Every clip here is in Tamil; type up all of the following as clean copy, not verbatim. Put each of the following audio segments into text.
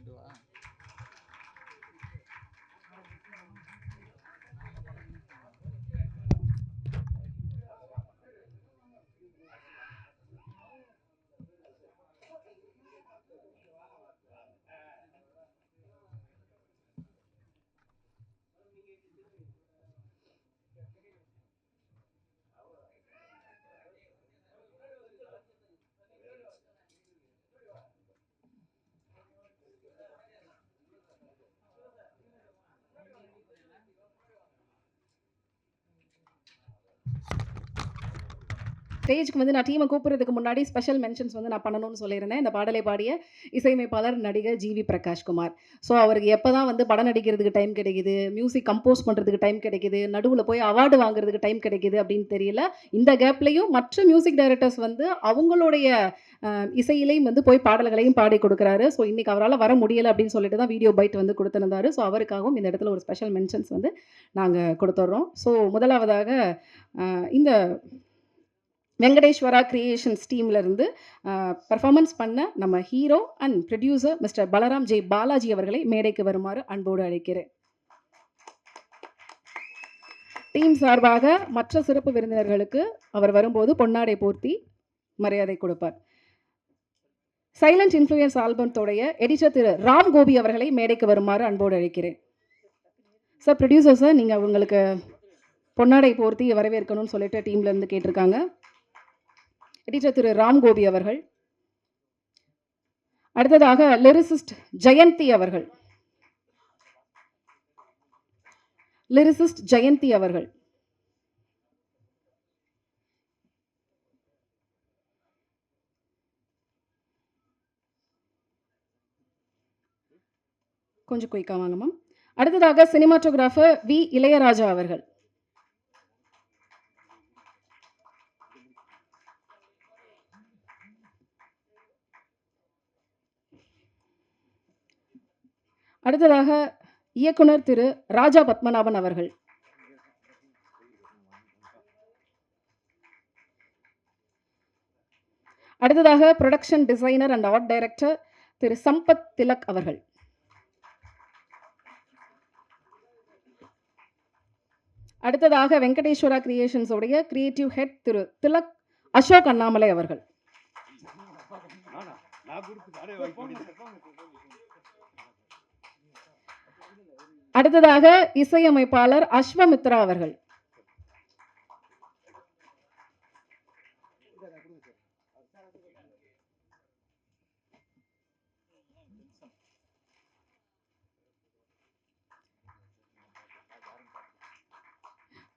தூக்கிட்டு வா. ஸ்டேஜ்க்கு வந்து நான் டீமை கூப்பிடுறதுக்கு முன்னாடி ஸ்பெஷல் மென்ஷன்ஸ் வந்து நான் பண்ணணும்னு சொல்லியிருந்தேன். இந்த பாடலை பாடிய இசையமைப்பாளர், நடிகர் ஜிவி பிரகாஷ்குமார். ஸோ அவருக்கு எப்போ தான் வந்து படம் நடிக்கிறதுக்கு டைம் கிடைக்குது, மியூசிக் கம்போஸ் பண்ணுறதுக்கு டைம் கிடைக்குது, நடுவில் போய் அவார்டு வாங்குறதுக்கு டைம் கிடைக்குது அப்படின்னு தெரியல. இந்த கேப்லேயும் மற்ற மியூசிக் டைரக்டர்ஸ் வந்து அவங்களுடைய இசையிலையும் வந்து போய் பாடல்களையும் பாடி கொடுக்குறாரு. ஸோ இன்னைக்கு அவரால் வர முடியலை அப்படின்னு சொல்லிட்டு தான் வீடியோ பைட் வந்து கொடுத்துருந்தாரு. ஸோ அவருக்காகவும் இந்த இடத்துல ஒரு ஸ்பெஷல் மென்ஷன்ஸ் வந்து நாங்கள் கொடுத்துட்றோம். ஸோ முதலாவதாக இந்த வெங்கடேஸ்வரா கிரியேஷன்ஸ் டீம்லேருந்து பர்ஃபார்மன்ஸ் பண்ண நம்ம hero and producer mister Balram Jai Balaji அவர்களை மேடைக்கு வருமாறு அன்போடு அழைக்கிறேன். டீம் சார்பாக மற்ற சிறப்பு விருந்தினர்களுக்கு அவர் வரும்போது பொன்னாடை போர்த்தி மரியாதை கொடுப்பார். சைலண்ட் இன்ஃப்ளூயன்ஸ் ஆல்பத்தோடைய எடிட்டர் திரு ராம் கோபி அவர்களை மேடைக்கு வருமாறு அன்போடு அழைக்கிறேன். சார் ப்ரொடியூசர் சார், நீங்கள் உங்களுக்கு பொன்னாடை போர்த்தி வரவேற்கணும்னு சொல்லிட்டு டீம்லேருந்து கேட்டிருக்காங்க. எடிட்டர் திரு ராம் கோபி அவர்கள். அடுத்ததாக லிரிசிஸ்ட் ஜெயந்தி அவர்கள். லிரிசிஸ்ட் ஜெயந்தி அவர்கள். கொஞ்சம் குயிக்கா வாங்க மேம். அடுத்ததாக சினிமாட்டோகிராஃபர் வி இளையராஜா அவர்கள். அடுத்ததாக இயக்குனர் திரு ராஜா பத்மநாபன் அவர்கள். அடுத்ததாக production designer and art director திரு சம்பத் திலக் அவர்கள். அடுத்ததாக வெங்கடேஸ்வரா கிரியேஷன்ஸ் உடைய கிரியேட்டிவ் ஹெட் திரு திலக் அசோக் அண்ணாமலை அவர்கள். அடுத்ததாக இசையமைப்பாளர் அஸ்வமித்ரா அவர்கள்.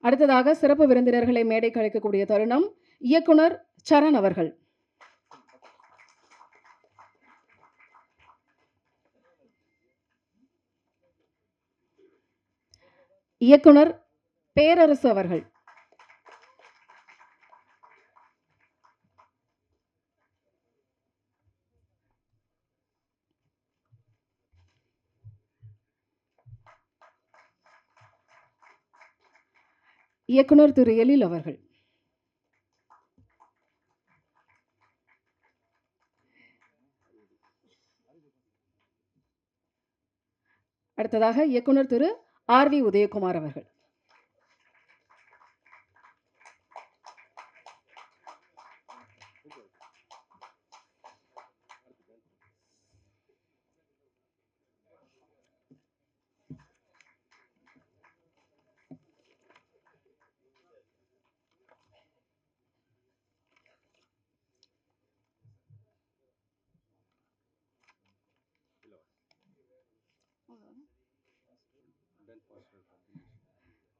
அடுத்ததாக சிறப்பு விருந்தினர்களை மேடைக்கு அழைக்கக்கூடிய தருணம் இயக்குனர் சரண் அவர்கள். இயக்குனர் பேரரசு அவர்கள். இயக்குனர் திரு எழில் அவர்கள். அடுத்ததாக இயக்குனர் திரு ஆர் வி உதயகுமார் அவர்கள்.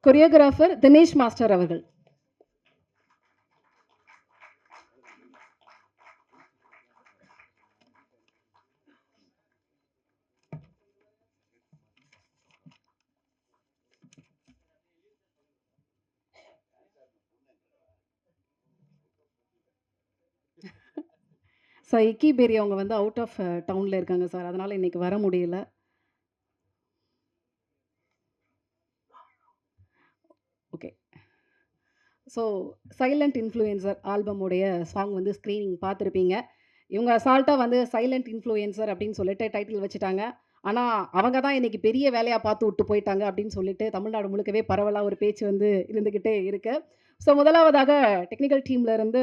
கொரியோகிராஃபர் தினேஷ் மாஸ்டர் அவர்கள். சார் இக்கி பேரி அவங்க வந்து அவுட் ஆஃப் டவுனில் இருக்காங்க சார், அதனால் இன்னைக்கு வர முடியல. ஓகே. ஸோ சைலண்ட் இன்ஃப்ளூயன்சர் ஆல்பமுடைய சாங் வந்து ஸ்க்ரீனிங் பார்த்துருப்பீங்க. இவங்க அசால்ட்டா வந்து சைலண்ட் இன்ஃப்ளூயன்சர் அப்படின்னு சொல்லிட்டு டைட்டில் வச்சுட்டாங்க. ஆனா, அவங்க தான் இன்னைக்கு பெரிய வேலையா பார்த்து விட்டு போயிட்டாங்க அப்படின்னு சொல்லிட்டு தமிழ்நாடு முழுக்கவே பரவலா ஒரு பேச்சு வந்து இருந்துகிட்டே இருக்கு. ஸோ முதலாவதாக டெக்னிக்கல் டீம்ல இருந்து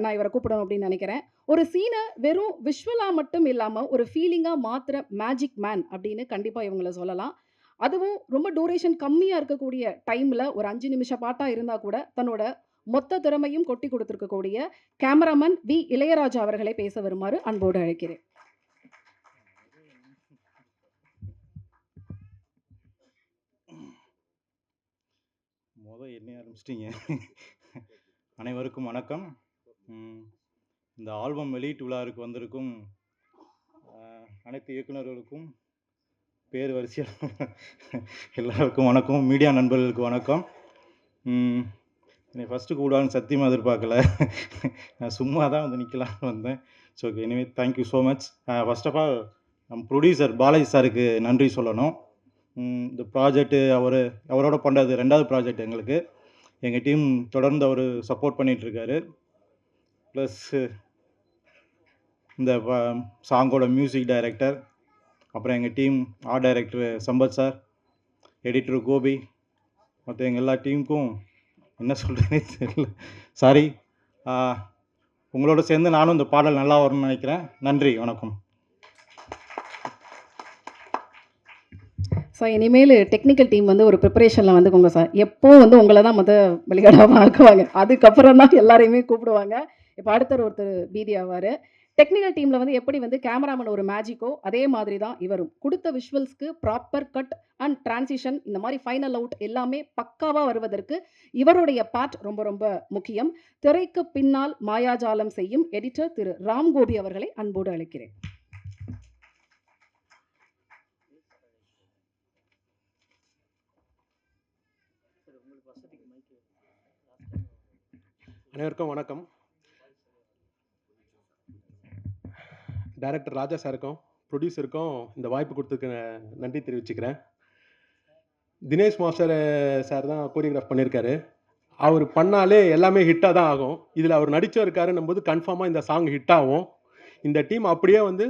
நான் இவர கூப்பிடணும் அப்படின்னு நினைக்கிறேன். ஒரு சீன வெறும் விஷுவலா மட்டும் இல்லாம, ஒரு ஃபீலிங்கா மாத்துற மேஜிக் மேன் அப்படின்னு கண்டிப்பா இவங்கள சொல்லலாம். அதுவும் ரொம்ப டூரேஷன் கம்மியா இருக்கக்கூடிய டைம்ல ஒரு 5 நிமிஷ பாட்டா இருந்தா கூட, தன்னோட மொத்த திறமையும் கொட்டி குடுத்திருக்கக்கூடிய கேமராமேன் வி. இளையராஜா அவர்களை பேச வருமாறு அன்போடு அழைக்கிறேன். என்னைய ஆரம்பிச்சிட்டீங்க. அனைவருக்கும் வணக்கம். இந்த ஆல்பம் வெளியீட்டு விழாவுக்கு வந்திருக்கும் அனைத்து இயக்குநர்களுக்கும் பேர் வரிசையாக எல்லாருக்கும் வணக்கம். மீடியா நண்பர்களுக்கு வணக்கம். என்னை ஃபஸ்ட்டு கூடான்னு சத்தியமாக எதிர்பார்க்கல. நான் சும்மா தான் வந்து நிற்கலான்னு வந்தேன். So okay, anyway thank you so much. First of all நம்ம ப்ரொடியூசர் பாலாஜி சாருக்கு நன்றி சொல்லணும். இந்த ப்ராஜெக்ட்டு அவரோட பண்ணுறது 2வது ப்ராஜெக்ட் எங்களுக்கு. எங்கள் டீம் தொடர்ந்து அவர் சப்போர்ட் பண்ணிகிட்ருக்காரு. ப்ளஸ் இந்த சாங்கோட மியூசிக் டைரக்டர், அப்புறம் எங்கள் team art director Sampath sir, editor Gopi, மற்ற எங்கள் எல்லா டீமுக்கும் என்ன சொல்கிறேனே தெரியல, சாரி. உங்களோட சேர்ந்து நானும் இந்த பாடல் நல்லா வரும்னு நினைக்கிறேன். நன்றி, வணக்கம். ஸோ இனிமேல் டெக்னிக்கல் டீம் வந்து ஒரு ப்ரிப்பரேஷனில் வந்துக்கோங்க சார். எப்போ வந்து உங்களை தான் வெளியிடாமல் ஆக்குவாங்க, அதுக்கப்புறம் தான் எல்லாரையுமே கூப்பிடுவாங்க. இப்போ ஒருத்தர் பீதி ஆவார். டெக்னிக்கல் டீமில் வந்து எப்படி வந்து கேமராமேன் ஒரு மேஜிக்கோ, அதே மாதிரி தான் இவரும். கொடுத்த விஷுவல்ஸ்க்கு ப்ராப்பர் கட் அண்ட் டிரான்சிஷன், இந்த மாதிரி ஃபைனல் அவுட் எல்லாமே பக்காவாக வருவதற்கு இவருடைய பார்ட் ரொம்ப ரொம்ப முக்கியம். திரைக்கு பின்னால் மாயாஜாலம் செய்யும் எடிட்டர் திரு ராம்கோபி அவர்களை அன்போடு அழைக்கிறேன். அனைவருக்கும் வணக்கம். டைரக்டர் ராஜா சாருக்கும் ப்ரொடியூசருக்கும் இந்த வாய்ப்பு கொடுத்துருக்க நன்றி தெரிவிச்சுக்கிறேன். தினேஷ் மாஸ்டர் சார் தான் கோரியோகிராஃப் பண்ணியிருக்காரு. அவர் பண்ணாலே எல்லாமே ஹிட்டாக தான் ஆகும். இதில் அவர் நடிச்சும் இருக்காருன்னும் போது கன்ஃபார்மாக இந்த சாங் ஹிட் ஆகும். இந்த டீம் அப்படியே வந்து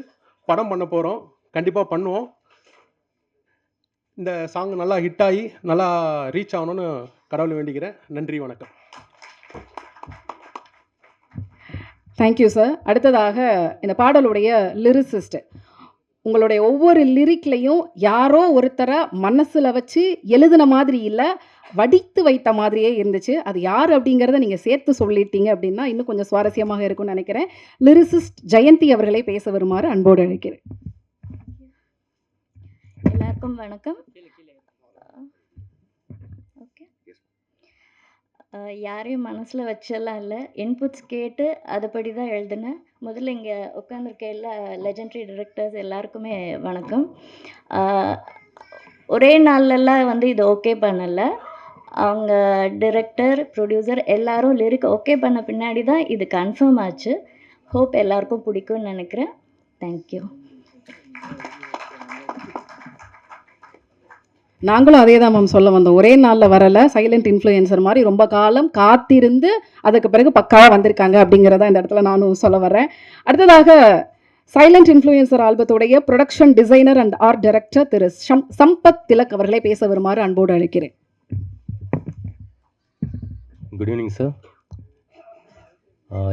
படம் பண்ண போகிறோம், கண்டிப்பாக பண்ணுவோம். இந்த சாங் நல்லா ஹிட் ஆகி நல்லா ரீச் ஆகணும்னு கடவுளை வேண்டிக்கிறேன். நன்றி, வணக்கம். Thank you sir. அடுத்ததாக இந்த பாடலுடைய லிரிசிஸ்ட், உங்களுடைய ஒவ்வொரு லிரிக்லையும் யாரோ ஒருத்தரை மனசில் வச்சு எழுதின மாதிரி இல்லை, வடித்து வைத்த மாதிரியே இருந்துச்சு. அது யார் அப்படிங்கிறத நீங்கள் சேர்த்து சொல்லிட்டீங்க அப்படின்னா இன்னும் கொஞ்சம் சுவாரஸ்யமாக இருக்கும்னு நினைக்கிறேன். லிரிசிஸ்ட் ஜெயந்தி அவர்களை பேச வருமாறு அன்போடு அழைக்கிறேன். எல்லாருக்கும் வணக்கம். யாரையும் மனசில் வச்செல்லாம் இல்லை, இன்புட்ஸ் கேட்டு அதுபடி தான் எழுதினேன். முதல்ல இங்கே உட்காந்துருக்க எல்லா லெஜெண்டரி டிரெக்டர்ஸ் எல்லாருக்குமே வணக்கம். ஒரே நாள்லலாம் வந்து இது ஓகே பண்ணலை. அவங்க டிரெக்டர், ப்ரொடியூசர் எல்லாரும் லிரிக் ஓகே பண்ண பின்னாடி தான் இது கன்ஃபார்ம் ஆச்சு. ஹோப் எல்லாருக்கும் பிடிக்கும்னு நினைக்கிறேன். தேங்க்யூ. நாங்களும் அதே தான் மேம் சொல்ல வந்தோம். ஒரே நாளில் வரலை, சைலண்ட் இன்ஃப்ளூயன்சர் மாதிரி ரொம்ப காலம் காத்திருந்து அதுக்கு பிறகு பக்காவாக வந்திருக்காங்க அப்படிங்கிறத இந்த இடத்துல நானும் சொல்ல வரேன். அடுத்ததாக சைலண்ட் இன்ஃப்ளூயன்சர் ஆல்பத்துடைய production designer and art director திரு சம்பத் திலக் அவர்களை பேச வருமாறு அன்போடு அழைக்கிறேன். Good evening sir.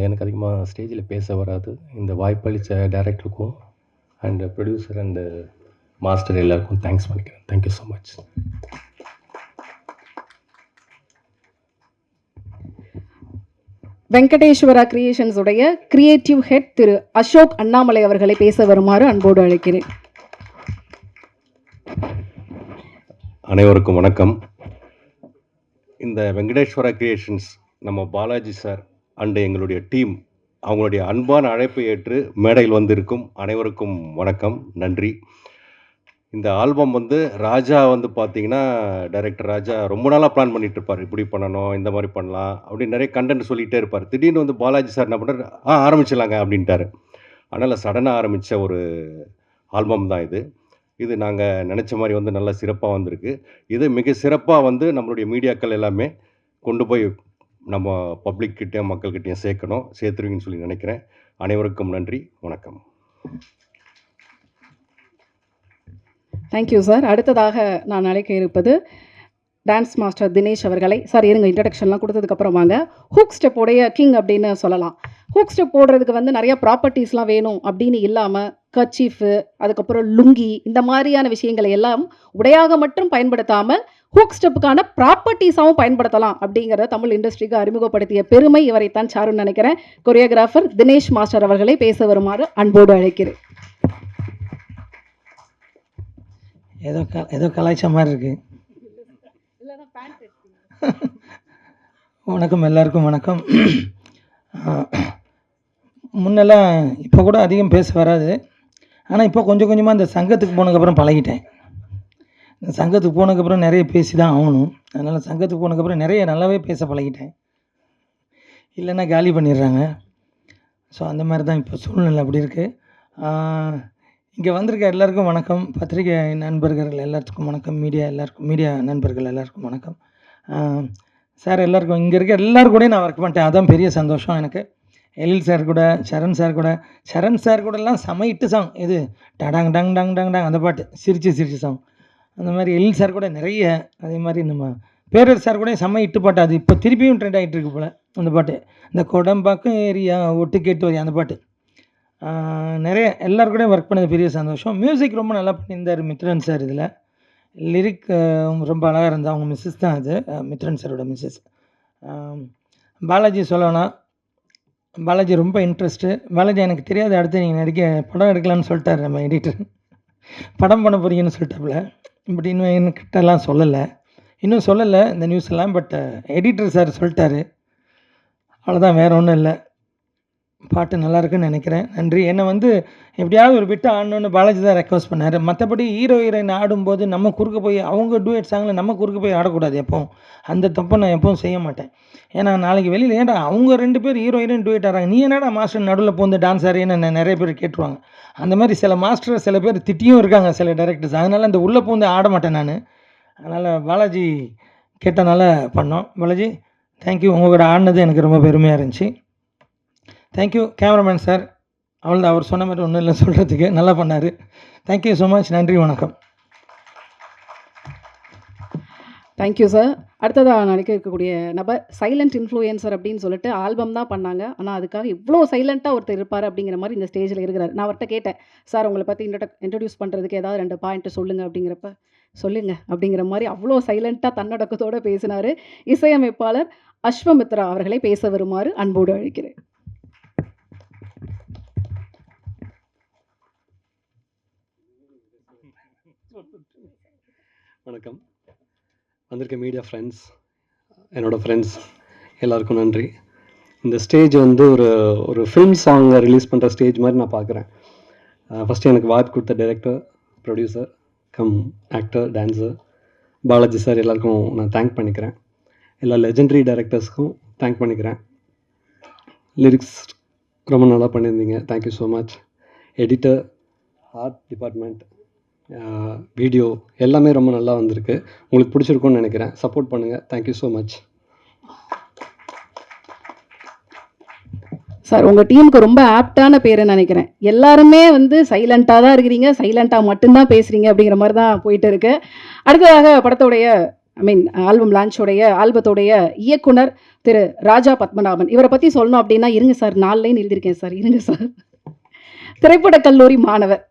எனக்கு அதிகமாக ஸ்டேஜில் பேச வராது. இந்த வாய்ப்பளித்த டைரக்டருக்கும் அண்ட் ப்ரொடியூசர் அண்டு மாஸ்டர் எல்லாருக்கும் தேங்க்ஸ் பண்ணிக்கிறேன். Thank you so much. Venkateswara creations உடைய கிரியேட்டிவ் ஹெட் திரு அசோக் அண்ணாமலை அவர்களை பேச வருமாறு அன்போடு அழைக்கிறேன். அனைவருக்கும் வணக்கம். இந்த வெங்கடேஸ்வரா கிரியேஷன்ஸ் நம்ம பாலாஜி சார் அண்டு எங்களுடைய டீம் அவங்களுடைய அன்பான அழைப்பை ஏற்று மேடையில் வந்திருக்கும் அனைவருக்கும் வணக்கம், நன்றி. இந்த ஆல்பம் ராஜா பார்த்தீங்கன்னா, டைரக்டர் ராஜா ரொம்ப நாளாக பிளான் பண்ணிகிட்டு இருப்பார். இப்படி பண்ணணும், இந்த மாதிரி பண்ணலாம் அப்படின்னு நிறைய கண்டென்ட் சொல்லிகிட்டே இருப்பார். திடீர்னு பாலாஜி சார் என்ன பண்ணுறாரு, ஆரம்பிச்சிடலாங்க அப்படின்ட்டார். அதனால் சடனாக ஆரம்பித்த ஒரு ஆல்பம் தான் இது. இது நாங்கள் நினச்ச மாதிரி நல்லா சிறப்பாக வந்திருக்கு. இது மிக சிறப்பாக நம்மளுடைய மீடியாக்கள் எல்லாமே கொண்டு போய் நம்ம பப்ளிக்கிட்டேயும் மக்கள்கிட்டையும் சேர்க்கணும், சேர்த்துருவீங்கன்னு சொல்லி நினைக்கிறேன். அனைவருக்கும் நன்றி, வணக்கம். Thank you sir. அடுத்ததாக நான் அழைக்க இருப்பது டான்ஸ் மாஸ்டர் தினேஷ் அவர்களை. சார் இருங்க, இன்ட்ரடக்ஷன்லாம் கொடுத்ததுக்கப்புறம் வாங்க. ஹூக் ஸ்டெப்போடைய கிங் அப்படின்னு சொல்லலாம். ஹூக் ஸ்டெப் போடுறதுக்கு வந்து நிறைய ப்ராப்பர்ட்டிஸ்லாம் வேணும் அப்படின்னு இல்லாமல் கர்ச்சீஃபு, அதுக்கப்புறம் லுங்கி, இந்த மாதிரியான விஷயங்களை எல்லாம் உடையாக மட்டும் பயன்படுத்தாமல் ஹூக் ஸ்டெப்புக்கான ப்ராப்பர்ட்டிஸாகவும் பயன்படுத்தலாம் அப்படிங்கிறத தமிழ் இண்டஸ்ட்ரிக்கு அறிமுகப்படுத்திய பெருமை இவரைத்தான் சாருன்னு நினைக்கிறேன். கொரியோகிராஃபர் தினேஷ் மாஸ்டர் அவர்களை பேச வருமாறு அன்போடு அழைக்கிறேன். ஏதோ கலாய்ச்ச மாதிரி இருக்கு. வணக்கம், எல்லாருக்கும் வணக்கம். முன்னெல்லாம் இப்போ கூட அதிகம் பேச வராது, ஆனால் இப்போ கொஞ்சம் கொஞ்சமாக இந்த சங்கத்துக்கு போனதுக்கப்புறம் பழகிட்டேன். இந்த சங்கத்துக்கு போனதுக்கப்புறம் நிறைய பேசி தான் ஆகணும். அதனால் சங்கத்துக்கு போனதுக்கப்புறம் நிறைய நல்லாவே பேச பழகிட்டேன். இல்லைன்னா காலி பண்ணிடுறாங்க. ஸோ அந்த மாதிரி தான் இப்போ சூழ்நிலை அப்படி இருக்குது. இங்கே வந்திருக்க எல்லாருக்கும் வணக்கம். பத்திரிகை நண்பர்கள் எல்லாத்துக்கும் வணக்கம். மீடியா நண்பர்கள் எல்லாருக்கும் வணக்கம். சார் எல்லாருக்கும், இங்கே இருக்க எல்லோரும் கூட நான் ஒர்க் பண்ணிட்டேன். அதான் பெரிய சந்தோஷம் எனக்கு. எழில் சார் கூட, சரண் சார் கூடலாம் செமைட்டு சாங். இது டடாங் டங் டங் டங் டங் அந்த பாட்டு சிரிச்சு சாங். அந்த மாதிரி எழில் சார் கூட நிறைய, அதே மாதிரி நம்ம பேரர் சார் கூட செம்ம இட்டு பாட்டு. அது இப்போ திருப்பியும் ட்ரெண்ட் ஆகிட்டு இருக்கு போல் அந்த பாட்டு. இந்த கொடம்பாக்கம் ஏரியா ஒட்டு கேட்டு வரி அந்த பாட்டு. நிறைய எல்லோரும் கூட ஒர்க் பண்ணது பெரிய சந்தோஷம். மியூசிக் ரொம்ப நல்லா பண்ணியிருந்தார் மித்ரன் சார். இதில் லிரிக் ரொம்ப அழகாக இருந்தால் அவங்க மிஸ்ஸஸ் தான் அது, மித்ரன் சாரோட மிஸ்ஸஸ். பாலாஜி சொல்லணும், பாலாஜி ரொம்ப இன்ட்ரெஸ்ட்டு. பாலாஜி எனக்கு தெரியாது அடுத்து நீங்கள் படம் எடுக்கலான்னு சொல்லிட்டார் நம்ம எடிட்டர். படம் பண்ண போகிறீங்கன்னு சொல்லிட்டாப்புல. பட் இன்னும் என்கிட்டலாம் இன்னும் சொல்லலை இந்த நியூஸ் எல்லாம். பட் எடிட்டர் சார் சொல்லிட்டாரு, அவ்வளோதான், வேறு ஒன்றும் இல்லை. பாட்டு நல்லா இருக்குன்னு நினைக்கிறேன். நன்றி. என்னை வந்து எப்படியாவது ஒரு பிட்டு ஆடணுன்னு பாலாஜி தான் ரெக்வஸ்ட் பண்ணார். மற்றபடி ஹீரோயின் ஆடும்போது நம்ம குறுக்க போய் அவங்க டூயட் சாங்கில் நம்ம குறுக்க போய் ஆடக்கூடாது எப்போவும். அந்த தப்பை நான் எப்பவும் செய்ய மாட்டேன். ஏன்னா நாளைக்கு வெளியில் ஏன்டா அவங்க 2 பேர் ஹீரோயினும் டூயட் ஆடுறாங்க, நீ என்னடா மாஸ்டர் நடுவில் போந்து டான்ஸ் ஆடுறேன்னு நிறைய பேர் கேட்டுருவாங்க. அந்த மாதிரி சில மாஸ்டர் சில பேர் திட்டியும் இருக்காங்க, சில டைரக்டர்ஸ். அதனால் அந்த உள்ளே போந்து ஆட மாட்டேன் நான். அதனால் பாலாஜி கேட்டனால பண்ணோம். பாலாஜி தேங்க்யூ, உங்களோட ஆடினது எனக்கு ரொம்ப பெருமையாக இருந்துச்சு. Thank you cameraman sir. அவ்வளோதான், அவர் சொன்ன மாதிரி ஒன்றும் இல்லை சொல்கிறதுக்கு, நல்லா பண்ணார். Thank you so much. நன்றி, வணக்கம். Thank you sir. அடுத்ததாக நடிக்க இருக்கக்கூடிய நபர் சைலண்ட் இன்ஃப்ளூயன்சர் அப்படின்னு சொல்லிட்டு ஆல்பம் தான் பண்ணாங்க. ஆனால் அதுக்காக இவ்வளோ சைலண்ட்டாக ஒருத்தர் இருப்பார் அப்படிங்கிற மாதிரி இந்த ஸ்டேஜில் இருக்கிறார். நான் அவர்கிட்ட கேட்டேன், சார் உங்களை பற்றி இன்ட்ரடியூஸ் பண்ணுறதுக்கு ஏதாவது 2 பாயிண்ட்டு சொல்லுங்கள் அப்படிங்கிறப்ப, சொல்லுங்க அப்படிங்கிற மாதிரி அவ்வளோ சைலண்ட்டாக தன்னடக்கத்தோடு பேசினார். இசையமைப்பாளர் அஸ்வமித்ரா அவர்களை பேச வருமாறு அன்போடு அழைக்கிறேன். வணக்கம். வந்திருக்க மீடியா ஃப்ரெண்ட்ஸ், என்னோடய ஃப்ரெண்ட்ஸ் எல்லாருக்கும் நன்றி. இந்த ஸ்டேஜ் வந்து ஒரு ஃபிலிம் சாங்கை ரிலீஸ் பண்ணுற ஸ்டேஜ் மாதிரி நான் பார்க்குறேன். ஃபஸ்ட்டு எனக்கு வாய்ப்பு கொடுத்த director, producer cum actor, dancer Balaji sir எல்லாருக்கும் நான் தேங்க் பண்ணிக்கிறேன். எல்லா லெஜெண்டரி டைரக்டர்ஸ்க்கும் தேங்க் பண்ணிக்கிறேன். லிரிக்ஸ் ரொம்ப நல்லா பண்ணியிருந்தீங்க, thank you so much. Editor, art department, video எல்லாமே ரொம்ப நல்லா வந்திருக்கு. உங்களுக்கு பிடிச்சிருக்கும்னு நினைக்கிறேன். சப்போர்ட் பண்ணுங்கள். Thank you so much. சார் உங்கள் டீமுக்கு ரொம்ப ஆப்டான பேருன்னு நினைக்கிறேன். எல்லாருமே வந்து சைலண்ட்டாக தான் இருக்கிறீங்க, சைலண்ட்டாக மட்டும்தான் பேசுகிறீங்க அப்படிங்கிற மாதிரி தான் போயிட்டு இருக்கு. அடுத்ததாக படத்தோடைய ஆல்பத்தோடைய இயக்குனர் திரு ராஜா பத்மநாபன். இவரை பற்றி சொல்லணும் அப்படின்னா, இருங்க சார் 4 லைன் எழுதியிருக்கேன் சார், இருங்க சார். திரைப்படக் கல்லூரி மாணவர்,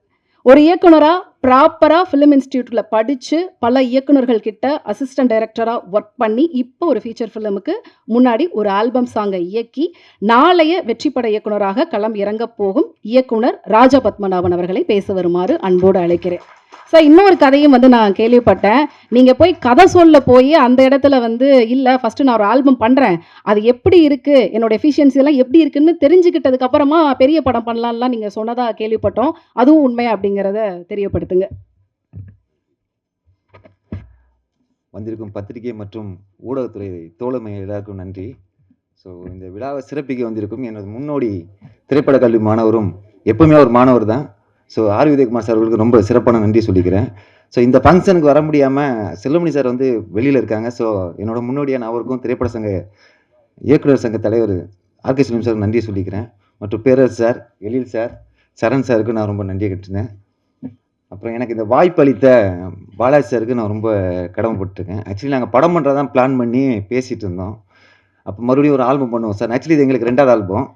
ஒரு இயக்குனராக ப்ராப்பராக ஃபிலிம் இன்ஸ்டியூட்டில் படித்து பல இயக்குனர்கள் கிட்ட அசிஸ்டன்ட் டைரக்டராக ஒர்க் பண்ணி இப்போ ஒரு ஃபீச்சர் ஃபிலிமுக்கு முன்னாடி ஒரு ஆல்பம் சாங்கை இயக்கி நாளைய வெற்றிப்பட இயக்குனராக களம் இறங்க போகும் இயக்குனர் ராஜா பத்மநாபன் அவர்களை பேச வருமாறு அன்போடு அழைக்கிறேன். சார் இன்னொரு கதையும் வந்து நான் கேள்விப்பட்டேன். நீங்கள் போய் கதை சொல்ல போய் அந்த இடத்துல வந்து இல்லை ஃபஸ்ட்டு நான் ஒரு ஆல்பம் பண்ணுறேன், அது எப்படி இருக்குது, என்னோட எஃபிஷியன்சி எல்லாம் எப்படி இருக்குன்னு தெரிஞ்சுக்கிட்டதுக்கு அப்புறமா பெரிய படம் பண்ணலாம்லாம் நீங்கள் சொன்னதாக கேள்விப்பட்டோம். அதுவும் உண்மை அப்படிங்கிறத தெரியப்படுத்துங்க. வந்திருக்கும் பத்திரிகை மற்றும் ஊடகத்துறை தோழமை எல்லாருக்கும் நன்றி. ஸோ இந்த விழாவை சிறப்பிக்க வந்திருக்கும் எனது முன்னோடி திரைப்பட கல்வி மாணவரும், எப்பவுமே ஒரு மாணவர் தான். ஸோ ஆர் உதயகுமார் சார் அவர்களுக்கு ரொம்ப சிறப்பான நன்றி சொல்லிக்கிறேன். ஸோ இந்த ஃபங்க்ஷனுக்கு வர முடியாமல் செல்வமணி சார் வந்து வெளியில் இருக்காங்க. ஸோ என்னோட முன்னோடியான அவருக்கும் திரைப்பட சங்க இயக்குனர் சங்க தலைவர் ஆர்கே செல்வம் சார் நன்றி சொல்லிக்கிறேன். மற்றும் பேரரசு சார், எழில் சார், சரண் சாருக்கு நான் ரொம்ப நன்றி கேட்டிருந்தேன். அப்புறம் எனக்கு இந்த வாய்ப்பு அளித்த பாலாஜி சாருக்கு நான் ரொம்ப கடமைப்பட்டிருக்கேன். ஆக்சுவலி நாங்கள் படம் பண்ணுறதான் பிளான் பண்ணி பேசிகிட்டு இருந்தோம். அப்போ மறுபடியும் ஒரு ஆல்பம் பண்ணுவோம் சார். ஆக்சுவலி இது எங்களுக்கு 2வது ஆல்பம்.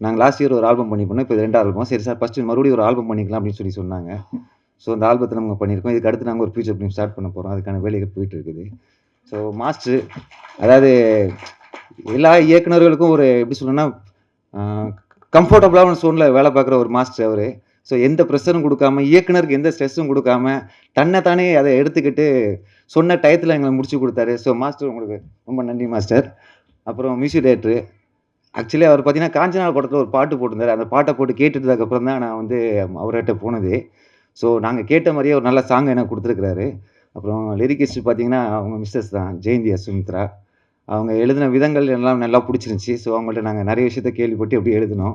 நாங்கள் லாஸ்ட் இயர் ஒரு ஆல்பம் பண்ணி பண்ணோம். இப்போ இது 2வது ஆல்பம். சரி சார், ஃபஸ்ட்டு மறுபடியும் ஒரு ஆல்பம் பண்ணிக்கலாம் அப்படின்னு சொன்னாங்க. ஸோ அந்த ஆல்பத்தை நம்ம பண்ணியிருக்கோம். இதுக்கு அடுத்து நாங்கள் ஒரு ஃபியூச்சர் ஃபிலிம் ஸ்டார்ட் பண்ண போகிறோம். அதுக்கான வேலைகள் போயிட்டு இருக்குது. ஸோ மாஸ்டர், அதாவது எல்லா இயக்குனர்களுக்கும் ஒரு எப்படி சொல்லணும்னா கம்ஃபர்டபுளான சோனில் வேலை பார்க்குற ஒரு மாஸ்டர் அவர். ஸோ எந்த ப்ரெஷரும் கொடுக்காம, இயக்குனருக்கு எந்த ஸ்ட்ரெஸ்ஸும் கொடுக்காம, தன்னைத்தானே அதை எடுத்துக்கிட்டு சொன்ன டயத்தில் எங்களை முடிச்சு கொடுத்தாரு. ஸோ மாஸ்டர், உங்களுக்கு ரொம்ப நன்றி மாஸ்டர். அப்புறம் மியூசிக் டைரக்டர், ஆக்சுவலி அவர் பார்த்தீங்கன்னா காஞ்சனா படத்தில் ஒரு பாட்டு போட்டிருந்தார். அந்த பாட்டை போட்டு கேட்டுட்டதுக்கப்புறம் தான் நான் வந்து அவர்கிட்ட போனது. ஸோ நாங்கள் கேட்ட மாதிரியே ஒரு நல்ல சாங் எனக்கு கொடுத்துருக்குறாரு. அப்புறம் லிரிக்கிஸ்ட் பார்த்தீங்கன்னா அவங்க மிஸ்ஸஸ் தான், ஜெயந்தி சுமித்ரா. அவங்க எழுதின விதங்கள் எல்லாம் நல்லா பிடிச்சிருந்துச்சி. ஸோ அவங்கள்ட்ட நாங்கள் நிறைய விஷயத்த கேள்விப்பட்டு எப்படி எழுதினோம்.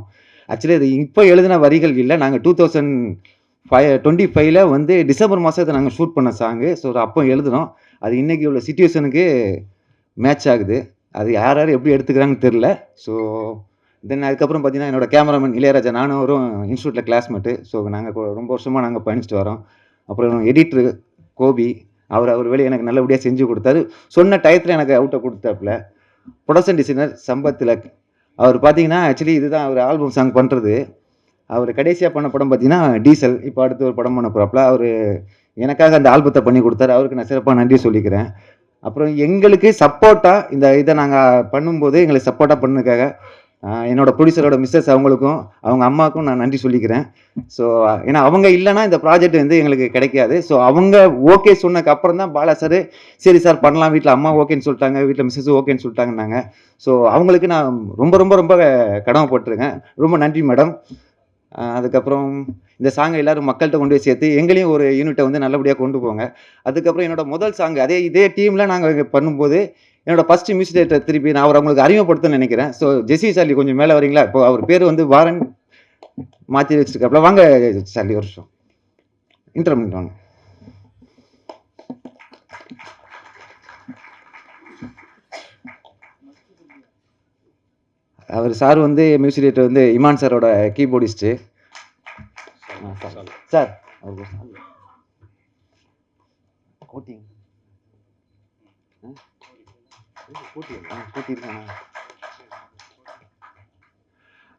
ஆக்சுவலி அது இப்போ எழுதின வரிகள் இல்லை, நாங்கள் 2025 வந்து டிசம்பர் மாதத்தை நாங்கள் ஷூட் பண்ண சாங்கு. ஸோ அப்போ எழுதினோம். அது இன்றைக்கி உள்ள சிச்சுவேஷனுக்கு மேட்ச் ஆகுது. அது யார் யார் எப்படி எடுத்துக்கிறாங்கன்னு தெரில. ஸோ தென் அதுக்கப்புறம் பார்த்தீங்கன்னா என்னோடய கேமராமேன் இளையராஜா, நானும் அவரும் இன்ஸ்டியூட்டில் கிளாஸ்மேட்டு. ஸோ நாங்கள் ரொம்ப வருஷமாக நாங்கள் பயணிச்சுட்டு வரோம். அப்புறம் எடிட்ரு கோபி, அவர் வேலையை எனக்கு நல்லபடியாக செஞ்சு கொடுத்தாரு. சொன்ன டயத்தில் எனக்கு அவுட்டை கொடுத்தாப்புல. ப்ரொடக்ஷன் டிசைனர் சம்பத் திலக், அவர் பார்த்தீங்கன்னா ஆக்சுவலி இதுதான் அவர் ஆல்பம் சாங் பண்ணுறது. அவர் கடைசியாக பண்ண படம் பார்த்தீங்கன்னா டீசல். இப்போ அடுத்து ஒரு படம் பண்ண போகிறாப்புல. அவர் எனக்காக அந்த ஆல்பத்தை பண்ணி கொடுத்தாரு. அவருக்கு நான் சிறப்பாக நன்றி சொல்லிக்கிறேன். அப்புறம் எங்களுக்கு சப்போர்ட்டாக இந்த இதை நாங்கள் பண்ணும்போது எங்களுக்கு சப்போர்ட்டாக பண்ணதுக்காக என்னோடய ப்ரொடியூசரோட மிஸ்ஸஸ் அவங்களுக்கும் அவங்க அம்மாவுக்கும் நான் நன்றி சொல்லிக்கிறேன். ஸோ ஏன்னா அவங்க இல்லைன்னா இந்த ப்ராஜெக்ட் வந்து எங்களுக்கு கிடைக்காது. ஸோ அவங்க ஓகே சொன்னதுக்கு அப்புறம் தான் பாலா சார் சரி சார் பண்ணலாம், வீட்டில் அம்மா ஓகேன்னு சொல்லிட்டாங்க, வீட்டில் மிஸ்ஸஸ் ஓகேன்னு சொல்லிட்டாங்கன்னாங்க. ஸோ அவங்களுக்கு நான் ரொம்ப ரொம்ப ரொம்ப கடமைப்பட்டிருக்கேன். ரொம்ப நன்றி மேடம். அதுக்கப்புறம் இந்த சாங்கை எல்லோரும் மக்கள்கிட்ட கொண்டு போய் சேர்த்து எங்களையும் ஒரு யூனிட்டை வந்து நல்லபடியாக கொண்டு போங்க. அதுக்கப்புறம் என்னோட முதல் சாங் இதே டீமில் நாங்கள் பண்ணும்போது என்னோட ஃபஸ்ட்டு மியூசிக் டைரக்டர் திருப்பி நான் அவர் அவங்களுக்கு அறிமுகப்படுத்தணும்னு நினைக்கிறேன். ஸோ ஜெசி சார்லி கொஞ்சம் மேலே வரீங்களா? இப்போ அவர் பேர் வந்து வாரன் மாற்றி வச்சுருக்காப்புல. வாங்க சார்லி, ஒரு வருஷம் இன்டர்வியூ வாங்க. அவர் சார் வந்து மியூசிக் டைரக்டர் வந்து இமான் சாரோட கீபோர்டிஸ்ட்டு சார். கோட்டிங்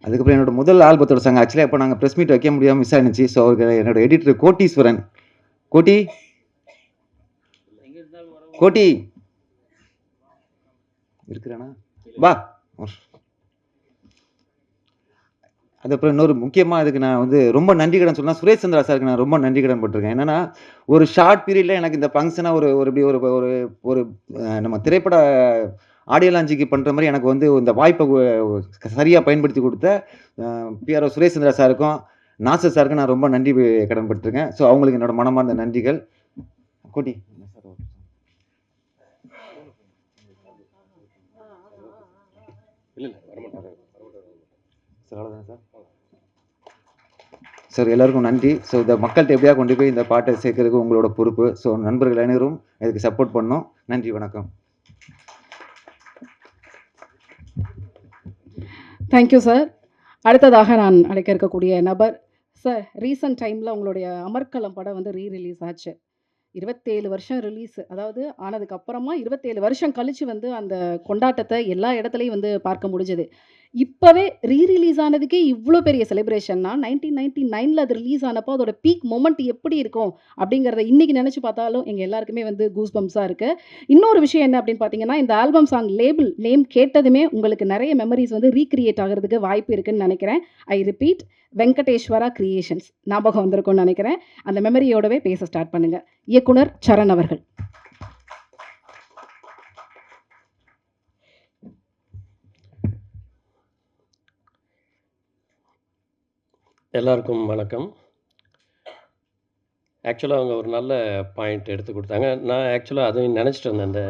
அதுக்கப்புறம் என்னோட முதல் ஆல்பத்தோட சாங் ஆக்சுவலி அப்போ நாங்கள் ப்ரெஸ் மீட் வைக்க முடியாமல் மிஸ் ஆயிடுச்சு. ஸோ அவருக்கு என்னோட எடிட்டர் கோட்டீஸ்வரன், கோட்டி இருக்கிறானா வா. அதுக்கப்புறம் இன்னொரு முக்கியமாக இதுக்கு நான் வந்து ரொம்ப நன்றி கடன் சொன்னால் சுரேஷ் சந்திரா சாருக்கு நான் ரொம்ப நன்றி கடன் பட்டிருக்கேன். என்னென்னா ஒரு ஷார்ட் பீரியடில் எனக்கு இந்த ஃபங்க்ஷனாக ஒரு நம்ம திரைப்பட ஆடியோ லான்ச்சுக்கு பண்ணுற மாதிரி எனக்கு வந்து இந்த வாய்ப்பை சரியாக பயன்படுத்தி கொடுத்த பிஆர்ஓ சுரேஷ் சந்திரா சாருக்கும் நாசர் சாருக்கும் நான் ரொம்ப நன்றி கடன் பட்டிருக்கேன். ஸோ அவங்களுக்கு என்னோட மனமார்ந்த நன்றிகள். கோட்டி சார், அவ்வளோதான் சார். சார் எல்லாருக்கும் நன்றி. ஸோ இந்த மக்கள்கிட்ட எப்படியா கொண்டு போய் இந்த பாட்டை சேர்க்கறதுக்கு உங்களோட பொறுப்பு. ஸோ நண்பர்கள் அனைவரும் இதுக்கு சப்போர்ட் பண்ணோம். நன்றி, வணக்கம். Thank you sir. அடுத்ததாக நான் அழைக்க இருக்கக்கூடிய நபர் சார், ரீசன்ட் டைமில் உங்களுடைய அமர்க்களம் படம் வந்து ரீரிலீஸ் ஆச்சு. 27 வருஷம் ரிலீஸ், அதாவது ஆனதுக்கு அப்புறமா 27 வருஷம் கழிச்சு வந்து அந்த கொண்டாட்டத்தை எல்லா இடத்துலையும் வந்து பார்க்க முடிஞ்சது. இப்போவே ரீரிலீஸ் ஆனதுக்கே இவ்வளோ பெரிய செலிப்ரேஷன்னா 1999 அது ரிலீஸ் ஆனப்போ அதோட பீக் மொமெண்ட் எப்படி இருக்கும் அப்படிங்கிறத இன்றைக்கி நினச்சி பார்த்தாலும் எங்கள் எல்லாருக்குமே வந்து கூஸ் பம்ப்ஸாக இருக்குது. இன்னொரு விஷயம் என்ன அப்படின்னு பார்த்தீங்கன்னா, இந்த ஆல்பம் சாங் லேபிள் நேம் கேட்டதுமே உங்களுக்கு நிறைய மெமரிஸ் வந்து ரீக்ரியேட் ஆகிறதுக்கு வாய்ப்பு இருக்குதுன்னு நினைக்கிறேன். ஐ ரிப்பீட், வெங்கடேஸ்வரா கிரியேஷன்ஸ் ஞாபகம் வந்திருக்கும்னு நினைக்கிறேன். அந்த மெமரியோடவே பேச ஸ்டார்ட் பண்ணுங்கள். இயக்குனர் சரண் அவர்கள். எல்லாருக்கும் வணக்கம். ஆக்சுவலாக அவங்க ஒரு நல்ல பாயிண்ட் எடுத்து கொடுத்தாங்க. நான் ஆக்சுவலாக அதையும் நினச்சிட்டு இருந்தேன். இந்த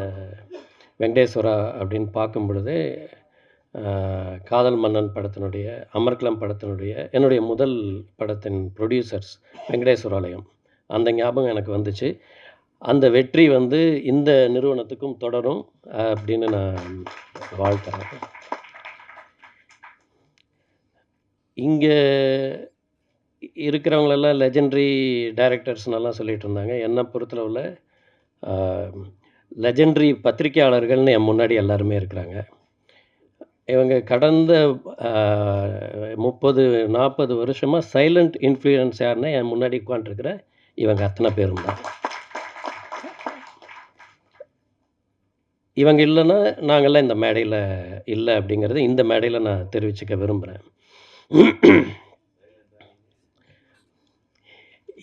வெங்கடேஸ்வரா அப்படின்னு பார்க்கும் பொழுது காதல் மன்னன் படத்தினுடைய, அமர்க்களம் படத்தினுடைய என்னுடைய முதல் படத்தின் ப்ரொடியூசர்ஸ் வெங்கடேஸ்வராலயம், அந்த ஞாபகம் எனக்கு வந்துச்சு. அந்த வெற்றி வந்து இந்த நிறுவனத்துக்கும் தொடரும் அப்படின்னு நான் வாழ்த்துறேன். இங்கே இருக்கிறவங்களெல்லாம் லெஜெண்டரி டைரக்டர்ஸ்னெல்லாம் சொல்லிட்டு இருந்தாங்க. என்னை பொறுத்தளவில் லெஜெண்டரி பத்திரிக்கையாளர்கள்னு என் முன்னாடி எல்லாருமே இருக்கிறாங்க. இவங்க கடந்த 30, 40 வருஷமாக சைலண்ட் இன்ஃப்ளூயன்ஸ் யாருன்னா என் முன்னாடி உட்காந்துருக்கிற இவங்க அத்தனை பேரும் தான். இவங்க இல்லைன்னா நாங்கள்லாம் இந்த மேடையில் இல்லை அப்படிங்கிறது இந்த மேடையில் நான் தெரிவிச்சுக்க விரும்புகிறேன்.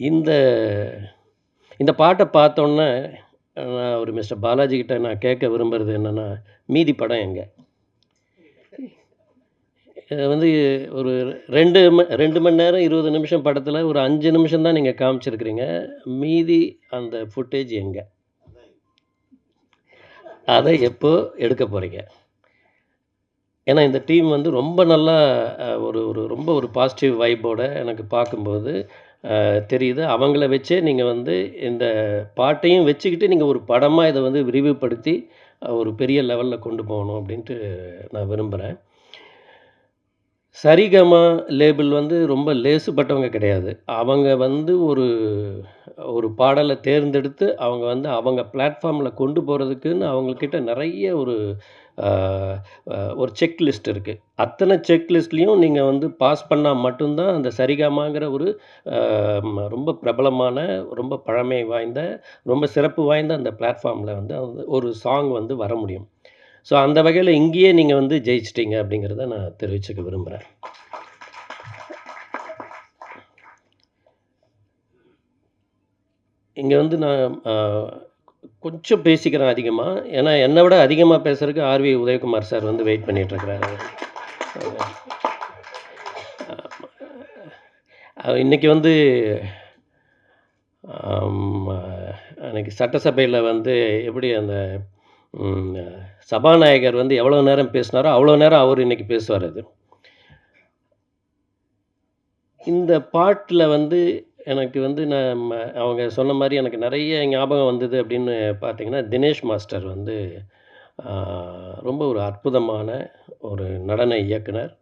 இந்த இந்த பாட்டை பார்த்தோன்னே நான் ஒரு மிஸ்டர் பாலாஜி கிட்ட நான் கேட்க விரும்புகிறது என்னென்னா, மீதி படம் எங்கே? வந்து ஒரு 2 மணி நேரம் 20 நிமிஷம் படத்தில் ஒரு 5 நிமிஷம் தான் நீங்கள் காமிச்சிருக்கிறீங்க. மீதி அந்த ஃபுட்டேஜ் எங்கே? அதை எப்போ எடுக்க போகிறீங்க? ஏன்னா இந்த டீம் வந்து ரொம்ப நல்லா ரொம்ப ஒரு பாசிட்டிவ் வைப்போட எனக்கு பார்க்கும்போது தெரியுது. அவங்கள வச்சே நீங்கள் வந்து இந்த பாட்டையும் வச்சுக்கிட்டு நீங்கள் ஒரு படமாக இதை வந்து விரிவுபடுத்தி ஒரு பெரிய லெவலில் கொண்டு போகணும் அப்படின்ட்டு நான் விரும்புகிறேன். சரிகமா லேபிள் வந்து ரொம்ப லேசுப்பட்டவங்க கிடையாது. அவங்க வந்து ஒரு பாடலை தேர்ந்தெடுத்து அவங்க வந்து அவங்க பிளாட்ஃபார்மில் கொண்டு போகிறதுக்குன்னு அவங்கக்கிட்ட நிறைய ஒரு செக் லிஸ்ட் இருக்குது. அத்தனை செக் லிஸ்ட்லேயும் நீங்கள் வந்து பாஸ் பண்ணால் மட்டும்தான் அந்த சரிகமாங்கிற ஒரு ரொம்ப பிரபலமான, ரொம்ப பழமை வாய்ந்த, ரொம்ப சிறப்பு வாய்ந்த அந்த பிளாட்ஃபார்மில் வந்து ஒரு சாங் வந்து வர முடியும். ஸோ அந்த வகையில் இங்கேயே நீங்கள் வந்து ஜெயிச்சிட்டீங்க அப்படிங்கிறத நான் தெரிவிச்சுக்க விரும்புகிறேன். இங்கே வந்து நான் கொஞ்சம் பேசிக்கிறேன் அதிகமாக. ஏன்னா என்னை விட அதிகமாக பேசுகிறதுக்கு ஆர்வி உதயகுமார் சார் வந்து வெயிட் பண்ணிகிட்ருக்கிறாரு. இன்றைக்கி வந்து அன்றைக்கி சட்டசபையில் வந்து எப்படி அந்த சபாநாயகர் வந்து எவ்வளோ நேரம் பேசினாரோ அவ்வளோ நேரம் அவர் இன்றைக்கி பேசுவார். அது இந்த பாட்டில் வந்து எனக்கு வந்து அவங்க சொன்ன மாதிரி எனக்கு நிறைய ஞாபகம் வந்தது அப்படின்னு பார்த்தீங்கன்னா, தினேஷ் மாஸ்டர் வந்து ரொம்ப ஒரு அற்புதமான ஒரு நடன இயக்குனர்.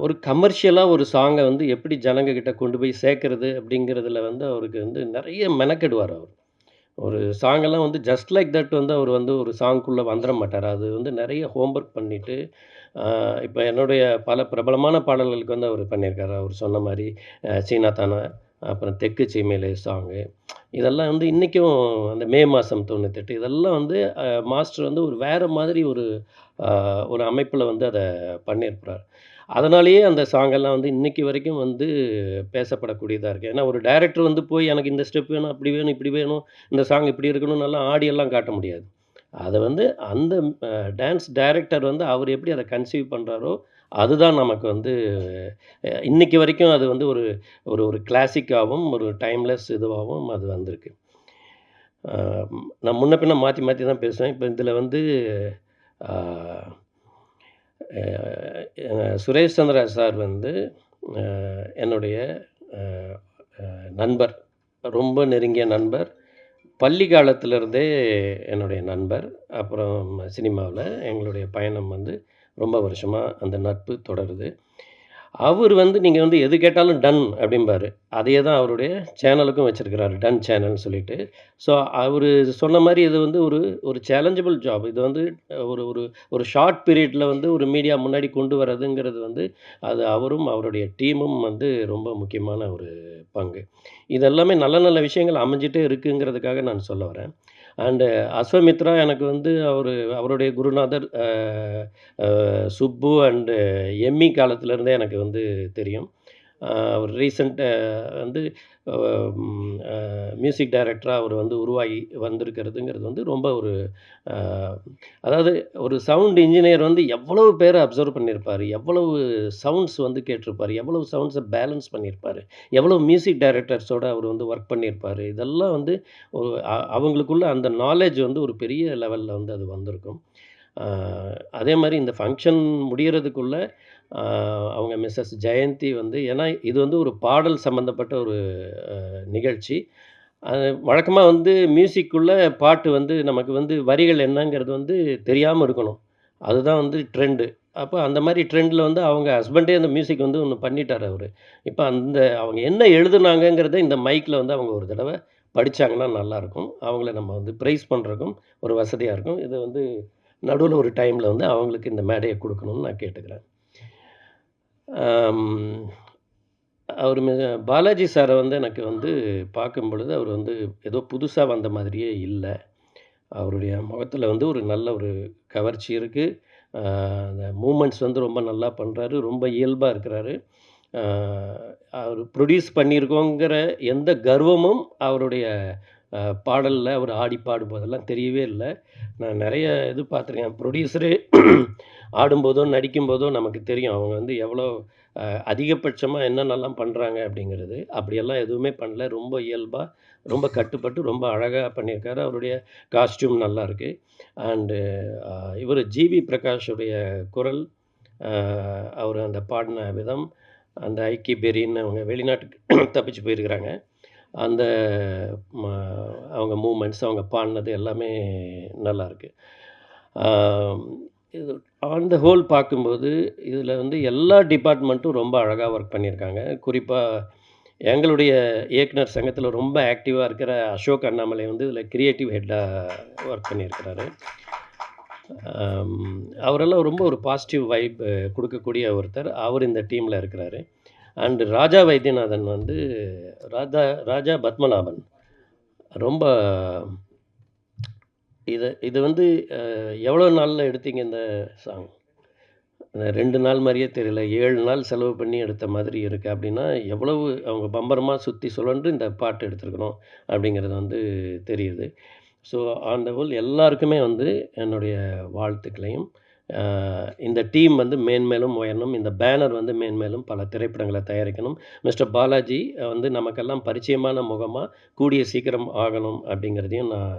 ஒரு கமர்ஷியலாக ஒரு சாங்கை வந்து எப்படி ஜனங்கக்கிட்ட கொண்டு போய் சேர்க்கறது அப்படிங்கிறதுல வந்து அவருக்கு வந்து நிறைய மெனக்கெடுவார். அவர் ஒரு சாங்கெல்லாம் வந்து ஜஸ்ட் லைக் தட் வந்து அவர் வந்து ஒரு சாங்குக்குள்ளே வந்துட மாட்டார். அது வந்து நிறைய ஹோம்ஒர்க் பண்ணிவிட்டு இப்போ என்னுடைய பல பிரபலமான பாடல்களுக்கு வந்து அவர் பண்ணியிருக்காரு. அவர் சொன்ன மாதிரி சீனா தானா, அப்புறம் தெற்கு சீமையிலே சாங்கு, இதெல்லாம் வந்து இன்றைக்கும் அந்த மே மாதம் 98 இதெல்லாம் வந்து மாஸ்டர் வந்து ஒரு வேறு மாதிரி ஒரு அமைப்பில் வந்து அதை பண்ணியிருப்பார். அதனாலேயே அந்த சாங்கெல்லாம் வந்து இன்றைக்கி வரைக்கும் வந்து பேசப்படக்கூடியதாக இருக்குது. ஏன்னா ஒரு டைரக்டர் வந்து போய் எனக்கு இந்த ஸ்டெப் வேணும், அப்படி வேணும், இப்படி வேணும், இந்த சாங் இப்படி இருக்கணும் நல்லா ஆடியெல்லாம் காட்ட முடியாது. அதை வந்து அந்த டான்ஸ் டைரக்டர் வந்து அவர் எப்படி அதை கன்சீவ் பண்ணுறாரோ அதுதான் நமக்கு வந்து இன்றைக்கி வரைக்கும் அது வந்து ஒரு கிளாசிக்காகவும் ஒரு டைம்லெஸ் இதுவாகவும் அது வந்திருக்கு. நான் முன்ன பின்ன மாற்றி தான் பேசுவேன். இப்போ இதில் வந்து சுரேஷ் சந்திரா சார் வந்து என்னுடைய நண்பர், ரொம்ப நெருங்கிய நண்பர். பள்ளி காலத்திலேருந்தே என்னுடைய நண்பர். அப்புறம் சினிமாவில் எங்களுடைய பயணம் வந்து ரொம்ப வருஷமாக அந்த நட்பு தொடருது. அவர் வந்து நீங்கள் வந்து எது கேட்டாலும் டன் அப்படிம்பாரு. அதையே தான் அவருடைய சேனலுக்கும் வச்சுருக்கிறாரு, டன் சேனல்னு சொல்லிட்டு. ஸோ அவர் சொன்ன மாதிரி இது வந்து ஒரு சேலஞ்சபிள் ஜாப். இது வந்து ஒரு ஷார்ட் பீரியடில் வந்து ஒரு மீடியா முன்னாடி கொண்டு வர்றதுங்கிறது வந்து அது அவரும் அவருடைய டீமும் வந்து ரொம்ப முக்கியமான ஒரு பங்கு. இதெல்லாமே நல்ல நல்ல விஷயங்கள் அமைஞ்சிட்டே இருக்குங்கிறதுக்காக நான் சொல்ல வரேன். அண்டு அஸ்வமித்ரா எனக்கு வந்து அவருடைய குருநாதர் சுப்பு அண்டு எம்மி காலத்திலேருந்தே எனக்கு வந்து தெரியும். அவர் வந்து மியூசிக் டைரக்டராக அவர் வந்து உருவாகி வந்திருக்கிறதுங்கிறது வந்து ரொம்ப அதாவது ஒரு சவுண்ட் இன்ஜினியர் வந்து எவ்வளவு பேரை அப்சர்வ் பண்ணியிருப்பார், எவ்வளவு சவுண்ட்ஸ் வந்து கேட்டிருப்பார், எவ்வளவு சவுண்ட்ஸை பேலன்ஸ் பண்ணியிருப்பார், எவ்வளோ மியூசிக் டைரக்டர்ஸோடு அவர் வந்து ஒர்க் பண்ணியிருப்பார். இதெல்லாம் வந்து அவங்களுக்குள்ள அந்த நாலேஜ் வந்து ஒரு பெரிய லெவலில் வந்து அது வந்திருக்கும். அதே மாதிரி இந்த ஃபங்க்ஷன் முடிகிறதுக்குள்ளே அவங்க மிஸ்ஸஸ் ஜெயந்தி வந்து, ஏன்னா இது வந்து ஒரு பாடல் சம்மந்தப்பட்ட ஒரு நிகழ்ச்சி. வழக்கமாக வந்து மியூசிக்குள்ளே பாட்டு வந்து நமக்கு வந்து வரிகள் என்னங்கிறது வந்து தெரியாமல் இருக்கணும். அதுதான் வந்து ட்ரெண்டு. அப்போ அந்த மாதிரி ட்ரெண்டில் வந்து அவங்க ஹஸ்பண்டே அந்த மியூசிக் வந்து ஒன்று பண்ணிட்டார் அவர். இப்போ அந்த அவங்க என்ன எழுதுனாங்கங்கிறத இந்த மைக்கில் வந்து அவங்க ஒரு தடவை படிச்சாங்கன்னா நல்லாயிருக்கும். அவங்கள நம்ம வந்து ப்ரைஸ் பண்ணுறதுக்கும் ஒரு வசதியாக இருக்கும். இது வந்து நடுவுல ஒரு டைமில் வந்து அவங்களுக்கு இந்த மேடையை குடுக்கணும்னு நான் கேட்டுக்கிறேன். ஆம். அவரு பாலாஜி சார வந்து எனக்கு வந்து பார்க்கும்பொழுது, அவர் வந்து ஏதோ புதுசா வந்த மாதிரியே இல்ல. அவருடைய முகத்துல வந்து ஒரு நல்ல ஒரு கவர்ச்சி இருக்கு. அ அந்த மூவ்மெண்ட்ஸ் வந்து ரொம்ப நல்லா பண்றாரு. ரொம்ப இயல்பா இருக்கிறாரு. அ அவரு ப்ரொடியூஸ் பண்ணியிருக்கோங்கிற எந்த கர்வமும் அவருடைய பாடல்ல அவர் ஆடி பாடும்போதெல்லாம் தெரியவே இல்ல. நான் நெறைய இது பார்த்துருக்கேன். ப்ரொடியூசரே ஆடும்போதோ, நடிக்கும்போதோ நமக்கு தெரியும். அவங்க வந்து எவ்வளோ அதிகபட்சமா என்னென்னலாம் பண்றாங்க அப்படிங்கிறது. அப்படியெல்லாம் எதுவுமே பண்ணல. ரொம்ப இயல்பா, ரொம்ப கட்டுப்பட்டு, ரொம்ப அழகா பண்ணியிருக்காரு. அவருடைய காஸ்டியூம் நல்லாயிருக்கு. அண்டு இவரு ஜிவி பிரகாஷுடைய குரல், அ அவரு அந்த பாடின விதம், அந்த ஐக்கி பெர்ரின்னு அவங்க வெளிநாட்டுக்கு தப்பிச்சு போயிருக்கிறாங்க. அந்த ம அவங்க மூவ்மெண்ட்ஸ், அவங்க பாடுனது எல்லாமே நல்லாயிருக்கு. இது ஆன் த ஹோல் பார்க்கும்போது, இதில வந்து எல்லா டிபார்ட்மெண்ட்டும் ரொம்ப அழகா ஒர்க் பண்ணியிருக்காங்க. குறிப்பா எங்களுடைய இயக்குனர் சங்கத்தில ரொம்ப ஆக்டிவா இருக்கிற அசோக் அண்ணாமலை வந்து இதில கிரியேட்டிவ் ஹெட்டா ஒர்க் பண்ணியிருக்கிறாரு. அவரெல்லாம் ரொம்ப ஒரு பாசிட்டிவ் வைப் குடுக்கக்கூடிய ஒருத்தர். அவர் இந்த டீம்ல இருக்கிறாரு. அண்ட் ராஜா வைத்தியநாதன் வந்து ராஜா பத்மநாபன். ரொம்ப இது வந்து எவ்வளோ நாள்ல எடுத்தீங்க இந்த சாங்? 2 நாள் மாரியே தெரியல. 7 நாள் செலவு பண்ணி எடுத்த மாதிரி இருக்கு. அப்படின்னா, எவ்வளவு அவங்க பம்பரமா சுத்தி சுழன்று இந்த பாட்டு எடுத்திருக்கணும் அப்படிங்கிறது வந்து தெரியுது. ஸோ ஆன் த ஹோல் எல்லாருக்குமே வந்து என்னுடைய வாழ்த்துக்களையும், இந்த டீம் வந்து மேன்மேலும் உயரணும். இந்த பேனர் வந்து மேன்மேலும் பல திரைப்படங்கள தயாரிக்கணும். மிஸ்டர் பாலாஜி வந்து நமக்கெல்லாம் பரிச்சயமான முகமா கூடிய சீக்கிரம் ஆகணும் அப்படிங்கிறதையும் நான்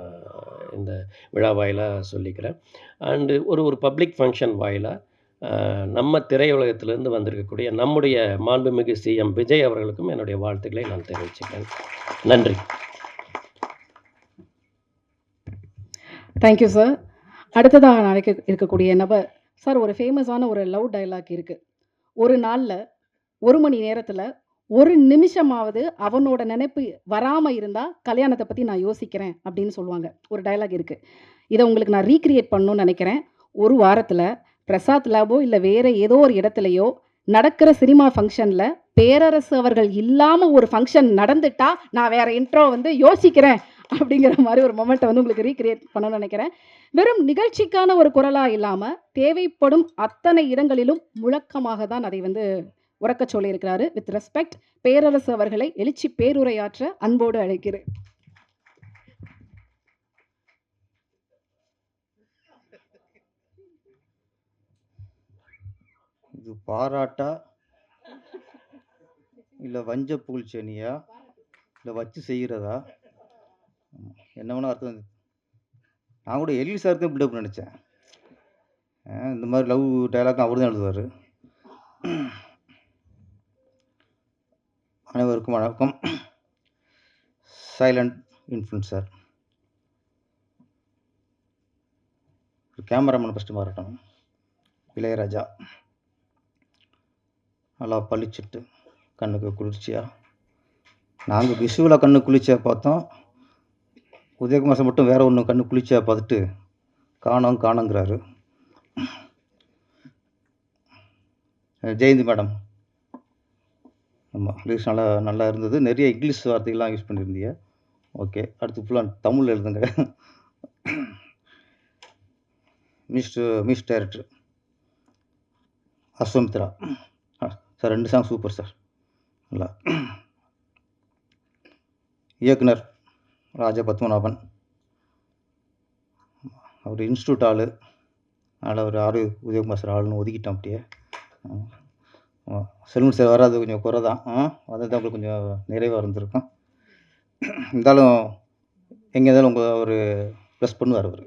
இந்த விழா வாயிலா சொல்லிக்கிறேன். அண்டு ஒரு பப்ளிக் ஃபங்ஷன் வாயிலா நம்ம திரையுலகத்திலிருந்து வந்திருக்கக்கூடிய நம்முடைய மாண்புமிகு சிஎம் விஜய் அவர்களுக்கும் என்னுடைய வாழ்த்துக்களை நான் தெரிவிச்சுக்கிறேன். நன்றி. Thank you sir. அடுத்ததா அழைக்க இருக்கக்கூடிய நபர் சார், ஒரு ஃபேமஸான ஒரு லவ் டயலாக் இருக்கு. ஒரு நாள்ல 1 மணி நேரத்துல 1 நிமிஷமாவது அவனோட நினைப்பு வராம இருந்தா கல்யாணத்த பத்தி நான் யோசிக்கிறேன் அப்படின்னு சொல்லுவாங்க. ஒரு டயலாக் இருக்கு. இத உங்களுக்கு நான் ரீகிரியேட் பண்ணணும்னு நெனைக்கிறேன். ஒரு வாரத்துல பிரசாத் லேபோ இல்ல வேற ஏதோ ஒரு இடத்துலயோ நடக்கிற சினிமா ஃபங்ஷன்ல பேரரசு அவர்கள் இல்லாம ஒரு ஃபங்ஷன் நடந்துட்டா நான் வேற இன்ட்ரோ வந்து யோசிக்கிறேன் அப்படிங்கிற மாரி ஒரு மொமெண்ட்ட வந்து உங்களுக்கு ரீகிரியேட் பண்ணணும்னு நெனைக்கிறேன். வெறும் நிகழ்ச்சிக்கான ஒரு குரலா இல்லாம தேவைப்படும் அத்தனை இடங்களிலும் முழக்கமாக தான் அதை வந்து உரக்கச் சொல்லியிருக்கிறாரு. வித் ரெஸ்பெக்ட் பேரரசு அவர்களை எழுச்சி பேருரையாற்ற அன்போடு அழைக்கிறேன். இது பாராட்டா இல்லை வஞ்ச புகழ்ச்சனியா இல்லை வச்சு செய்கிறதா என்ன வேணா அர்த்தம். நான் கூட எல்வி சார் தான் பில்டப் நினச்சேன். இந்த மாதிரி லவ் டைலாக் அவர் தான் எழுதுவார். அனைவருக்கும் வணக்கம். சைலண்ட் இன்ஃப்ளூன்சர் கேமராமேன் ஃபஸ்ட்டு மாறட்டும். இளையராஜா நல்லா பளிச்சிட்டு கண்ணுக்கு குளிர்ச்சியாக, நாங்கள் விஷுவலாக கண்ணு குளிர்ச்சியாக பார்த்தோம். உதயகுமார் சார் மட்டும் வேற ஒன்று கண்ணு குளிர்ச்சியாக பார்த்துட்டு காணோங்கிறாரு. ஜெயந்தி மேடம் ஆமாம், லிரிக்ஸ் நல்லா இருந்தது. நிறைய இங்கிலீஷ் வார்த்தைகள்லாம் யூஸ் பண்ணியிருந்தீங்க. ஓகே, அடுத்து ஃபுல்லாக தமிழ் எழுதுங்க. Miss director Ashwamithra sir, 2 song super sir. நல்லா. இயக்குனர் ராஜா பத்மநாபன், அவர் இன்ஸ்டியூட் ஆள், அதனால் அவர் ஆறு உதயகுமார் சார் ஆளுன்னு ஒதுக்கிட்டோம். அப்படியே செல்வன் சார் வராது கொஞ்சம் குறை தான். அதுதான் உங்களுக்கு கொஞ்சம் நிறைவாக இருந்திருக்கும். இருந்தாலும் எங்கே இருந்தாலும் உங்கள் ஒரு ப்ளஸ் பண்ணுவார் அவர்.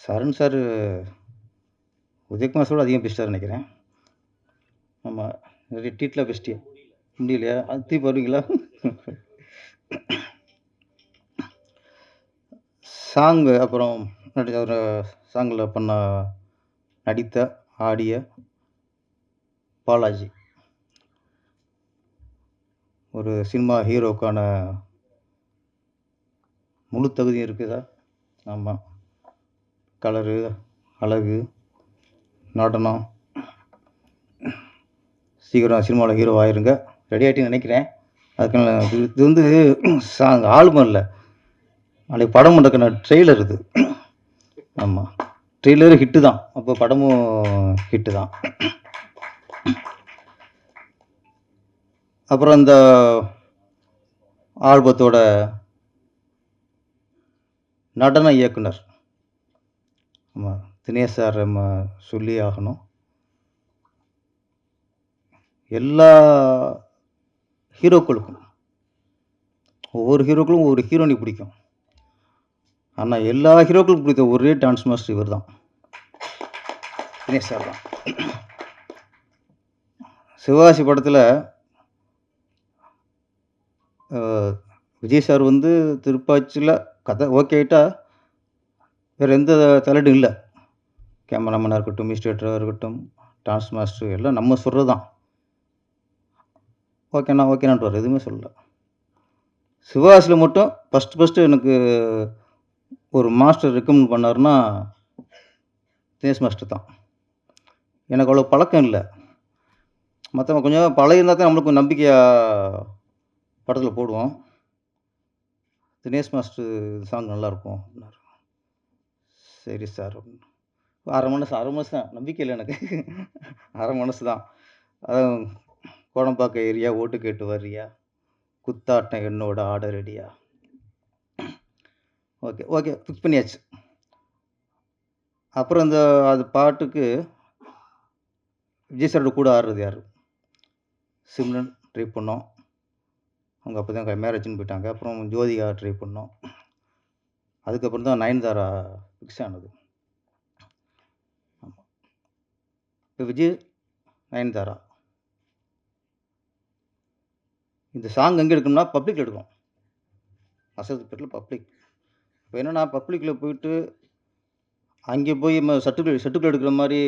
சரண் சார் உதயகுமார் சாரோட அதிகம் பெஸ்ட்டாக நினைக்கிறேன். ஆமாம், நிறைய டீட்டில் பெஸ்ட்டியா முடியலையா? அது திருப்பி வருவீங்களா? சாங்கு அப்புறம் ஒரு சாங்கில் நடித்த ஆடிய பாலாஜி ஒரு சினிமா ஹீரோக்கான முழு தகுதியும் இருக்குதா? ஆமாம். கலரு, அழகு, நடனம், சீக்கிரம் சினிமாவில் ஹீரோ ஆயிருங்க. ரெடி ஆகிட்டுன்னு நினைக்கிறேன். அதுக்கான இது வந்து சாங் ஆல்பம் இல்லை, நாளைக்கு படம் பண்ணுறதுக்கான ட்ரெய்லர் இது. ஆமாம், ட்ரெய்லரு ஹிட்டு தான், அப்போ படமும் ஹிட்டு தான். அப்புறம் இந்த ஆல்பத்தோட நடன இயக்குனர் ஆமாம் தினேஷ் சார் நம்ம சொல்லி ஆகணும். எல்லா ஹீரோக்களுக்கும் ஒவ்வொரு ஹீரோக்களும் ஒவ்வொரு ஹீரோனி பிடிக்கும். ஆனால் எல்லா ஹீரோக்களுக்கும் பிடித்த ஒரே டான்ஸ் மாஸ்டர் இவர் தான், தினேஷ் சார் தான். சிவகாசி படத்தில் விஜய் சார் வந்து திருப்பாச்சியில் கதை ஓகே ஆகிட்டா வேறு எந்த தலையீடும் இல்லை. கேமராமேனாக இருக்கட்டும், மிஸ்டேட்டராக இருக்கட்டும், டான்ஸ் மாஸ்டர் எல்லாம் நம்ம சொல்கிறது தான். ஓகேனான்ட்டு எதுவுமே சொல்லலை. சிவகாசியில் மட்டும் ஃபஸ்ட்டு எனக்கு ஒரு மாஸ்டர் ரெக்கமெண்ட் பண்ணாருன்னா தினேஷ் மாஸ்டர் தான். எனக்கு அவ்வளோ பழக்கம் இல்லை. மற்றவங்க கொஞ்சம் பழகிருந்தா தான் நம்மளுக்கு நம்பிக்கையாக படத்தில் போடுவோம். தினேஷ் மாஸ்டர் சாங் நல்லாயிருக்கும் அப்படின்னாரு. சரி சார் அப்படின்னு அரை மனசு தான், நம்பிக்கை இல்லை எனக்கு. அரை மனசு தான். அதான் கோடம்பாக்கம் ஏரியா, ஓட்டு கேட்டு வர்றியா, குத்தாட்டம் என்னோட ஆர்டர் ரெடியா. ஓகே ஃபிக்ஸ் பண்ணியாச்சு. அப்புறம் அது பாட்டுக்கு விஜய் சாரோட கூட ஆடுறது யார்? சிம்ரன் ட்ரை பண்ணோம், அவங்க அப்போ தான் மேரேஜ்னு போயிட்டாங்க. அப்புறம் ஜோதிகா ட்ரை பண்ணோம். அதுக்கப்புறம் தான் நயன்தாரா ஃபிக்ஸ் ஆனது. ஆமாம், இப்போ விஜய் நயன்தாரா இந்த சாங் எங்கே எடுக்கணும்னா பப்ளிக்கில் எடுக்கும். வசதிப்பேட்டில் பப்ளிக். இப்போ என்னென்னா பப்ளிக்கில் போயிட்டு அங்கே போய் செட்டுக்குள்ள எடுக்கிற மாதிரி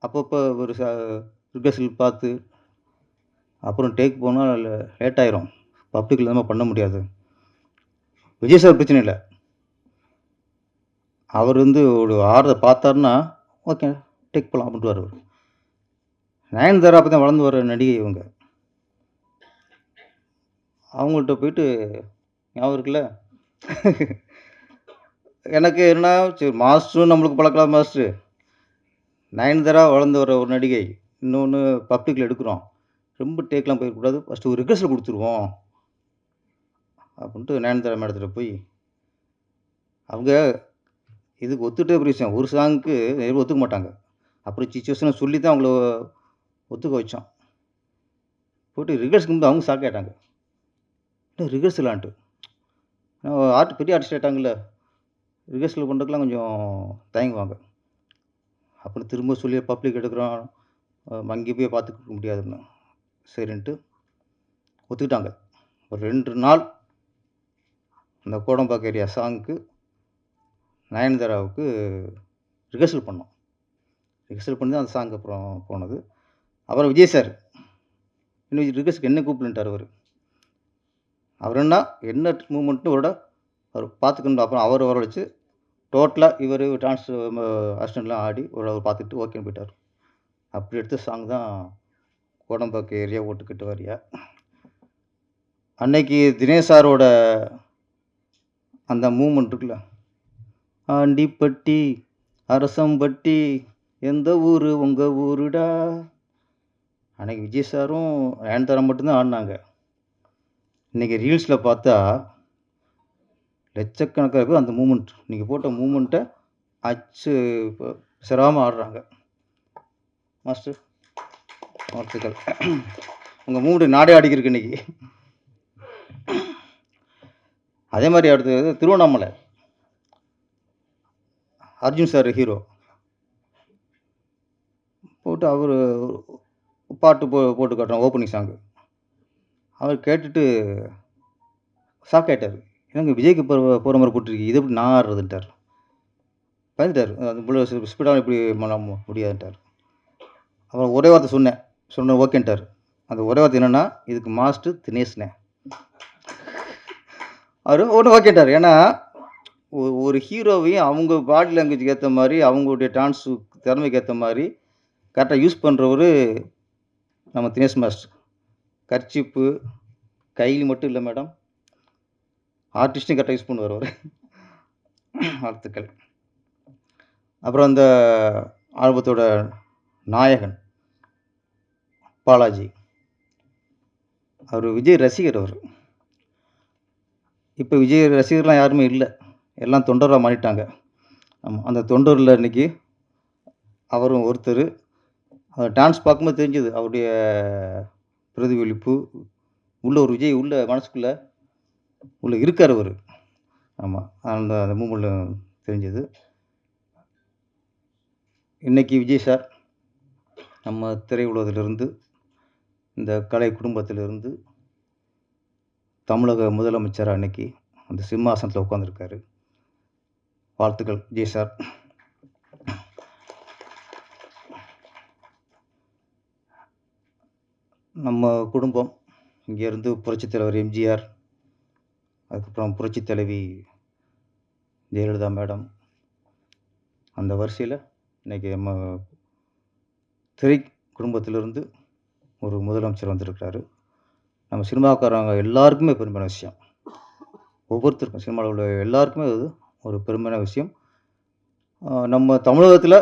அப்பப்போ ஒரு ரிஹர்சல் பார்த்து அப்புறம் டேக் போனால் லேட் ஆயிரும். பப்ளிக்கில் தான் பண்ண முடியாது. விஜய் சார் பிரச்சனை இல்லை, அவர் வந்து ஒரு ஆர்டரை பார்த்தாருன்னா ஓகே டேக் போகலாம் அப்படின்ட்டு வருவார். நயன்தாரா அப்போ தான் வளர்ந்து வர நடிகை இவங்க. அவங்கள்ட்ட போயிட்டு ஞாபகம் இருக்குல்ல, எனக்கு என்ன சரி மாஸ்டரும் நம்மளுக்கு பழக்கலாம். மாஸ்டரு நயன்தாரா வளர்ந்து வர ஒரு நடிகை, இன்னொன்று பப்ளிக்கில் எடுக்கிறோம், ரொம்ப டேக்லாம் போயிடக்கூடாது, ஃபஸ்ட்டு ஒரு ரிஹர்சல் கொடுத்துருவோம் அப்படின்ட்டு நயன்தாரா மேடத்தில் போய் அவங்க இதுக்கு ஒத்துட்டே பெரிய விஷயம். ஒரு சாங்குக்கு எதுவும் ஒத்துக்க மாட்டாங்க. அப்புறம் சிச்சுவேஷனை சொல்லி தான் அவங்கள ஒத்துக்க வச்சோம். போய்ட்டு ரிஹர்சலுக்கு வந்து அவங்க ஷாக் ஆகிட்டாங்க. இன்னும் ரிஹர்சலான்ட்டு பெரிய ஆர்டிஸ்ட் ஆகிட்டாங்கல்ல, ரிஹர்சல் பண்ணுறதுக்குலாம் கொஞ்சம் தயங்குவாங்க. அப்புறம் திரும்ப சொல்லி பப்ளிக் எடுக்கிறோம், அங்கே போய் பார்த்துக்க முடியாதுன்னு சரின்ட்டு ஒத்துக்கிட்டாங்க. ஒரு 2 நாள் அந்த கோடம்பாக்கம் ஏரியா சாங்க்கு நயன்தாராவுக்கு ரிஹர்சல் பண்ணோம். ரிஹர்சல் பண்ணி தான் அந்த சாங் அப்புறம் போனது. அப்புறம் விஜய் சார் இன்னும் ரிஹர்சலுக்கு என்ன கூப்பிடன்ட்டார் அவர் என்ன மூமெண்ட்னு அவர் பார்த்துக்கணும். அப்புறம் அவர் வரவழைச்சு டோட்டலாக இவர் டான்ஸ் அசிஸ்டண்ட்லாம் ஆடி அவர் பார்த்துட்டு ஓகேன்னு போயிட்டார். அப்படி எடுத்த சாங் தான் கோடம்பாக்கம் ஏரியா, ஓட்டுக்கிட்டு வரியா. அன்னைக்கு தினேஷ் சாரோட அந்த மூமெண்ட் இருக்குல்ல, ஆண்டிப்பட்டி அரசம்பட்டி எந்த ஊர் உங்கள் ஊருடா, அன்னைக்கு விஜய் சாரும் நயன்தாரா மட்டும்தான் ஆடினாங்க. இன்றைக்கி ரீல்ஸில் பார்த்தா லட்சக்கணக்காக பேர் அந்த மூமெண்ட், நீங்கள் போட்ட மூமெண்ட்டை அச்சு சிராமல் ஆடுறாங்க. மாஸ்டர் வாழ்த்துக்கள், உங்கள் மூமெண்ட் நாடே ஆடிக்கிருக்கு இன்றைக்கி. அதே மாதிரி அடுத்தது திருவண்ணாமலை அர்ஜுன் சார் ஹீரோ போட்டு அவர் பாட்டு போட்டு காட்டுறோம் ஓப்பனிங் சாங்கு. அவர் கேட்டுட்டு ஷாக் ஆகிட்டார். எனக்கு விஜய்க்கு போகிற மாதிரி போட்டிருக்கு, இது எப்படி நான் ஆடுறதுன்ட்டார். பயந்துட்டார். அது இவ்வளோ ஸ்பீடாக இப்படி முடியாதுன்ட்டார். அப்புறம் ஒரே வார்த்தை சொன்ன ஓகேன்ட்டார். அந்த ஒரே வார்த்தை என்னென்னா, இதுக்கு மாஸ்டர் தினேஷ்னே. அவர் ஒன்று ஓகேன்ட்டார். ஏன்னா ஒரு ஹீரோவையும் அவங்க பாடி லாங்குவேஜுக்கு ஏற்ற மாதிரி, அவங்களுடைய டான்ஸு திறமைக்கு ஏற்ற மாதிரி கரெக்டாக யூஸ் பண்ணுறவரு நம்ம தினேஷ் மாஸ்டர். கர்ச்சீப்பு கையில் மட்டும் இல்லை மேடம், ஆர்டிஸ்ட்டையும் கரெக்டாக யூஸ் பண்ணுவார் அவர். வாழ்த்துக்கள். அப்புறம் அந்த ஆல்பத்தோட நாயகன் பாலாஜி. அவர் விஜய் ரசிகர் அவர். இப்போ விஜய் ரசிகர்லாம் யாருமே இல்லை, எல்லாம் தொண்டராக மாறிட்டாங்க. ஆமாம், அந்த தொண்டரில் இன்றைக்கி அவரும் ஒருத்தர். அவர் டான்ஸ் பார்க்கும்போது தெரிஞ்சது அவருடைய பிரதிபலிப்பு. ஒரு விஜய் உள்ள மனசுக்குள்ளே இருக்கார் அவர். ஆமாம், அந்த மூமெண்ட்டில் தெரிஞ்சது. இன்றைக்கி விஜய் சார் நம்ம திரையுலகத்திலிருந்து, இந்த கலை குடும்பத்திலிருந்து தமிழக முதலமைச்சராக அன்னைக்கு அந்த சிம்மாசனத்தில் உட்காந்துருக்காரு. வாழ்த்துக்கள் விஜய் சார். நம்ம குடும்பம் இங்கேருந்து புரட்சித் தலைவர் எம்ஜிஆர், அதுக்கப்புறம் புரட்சித் தலைவி ஜெயலலிதா மேடம், அந்த வரிசையில் இன்றைக்கி நம்ம திரை குடும்பத்திலிருந்து ஒரு முதலமைச்சர் வந்திருக்கிறாரு. நம்ம சினிமாக்காரங்க எல்லாருக்குமே பெருமையான விஷயம். ஒவ்வொருத்தருக்கும், சினிமாவில் உள்ள எல்லாருக்குமே அது ஒரு பெருமையான விஷயம். நம்ம தமிழகத்தில்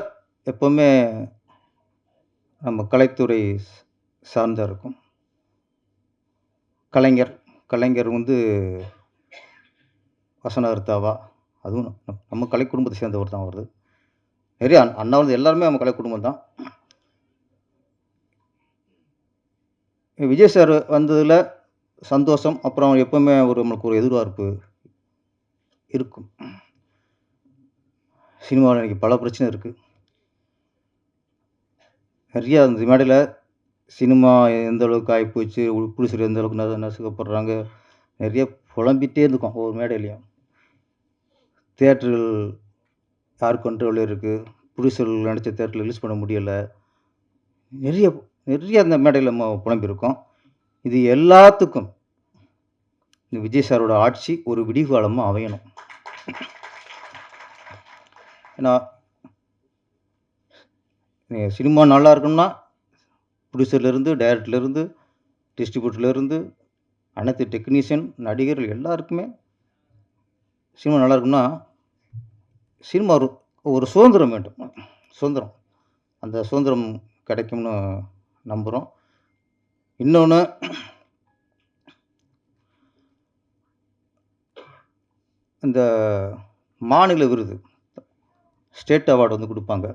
எப்போவுமே நம்ம கலைத்துறை சார்ந்தா இருக்கும். கலைஞர் வசனகர்த்தாவா, அதுவும் நம்ம கலை குடும்பத்தை சேர்ந்தவர் தான் வருது. நிறைய அண்ணா எல்லாருமே நம்ம கலை குடும்பம் தான். விஜய் சார் வந்ததில் சந்தோஷம். அப்புறம் எப்போவுமே நம்மளுக்கு ஒரு எதிர்பார்ப்பு இருக்கும். சினிமாவில் இன்றைக்கி பல பிரச்சனை இருக்குது. நிறையா அந்த மேடையில் சினிமா எந்த அளவுக்கு ஆகிப்போச்சு, ப்ரொடியூசர் எந்த அளவுக்கு நசுக்கப்படுறாங்க, நிறைய புலம்பிகிட்டே இருந்துக்கும் ஒவ்வொரு மேடையிலையும். தியேட்டர்கள் யார் கண்ட்ரோலில் இருக்குது, ப்ரொடியூசர்கள் நினச்ச தியேட்டரில் ரிலீஸ் பண்ண முடியலை, நிறைய அந்த மேடையில் நம்ம புலம்பியிருக்கோம். இது எல்லாத்துக்கும் இந்த விஜய் சாரோட ஆட்சி ஒரு விடிகாலமாக அமையணும். ஏன்னா சினிமா நல்லா இருக்கணும்னா ப்ரொடியூசர்லேருந்து, டைரக்டர்லேருந்து, டிஸ்ட்ரிபியூட்டர்லேருந்து, அனைத்து டெக்னீஷியன், நடிகர்கள் எல்லாருக்குமே சினிமா நல்லா இருக்குன்னா சினிமா ஒரு சுதந்திரம் வேண்டும். சுதந்திரம், அந்த சுதந்திரம் கிடைக்கும்னு நம்புகிறோம். இன்னொன்று, இந்த மாநில விருது, ஸ்டேட் அவார்டு கொடுப்பாங்க.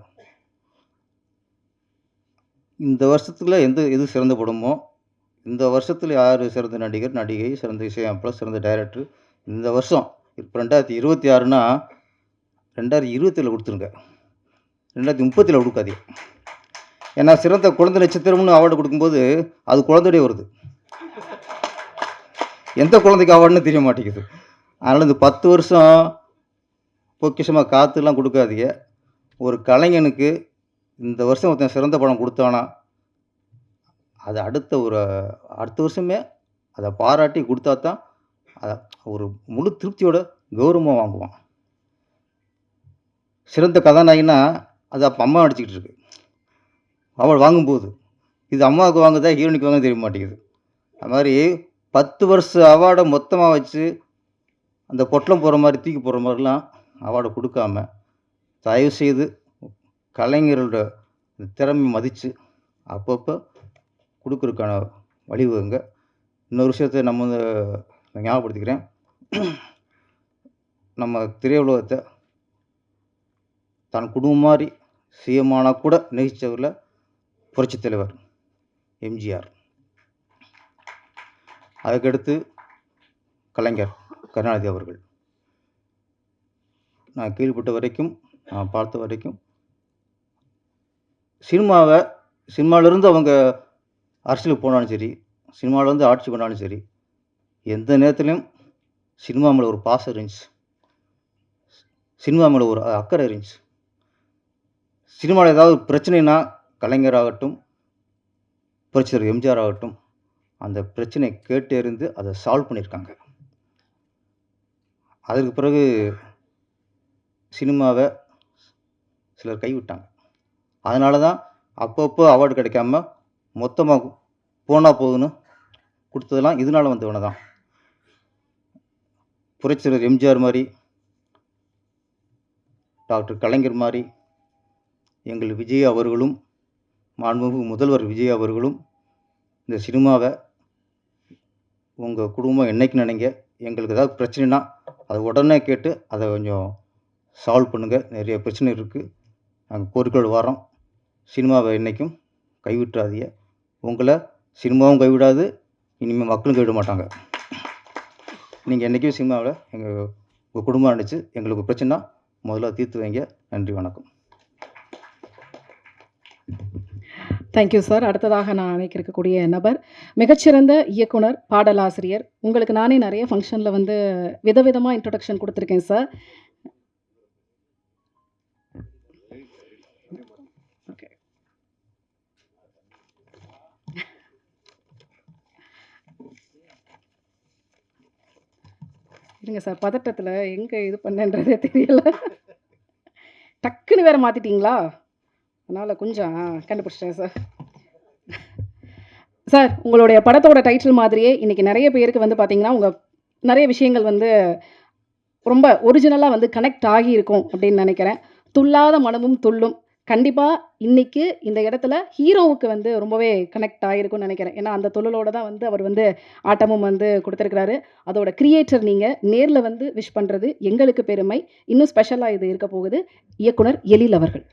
இந்த வருஷத்தில் எது சிறந்த படமோ, இந்த வருஷத்தில் யார் சிறந்த நடிகர், நடிகை, சிறந்த இசையமைப்பாளர், சிறந்த டைரக்டர், இந்த வருஷம் இப்போ 2026னா 2027 கொடுத்துருங்க, 2030 கொடுக்காதீங்க. ஏன்னா சிறந்த குழந்தை நட்சத்திரம்னு அவார்டு கொடுக்கும்போது அது குழந்தையோடய வருது, எந்த குழந்தைக்கு அவார்டுன்னு தெரிய மாட்டேங்குது. அதனால் இந்த 10 வருஷம் பொக்கிஷமாக காற்றுலாம் கொடுக்காதீங்க. ஒரு கலைஞனுக்கு இந்த வருஷம் ஒருத்தன் சிறந்த படம் கொடுத்தானா அது அடுத்த வருஷமே அதை பாராட்டி கொடுத்தா தான் அதை ஒரு முழு திருப்தியோட கௌரவமாக வாங்குவான். சிறந்த கதாநாயகினா அது அப்போ அம்மா நடிச்சிக்கிட்டு இருக்கு, அவள் வாங்கும்போது இது அம்மாவுக்கு வாங்குதா ஹீரோனுக்கு வாங்க தெரிய மாட்டேங்குது. அது மாதிரி 10 வருஷ அவார்டை மொத்தமாக வச்சு அந்த பொட்டலம் போகிற மாதிரி தூக்கி போகிற மாதிரிலாம் அவார்டை கொடுக்காம தயவுசெய்து கலைஞரோட திறமை மதித்து அப்பப்போ கொடுக்குறதுக்கான வழிவகுங்க. இன்னொரு விஷயத்தை நம்ம ஞாபகப்படுத்திக்கிறேன். நம்ம திரையுலகத்தை தன் குடும்பம் மாதிரி சிஎம்மானா கூட நேசித்தவரில் புரட்சித் தலைவர் எம்ஜிஆர், அதுக்கடுத்து கலைஞர் கருணாநிதி அவர்கள். நான் கேள்விப்பட்ட வரைக்கும், நான் பார்த்த வரைக்கும் சினிமாவிலேருந்து அவங்க அரசியலுக்கு போனாலும் சரி, சினிமாவிலேருந்து ஆட்சி பண்ணாலும் சரி, எந்த நேரத்துலையும் சினிமா மேலே ஒரு பாசம் இருந்துச்சு, சினிமா மேலே ஒரு அக்கறை இருந்துச்சு. சினிமாவில் ஏதாவது பிரச்சனைனா கலைஞராகட்டும், புரட்சித்தலைவர் எம்ஜிஆர் ஆகட்டும், அந்த பிரச்சனையை கேட்டறிந்து அதை சால்வ் பண்ணியிருக்காங்க. அதற்கு பிறகு சினிமாவை சிலர் கைவிட்டாங்க. அதனால தான் அப்பப்போ அவார்டு கிடைக்காம மொத்தமாக போனால் போதுன்னு கொடுத்ததெல்லாம் இதனால வந்தவன தான். புரட்சித்தலைவர் எம்ஜிஆர் மாதிரி, டாக்டர் கலைஞர் மாதிரி, எங்கள் விஜய் அவர்களும், மாண்புமிகு முதல்வர் விஜய் அவர்களும் இந்த சினிமாவை உங்கள் குடும்பம் என்னைக்கு நினைங்க, எங்களுக்கு ஏதாவது பிரச்சனைனா அதை உடனே கேட்டு அதை கொஞ்சம் சால்வ் பண்ணுங்கள். நிறைய பிரச்சனை இருக்குது, நாங்கள் கோரிக்கையோடு வரோம். சினிமாவை என்றைக்கும் கைவிட்டுறாதீங்க. உங்களை சினிமாவும் கைவிடாது, இனிமேல் மக்களும் கைவிட மாட்டாங்க. நீங்கள் என்றைக்கும் சினிமாவில் உங்கள் குடும்பம் நினச்சி எங்களுக்கு பிரச்சனைனா முதல்ல தீர்த்து வைங்க. நன்றி, வணக்கம். Thank you sir. அடுத்ததாக நான் அழைக்க இருக்கக்கூடிய நபர் மிகச்சிறந்த இயக்குனர், பாடலாசிரியர். உங்களுக்கு நானே நிறைய ஃபங்க்ஷனில் வந்து விதவிதமாக இன்ட்ரொடக்ஷன் கொடுத்துருக்கேன் சார். ஓகே, இருங்க சார், பதட்டத்தில் எங்கே இது பண்ணன்றதே தெரியல. டக்குன்னு வேற மாற்றிட்டீங்களா? அதனால் கொஞ்சம் கண்டுபிடிச்சிட்டேன் சார். சார், உங்களுடைய படத்தோட டைட்டில் மாதிரியே இன்றைக்கி நிறைய பேருக்கு வந்து பார்த்தீங்கன்னா, உங்கள் நிறைய விஷயங்கள் வந்து ரொம்ப ஒரிஜினலாக வந்து கனெக்ட் ஆகியிருக்கும் அப்படின்னு நினைக்கிறேன். துள்ளாத மனமும் துள்ளும் கண்டிப்பாக இன்றைக்கி இந்த இடத்துல ஹீரோவுக்கு வந்து ரொம்பவே கனெக்ட் ஆகிருக்கும்னு நினைக்கிறேன். ஏன்னா அந்த தொழிலோட தான் வந்து அவர் வந்து ஆட்டமும் வந்து கொடுத்துருக்கிறாரு. அதோட கிரியேட்டர் நீங்கள் நேரில் வந்து விஷ் பண்ணுறது எங்களுக்கு பெருமை. இன்னும் ஸ்பெஷலாக இது இருக்க போகுது. இயக்குனர் எழில் அவர்கள்.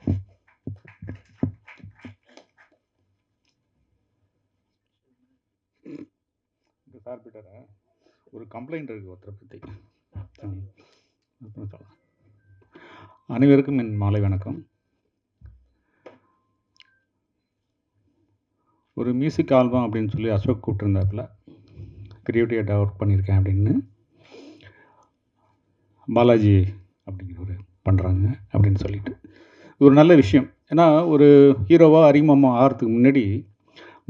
சார்பிட்ட ஒரு கம்ப்ளைண்ட் இருக்குது ஒருத்தரை பற்றி. அனைவருக்கும் என் மாலை வணக்கம். ஒரு மியூசிக் ஆல்பம் அப்படின்னு சொல்லி அசோக் கூப்பிட்டுருந்தாப்புல, கிரியேட்டிவாக ஒர்க் பண்ணியிருக்கேன் அப்படின்னு. பாலாஜி அப்படிங்கிறவர் பண்ணுறாங்க அப்படின்னு சொல்லிட்டு இது ஒரு நல்ல விஷயம். ஏன்னா ஒரு ஹீரோவாக அறிமுகமாக ஆகிறதுக்கு முன்னாடி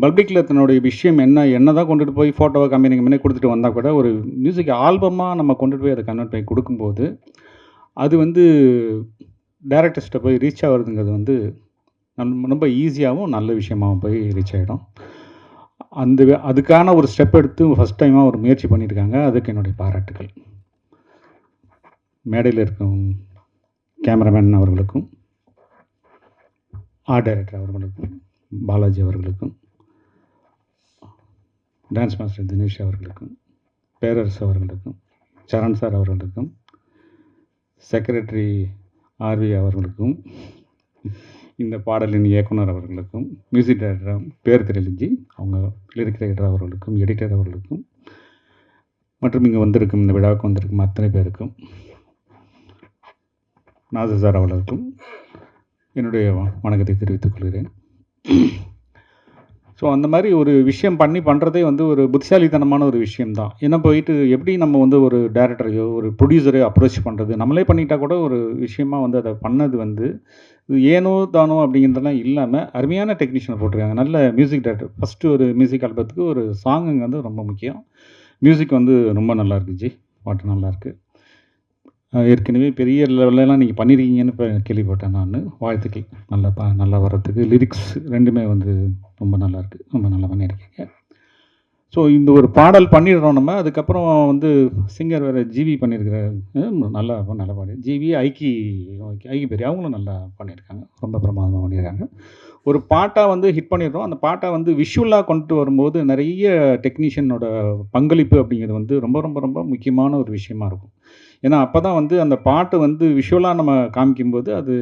பப்ளிக்கில் தன்னுடைய விஷயம் என்ன தான் கொண்டுட்டு போய் ஃபோட்டோவை கம்பெனி கொடுத்துட்டு வந்தால் கூட ஒரு மியூசிக் ஆல்பமாக நம்ம கொண்டுட்டு போய் அதை கன்வெர்ட் பண்ணி கொடுக்கும்போது அது வந்து டைரக்டர்ஸ்ட்டை போய் ரீச் ஆகிறதுங்கிறது வந்து ரொம்ப ஈஸியாகவும் நல்ல விஷயமாகவும் போய் ரீச் ஆகிடும். அதுக்கான ஒரு ஸ்டெப் எடுத்து ஃபஸ்ட் டைமாக ஒரு முயற்சி பண்ணியிருக்காங்க. அதுக்கு என்னுடைய பாராட்டுகள். மேடையில் இருக்கும் கேமராமேன் அவர்களுக்கும், ஆர்ட் டைரக்டர் அவர்களுக்கும், பாலாஜி அவர்களுக்கும், டான்ஸ் மாஸ்டர் தினேஷ் அவர்களுக்கும், பேரரசு அவர்களுக்கும், சரண் சார் அவர்களுக்கும், செக்ரட்டரி ஆர்வி அவர்களுக்கும், இந்த பாடலின் இயக்குனர் அவர்களுக்கும், மியூசிக் டைரக்டர் பேர் தெரியலிஞ்சி அவங்க லிரிக் ரைட்டர் அவர்களுக்கும், எடிட்டர் அவர்களுக்கும், மற்றும் இங்கே வந்திருக்கும் இந்த விழாவுக்கு வந்திருக்கும் அத்தனை பேருக்கும், நாசர் சார் அவர்களுக்கும் என்னுடைய வணக்கத்தை தெரிவித்துக் கொள்கிறேன். ஸோ அந்த மாதிரி ஒரு விஷயம் பண்ணுறதே வந்து ஒரு புத்திசாலித்தனமான ஒரு விஷயம்தான். ஏன்னா போயிட்டு எப்படி நம்ம வந்து ஒரு டைரக்டரையோ ஒரு ப்ரொடியூசரையோ அப்ரோச் பண்ணுறது, நம்மளே பண்ணிட்டா கூட ஒரு விஷயமாக வந்து அதை பண்ணது வந்து ஏனோ தானோ அப்படிங்கிறதெல்லாம் இல்லாமல் அருமையான டெக்னீஷியனை போட்டிருக்காங்க. நல்ல மியூசிக் டைரக்டர். ஃபஸ்ட்டு ஒரு மியூசிக் ஆல்பத்துக்கு ஒரு சாங்குங்க வந்து ரொம்ப முக்கியம். மியூசிக் வந்து ரொம்ப நல்லா இருக்குச்சு, பாட்டு நல்லாயிருக்கு. ஏற்கனவே பெரிய லெவலெலாம் நீங்கள் பண்ணியிருக்கீங்கன்னு இப்போ கேள்விப்பட்டேன் நான். வாழ்த்துக்கள். நல்லா வர்றதுக்கு லிரிக்ஸ் ரெண்டுமே வந்து ரொம்ப நல்லாயிருக்கு, ரொம்ப நல்லா பண்ணியிருக்கீங்க. ஸோ இந்த ஒரு பாடல் பண்ணிடுறோம் நம்ம. அதுக்கப்புறம் வந்து சிங்கர் வேறு ஜிவி பண்ணியிருக்கிறாரு, நல்லா பாடி. ஜிவி ஐக்கி பெரிய அவங்களும் நல்லா பண்ணியிருக்காங்க, ரொம்ப பிரமாதமாக பண்ணியிருக்காங்க. ஒரு பாட்டாக வந்து ஹிட் பண்ணிடுறோம். அந்த பாட்டை வந்து விஷுவலாக கொண்டு வரும்போது நிறைய டெக்னீஷியனோட பங்களிப்பு அப்படிங்கிறது வந்து ரொம்ப ரொம்ப ரொம்ப முக்கியமான ஒரு விஷயமா இருக்கும். ஏன்னா அப்போ தான் வந்து அந்த பாட்டு வந்து விஷுவலாக நம்ம காமிக்கும்போது அது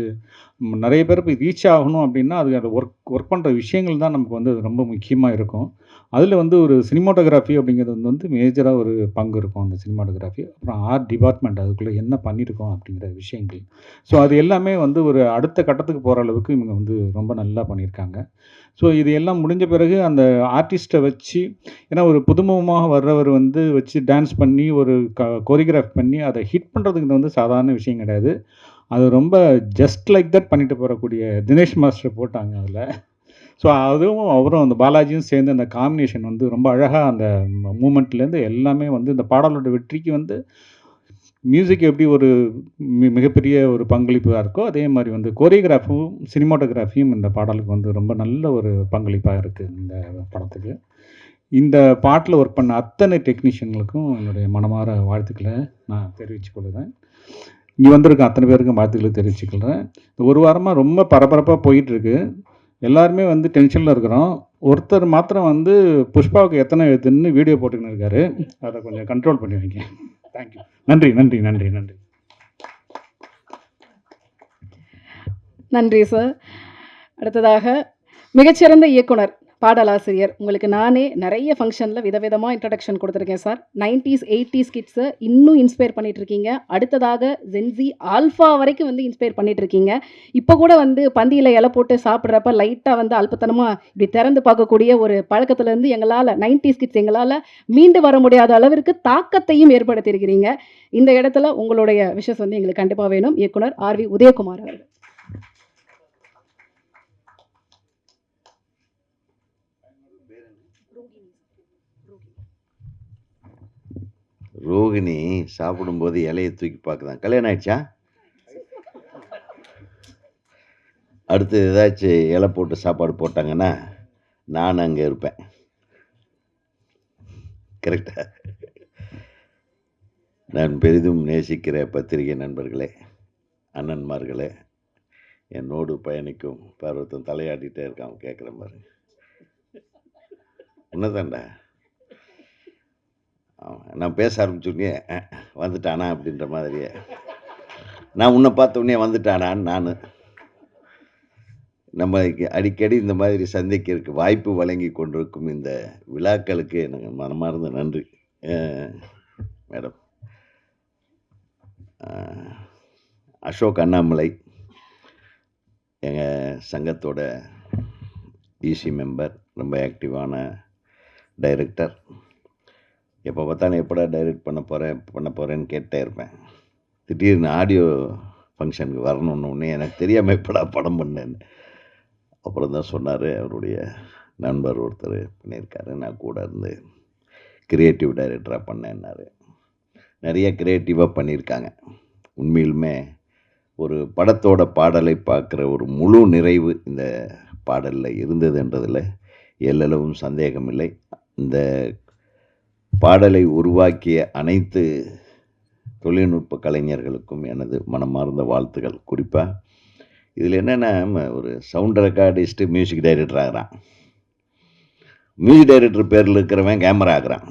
நிறைய பேர் போய் ரீச் ஆகணும் அப்படின்னா அது ஒர்க் பண்ணுற விஷயங்கள் தான் நமக்கு வந்து அது ரொம்ப முக்கியமாக இருக்கும். அதில் வந்து ஒரு சினிமாட்டோகிராஃபி அப்படிங்கிறது வந்து மேஜராக ஒரு பங்கு இருக்கும் அந்த சினிமாட்டோகிராஃபி. அப்புறம் ஆர்ட் டிபார்ட்மெண்ட் அதுக்குள்ளே என்ன பண்ணியிருக்கோம் அப்படிங்கிற விஷயங்கள். ஸோ அது எல்லாமே வந்து ஒரு அடுத்த கட்டத்துக்கு போகிற அளவுக்கு இவங்க வந்து ரொம்ப நல்லா பண்ணியிருக்காங்க. ஸோ இது எல்லாம் முடிஞ்ச பிறகு அந்த ஆர்டிஸ்ட்டை வச்சு, ஏன்னா ஒரு புதுமுகமாக வர்றவர் வந்து வச்சு டான்ஸ் பண்ணி ஒரு கோரியோகிராஃப் பண்ணி அதை ஹிட் பண்ணுறதுக்கு வந்து சாதாரண விஷயம் கிடையாது. அது ரொம்ப ஜஸ்ட் லைக் தட் பண்ணிட்டு போகக்கூடிய தினேஷ் மாஸ்டர் போட்டாங்க அதில். ஸோ அதுவும் அவரும் அந்த பாலாஜியும் சேர்ந்து அந்த காம்பினேஷன் வந்து ரொம்ப அழகாக அந்த மூமெண்ட்லேருந்து எல்லாமே வந்து இந்த பாடலோட வெற்றிக்கு வந்து மியூசிக் எப்படி ஒரு மிகப்பெரிய ஒரு பங்களிப்பாக இருக்கோ, அதே மாதிரி வந்து கோரியோகிராஃபும் சினிமாட்டோகிராஃபியும் இந்த பாடலுக்கு வந்து ரொம்ப நல்ல ஒரு பங்களிப்பாக இருக்குது இந்த படத்துக்கு. இந்த பாட்டில் ஒர்க் பண்ண அத்தனை டெக்னீஷியன்களுக்கும் என்னுடைய மனமார வாழ்த்துக்களை நான் தெரிவித்துக் கொள்கிறேன். இங்கே வந்திருக்க அத்தனை பேருக்கும் வாழ்த்துக்களை தெரிவிச்சுக்கிறேன். இந்த ஒரு வாரமாக ரொம்ப பரபரப்பாக போயிட்டுருக்கு. எல்லாருமே வந்து டென்ஷனில் இருக்கிறோம். ஒருத்தர் மாத்திரம் வந்து புஷ்பாவுக்கு எத்தனை எழுத்துன்னு வீடியோ போட்டுக்கின்னு இருக்காரு. அதை கொஞ்சம் கண்ட்ரோல் பண்ணி வைங்க. தேங்க்யூ. நன்றி நன்றி நன்றி நன்றி. நன்றி சார். அடுத்ததாக மிகச்சிறந்த இயக்குனர், பாடலாசிரியர். உங்களுக்கு நானே நிறைய ஃபங்க்ஷனில் விதவிதமாக இன்ட்ரடக்ஷன் கொடுத்துருக்கேன் சார். 90s 80s கிட்ஸை இன்னும் இன்ஸ்பயர் பண்ணிகிட்ருக்கீங்க. அடுத்ததாக ஜென்சி ஆல்ஃபா வரைக்கும் வந்து இன்ஸ்பயர் பண்ணிகிட்ருக்கீங்க. இப்போ கூட வந்து பந்தியில் இலை போட்டு சாப்பிட்றப்ப லைட்டாக வந்து அல்பத்தனமாக இப்படி திறந்து பார்க்கக்கூடிய ஒரு பழக்கத்துலேருந்து எங்களால் 90s கிட்ஸ் எங்களால் மீண்டு வர முடியாத அளவிற்கு தாக்கத்தையும் ஏற்படுத்தியிருக்கிறீங்க. இந்த இடத்துல உங்களுடைய விஷஸ் வந்து எங்களுக்கு கண்டிப்பாக வேணும். இயக்குனர் ஆர்வி உதயகுமார் அவர்கள். ரோகிணி சாப்பிடும்போது இலையை தூக்கி பார்க்குதான். கல்யாணம் ஆயிடுச்சா? அடுத்து ஏதாச்சும் இலை போட்டு சாப்பாடு போட்டாங்கன்னா நான் அங்கே இருப்பேன். கரெக்டா? நான் பெரிதும் நேசிக்கிற பத்திரிகை நண்பர்களே, அண்ணன்மார்களே, என்னோடு பயணிக்கும் பருவத்தம் தலையாட்டிகிட்டே இருக்கான். கேட்குற மாதிரி என்னதான்டா நான் பேச ஆரம்பிச்சுடனே வந்துட்டானா அப்படின்ற மாதிரியே நான் உன்னை பார்த்த உடனே வந்துட்டானான்னு நான் நம்ம அடிக்கடி இந்த மாதிரி சந்திக்கிறதுக்கு வாய்ப்பு வழங்கி கொண்டிருக்கும் இந்த விழாக்களுக்கு எனக்கு மனமார்ந்த நன்றி. மேடம் அசோக் அண்ணாமலை எங்கள் சங்கத்தோட ஈசி மெம்பர், ரொம்ப ஆக்டிவான டைரக்டர். எப்போ பார்த்தாலும் எப்படா டைரக்ட் பண்ண போகிறேன்னு கேட்டே இருப்பேன். திடீர்னு ஆடியோ ஃபங்க்ஷனுக்கு வரணுன்னே எனக்கு தெரியாமல் எப்படா படம் பண்ணேன்னு அப்புறம் தான் சொன்னார். அவருடைய நண்பர் ஒருத்தர் பண்ணியிருக்காரு, நான் கூட இருந்து க்ரியேட்டிவ் டைரக்டராக பண்ணேன்னாரு. நிறைய க்ரியேட்டிவாக பண்ணியிருக்காங்க. உண்மையிலுமே ஒரு படத்தோட பாடலை பார்க்குற ஒரு முழு நிறைவு இந்த பாடலில் இருந்ததுன்றதில் எல்லளவும் சந்தேகமில்லை. இந்த பாடலை உருவாக்கிய அனைத்து தொழில்நுட்ப கலைஞர்களுக்கும் எனது மனமார்ந்த வாழ்த்துக்கள். குறிப்பாக இதில் என்னென்னா, ஒரு சவுண்ட் ரெக்கார்டிஸ்ட்டு மியூசிக் டைரக்டர் ஆகிறான். மியூசிக் டைரக்டர் பேரில் இருக்கிறவன் கேமரா ஆகிறான்.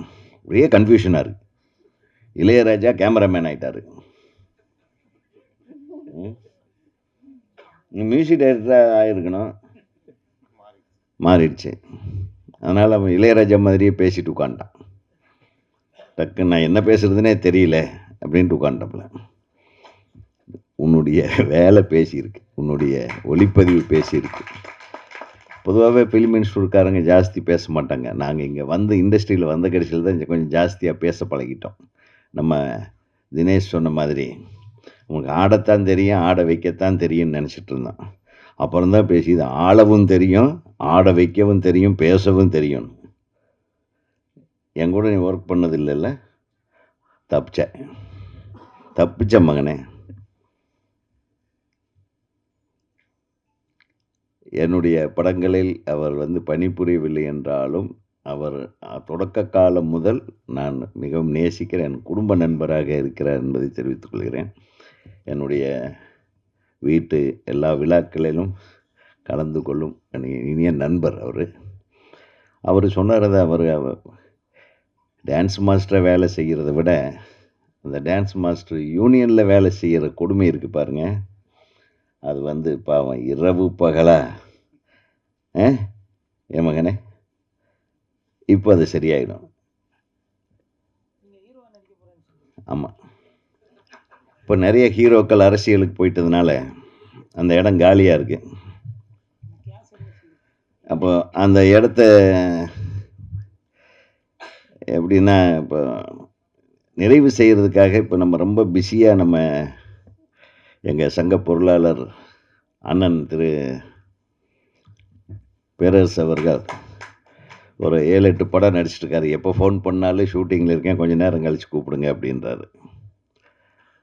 ஒரே கன்ஃபியூஷனாக இருக்குது. இளையராஜா கேமராமேன் ஆகிட்டார். மியூசிக் டைரக்டராக ஆகிருக்கணும், மாறிடுச்சு. அதனால் அவன் இளையராஜா மாதிரியே பேசிட்டு உட்காந்துட்டான். டக்குன்னு நான் என்ன பேசுகிறதுனே தெரியல அப்படின்ட்டு உட்காந்துட்டப்பல. உன்னுடைய வேலை பேசியிருக்கு, உன்னுடைய ஒளிப்பதிவு பேசியிருக்கு. பொதுவாகவே ஃபிலிம் இன்ஸ்டியூட்காரங்க ஜாஸ்தி பேச மாட்டாங்க. நாங்கள் இங்கே வந்து இண்டஸ்ட்ரியில் வந்த கடைசியில் தான் கொஞ்சம் ஜாஸ்தியாக பேச பழகிட்டோம். நம்ம தினேஷ் சொன்ன மாதிரி உனக்கு ஆடத்தான் தெரியும், ஆட வைக்கத்தான் தெரியும்னு நினச்சிட்டு இருந்தோம். அப்புறம்தான் பேசிது ஆளவும் தெரியும், ஆட வைக்கவும் தெரியும், பேசவும் தெரியும். என் கூட நீ ஒர்க் பண்ணது இல்லைல்ல? தப்பிச்ச மகனே. என்னுடைய படங்களில் அவர் பணிபுரியவில்லை என்றாலும் அவர் தொடக்க காலம் முதல் நான் மிகவும் நேசிக்கிற என் குடும்ப நண்பராக இருக்கிறார் என்பதை தெரிவித்துக் கொள்கிறேன். என்னுடைய வீட்டு எல்லா விழாக்களிலும் கலந்து கொள்ளும் இனிய நண்பர் அவர் சொன்னார். அவர் டான்ஸ் மாஸ்டரை வேலை செய்கிறத விட அந்த டான்ஸ் மாஸ்டர் யூனியனில் வேலை செய்கிற கொடுமை இருக்குது பாருங்கள். அது பாவம் இரவு பகலா என் மகனே. இப்போ அது சரியாயிடும். ஆமாம், இப்போ நிறைய ஹீரோக்கள் அரசியலுக்கு போயிட்டதுனால அந்த இடம் காலியாக இருக்குது. அப்போ அந்த இடத்த எப்படின்னா, இப்போ நிறைவு செய்கிறதுக்காக இப்போ நம்ம ரொம்ப பிஸியாக நம்ம எங்கள் சங்க பொருளாளர் அண்ணன் திரு பேரரசு அவர்கள் ஒரு 7-8 படம் நடிச்சிட்ருக்காரு. எப்போ ஃபோன் பண்ணாலும் ஷூட்டிங்கில் இருக்கேன், கொஞ்சம் நேரம் கழித்து கூப்பிடுங்க அப்படின்றாரு.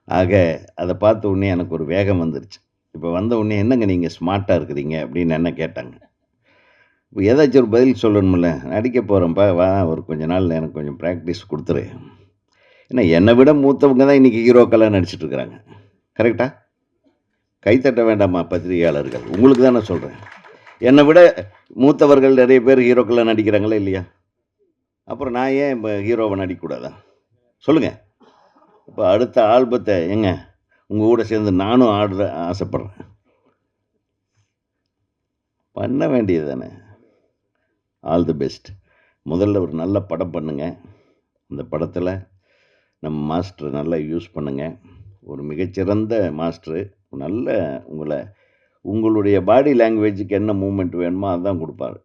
ஆக அதை பார்த்த உடனே எனக்கு ஒரு வேகம் வந்துருச்சு. இப்போ வந்த உடனே என்னங்க நீங்கள் ஸ்மார்ட்டாக இருக்கிறீங்க அப்படின்னு என்ன கேட்டாங்க. இப்போ ஏதாச்சும் ஒரு பதில் சொல்லணுமில்ல. நடிக்க போகிறேன்ப்பா, வா ஒரு கொஞ்ச நாள் எனக்கு கொஞ்சம் ப்ராக்டிஸ் கொடுத்துரு. ஏன்னா என்னை விட மூத்தவங்க தான் இன்றைக்கி ஹீரோக்கெல்லாம் நடிச்சிட்ருக்குறாங்க. கரெக்டாக? கைத்தட்ட வேண்டாமா பத்திரிகையாளர்கள்? உங்களுக்கு தான் நான் சொல்கிறேன். என்னை விட மூத்தவர்கள் நிறைய பேர் ஹீரோக்கெல்லாம் நடிக்கிறாங்களா இல்லையா? அப்புறம் நான் ஏன் இப்போ ஹீரோவை நடிக்கக்கூடாதா? சொல்லுங்கள். இப்போ அடுத்த ஆல்பத்தை ஏங்க உங்கள் கூட சேர்ந்து நானும் ஆடுற ஆசைப்பட்றேன். பண்ண வேண்டியது தானே. All the best. முதல்ல ஒரு நல்ல படம் பண்ணுங்க. அந்த படத்தில் நம்ம மாஸ்டர் நல்லா யூஸ் பண்ணுங்க. ஒரு மிகச்சிறந்த மாஸ்டரு. நல்ல உங்களுடைய பாடி லாங்குவேஜுக்கு என்ன மூமெண்ட் வேணுமோ அதுதான் கொடுப்பார்.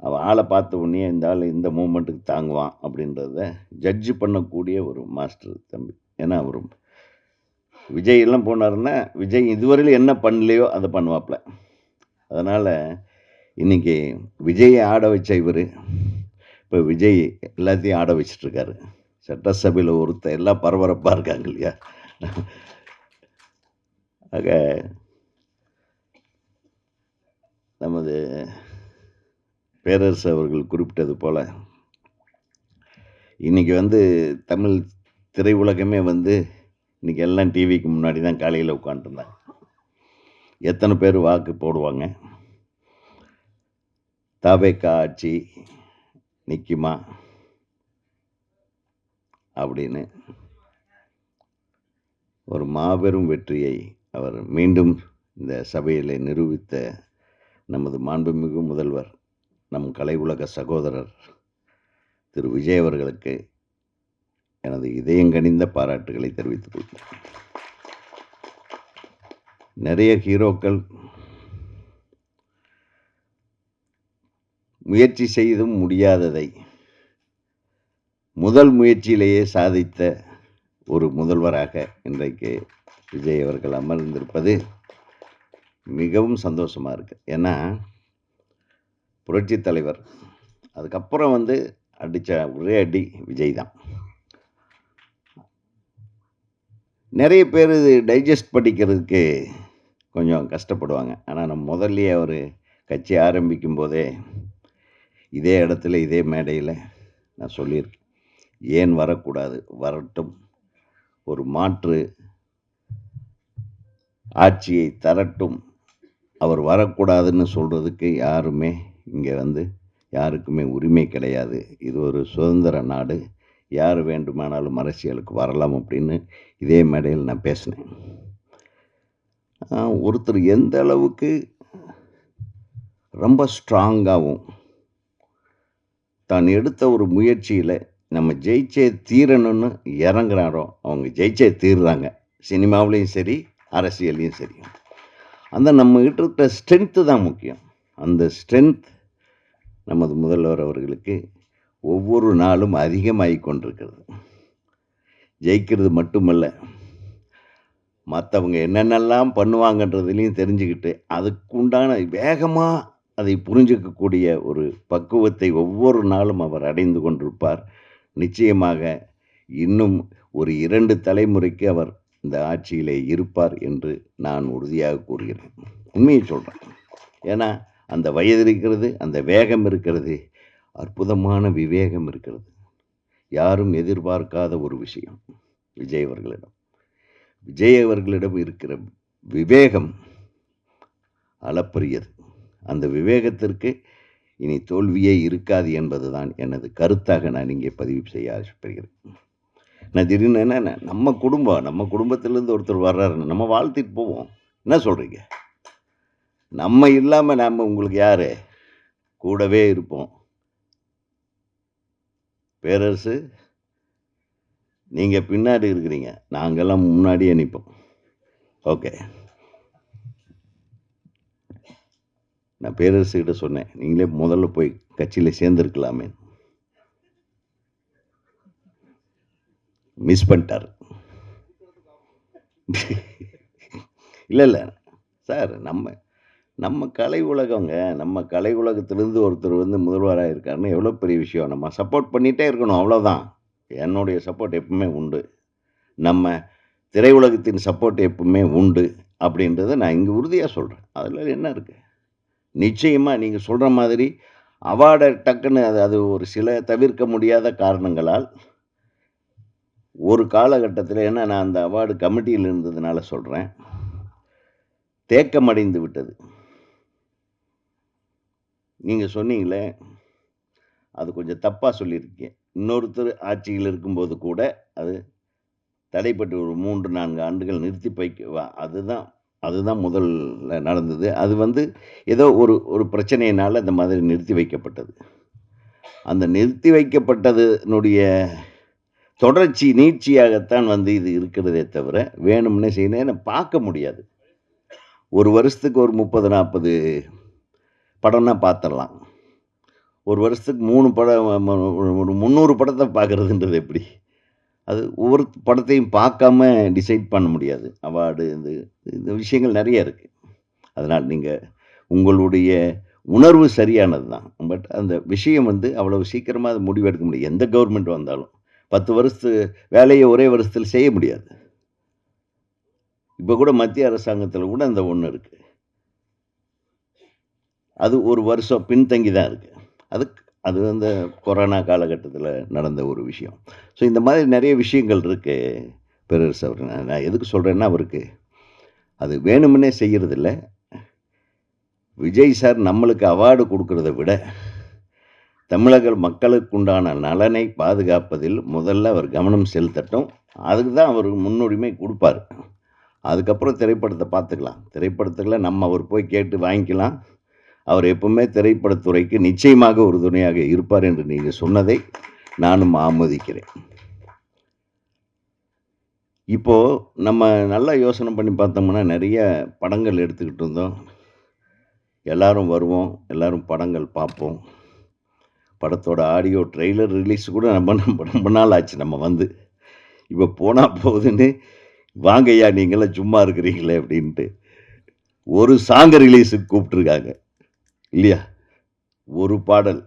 அவள் ஆளை பார்த்த உடனே இந்த ஆள் இந்த மூமெண்ட்டுக்கு தாங்குவான் அப்படின்றத ஜட்ஜு பண்ணக்கூடிய ஒரு மாஸ்டர் தம்பி. ஏன்னா அவர் விஜய் எல்லாம் போனாருன்னா விஜய் இதுவரையிலும் என்ன பண்ணலையோ அதை பண்ணுவாப்புல. அதனால் இன்றைக்கி விஜயை ஆட வச்ச இவர் இப்போ விஜய் எல்லாத்தையும் ஆட வச்சிட்ருக்காரு. சட்டசபையில் ஒருத்தர் எல்லாம் பரபரப்பாக இருக்காங்க இல்லையா? ஆக நமது பேரரசு அவர்கள் குறிப்பிட்டது போல் இன்றைக்கி தமிழ் திரையுலகமே இன்றைக்கி எல்லாம் டிவிக்கு முன்னாடி தான் காலையில் உட்காந்துருந்தாங்க. எத்தனை பேர் வாக்கு போடுவாங்க, தவேகா ஆட்சி நிற்குமா அப்படின்னு ஒரு மாபெரும் வெற்றியை அவர் மீண்டும் இந்த சபையில் நிரூபித்த நமது மாண்புமிகு முதல்வர், நம் கலை உலக சகோதரர் திரு விஜய் அவர்களுக்கு எனது இதயங்கனிந்த பாராட்டுகளை தெரிவித்துக் கொள்கிறேன். நிறைய ஹீரோக்கள் முயற்சி செய்தும் முடியாததை முதல் முயற்சியிலேயே சாதித்த ஒரு முதல்வராக இன்றைக்கு விஜய் அவர்கள் அமர்ந்திருப்பது மிகவும் சந்தோஷமாக இருக்குது. ஏன்னா புரட்சி தலைவர் அதுக்கப்புறம் அடித்த ஒரே அடி விஜய் தான். நிறைய பேர் இது டைஜஸ்ட் பண்ணிக்கிறதுக்கு கொஞ்சம் கஷ்டப்படுவாங்க. ஆனால் நம்ம முதல்லையே அவர் கட்சி ஆரம்பிக்கும் போதே இதே இடத்துல இதே மேடையில் நான் சொல்லியிருக்கேன், ஏன் வரக்கூடாது, வரட்டும், ஒரு மாற்று ஆட்சியை தரட்டும், அவர் வரக்கூடாதுன்னு சொல்கிறதுக்கு யாருமே இங்கே யாருக்குமே உரிமை கிடையாது. இது ஒரு சுதந்திர நாடு, யார் வேண்டுமானாலும் அரசியலுக்கு வரலாம் அப்படின்னு இதே மேடையில் நான் பேசினேன். ஒருத்தர் எந்த அளவுக்கு ரொம்ப ஸ்ட்ராங்காகவும் தான் எடுத்த ஒரு முயற்சியில் நம்ம ஜெயிச்சே தீரணும்னு இறங்குறாரோ அவங்க ஜெயிச்சே தீர்றாங்க. சினிமாவிலையும் சரி, அரசியல்லையும் சரி. அந்த நம்மகிட்ட இருக்கிற ஸ்ட்ரென்த்து தான் முக்கியம். அந்த ஸ்ட்ரென்த் நமது முதல்வர் அவர்களுக்கு ஒவ்வொரு நாளும் அதிகமாகி கொண்டிருக்கிறது. ஜெயிக்கிறது மட்டுமல்ல, மற்றவங்க என்னென்னலாம் பண்ணுவாங்கன்றதுலையும் தெரிஞ்சுக்கிட்டு அதுக்குண்டான வேகமாக அதை புரிஞ்சிக்கக்கூடிய ஒரு பக்குவத்தை ஒவ்வொரு நாளும் அவர் அடைந்து கொண்டிருப்பார். நிச்சயமாக இன்னும் ஒரு 2 தலைமுறைக்கு அவர் இந்த ஆட்சியிலே இருப்பார் என்று நான் உறுதியாக கூறுகிறேன். உண்மையை சொல்கிறேன். ஏன்னா அந்த வயது இருக்கிறது, அந்த வேகம் இருக்கிறது, அற்புதமான விவேகம் இருக்கிறது. யாரும் எதிர்பார்க்காத ஒரு விஷயம் விஜய் அவர்களிடம். விஜய் அவர்களிடம் இருக்கிற விவேகம் அளப்பரியது. அந்த விவேகத்திற்கு இனி தோல்வியே இருக்காது என்பதுதான் எனது கருத்தாக நான் இங்கே பதிவு செய்ய ஆசைப்படுகிறேன். நான் திடீர்னு என்ன, நம்ம குடும்பத்திலேருந்து ஒருத்தர் வர்றாருன்னு நம்ம வாழ்த்திட்டு போவோம். என்ன சொல்கிறீங்க? நம்ம இல்லாமல் நாம் உங்களுக்கு யார்? கூடவே இருப்போம். பேரரசு, நீங்கள் பின்னாடி இருக்கிறீங்க, நாங்கள்லாம் முன்னாடியே நிற்போம். ஓகே. நான் பேரரசுகிட்ட சொன்னேன், நீங்களே முதல்ல போய் கட்சியில் சேர்ந்துருக்கலாமே. மிஸ் பண்ணிட்டார். இல்லை சார், நம்ம கலை உலகங்க. நம்ம கலை உலகத்திலேருந்து ஒருத்தர் வந்து முதல்வராக இருக்காருன்னு எவ்வளோ பெரிய விஷயம். நம்ம சப்போர்ட் பண்ணிகிட்டே இருக்கணும், அவ்வளோதான். என்னுடைய சப்போர்ட் எப்பவுமே உண்டு. நம்ம திரையுலகத்தின் சப்போர்ட் எப்பவுமே உண்டு அப்படின்றத நான் இங்கே உறுதியாக சொல்கிறேன். அதில் என்ன இருக்குது? நிச்சயமாக நீங்கள் சொல்கிற மாதிரி அவார்டை டக்குன்னு அது ஒரு சில தவிர்க்க முடியாத காரணங்களால் ஒரு காலகட்டத்தில், ஏன்னா நான் அந்த அவார்டு கமிட்டியில் இருந்ததுனால சொல்கிறேன், தேக்கமடைந்து விட்டது. நீங்கள் சொன்னீங்களே, அது கொஞ்சம் தப்பாக சொல்லியிருக்கீங்க. இன்னொருத்தர் ஆட்சியில் இருக்கும்போது கூட அது தடைப்பட்டு ஒரு 3-4 ஆண்டுகள் நிறுத்தி வைக்க அதுதான் முதல்ல நடந்தது. அது வந்து ஏதோ ஒரு பிரச்சனையினால் அந்த மாதிரி நிறுத்தி வைக்கப்பட்டது. அந்த நிறுத்தி வைக்கப்பட்டதுனுடைய தொடர்ச்சி நீட்சியாகத்தான் வந்து இது இருக்கிறதே தவிர வேணும்னே செய்யணும் பார்க்க முடியாது. ஒரு வருஷத்துக்கு ஒரு 30-40 படம்னா பார்த்துடலாம். ஒரு வருஷத்துக்கு 3 படம், ஒரு 300 படத்தை பார்க்குறதுன்றது எப்படி? அது ஒவ்வொரு படத்தையும் பார்க்காம டிசைட் பண்ண முடியாது. அவார்டு இந்த விஷயங்கள் நிறைய இருக்குது. அதனால் நீங்கள் உங்களுடைய உணர்வு சரியானது தான். பட் அந்த விஷயம் வந்து அவ்வளவு சீக்கிரமாக அது முடிவெடுக்க முடியாது. எந்த கவர்மெண்ட் வந்தாலும் 10 வருஷத்து வேலையை ஒரே வருஷத்தில் செய்ய முடியாது. இப்போ கூட மத்திய அரசாங்கத்தில் கூட அந்த ஒன்று இருக்குது. அது ஒரு வருஷம் பின்தங்கி தான் இருக்குது. அது வந்து கொரோனா காலகட்டத்தில் நடந்த ஒரு விஷயம். ஸோ இந்த மாதிரி நிறைய விஷயங்கள் இருக்குது. பேரரசு அவர் நான் எதுக்கு சொல்கிறேன்னா, அவருக்கு அது வேணுமுன்னே செய்கிறதில்ல. விஜய் சார் நம்மளுக்கு அவார்டு கொடுக்கறத விட தமிழக மக்களுக்கு உண்டான நலனை பாதுகாப்பதில் முதல்ல அவர் கவனம் செலுத்தட்டும். அதுக்கு தான் அவர் முன்னுரிமை கொடுப்பார். அதுக்கப்புறம் திரைப்படத்தை பார்த்துக்கலாம். திரைப்படத்தில் நம்ம அவர் போய் கேட்டு வாங்கிக்கலாம். அவர் எப்பவுமே திரைப்படத்துறைக்கு நிச்சயமாக உறுதுணையாக இருப்பார் என்று நீங்கள் சொன்னதை நானும் ஆமோதிக்கிறேன். இப்போது நம்ம நல்லா யோசனை பண்ணி பார்த்தோம்னா நிறைய படங்கள் எடுத்துக்கிட்டு இருந்தோம். எல்லாரும் வருவோம், எல்லாரும் படங்கள் பார்ப்போம். படத்தோட ஆடியோ ட்ரெய்லர் ரிலீஸ் கூட ரொம்ப நாள் ஆச்சு நம்ம வந்து. இப்போ போனால் போகுதுன்னு வாங்கய்யா நீங்களாம் சும்மா இருக்கிறீங்களே அப்படின்ட்டு ஒரு சாங் ரிலீஸுக்கு கூப்பிட்ருக்காங்க இல்லையா? ஒரு பாடல்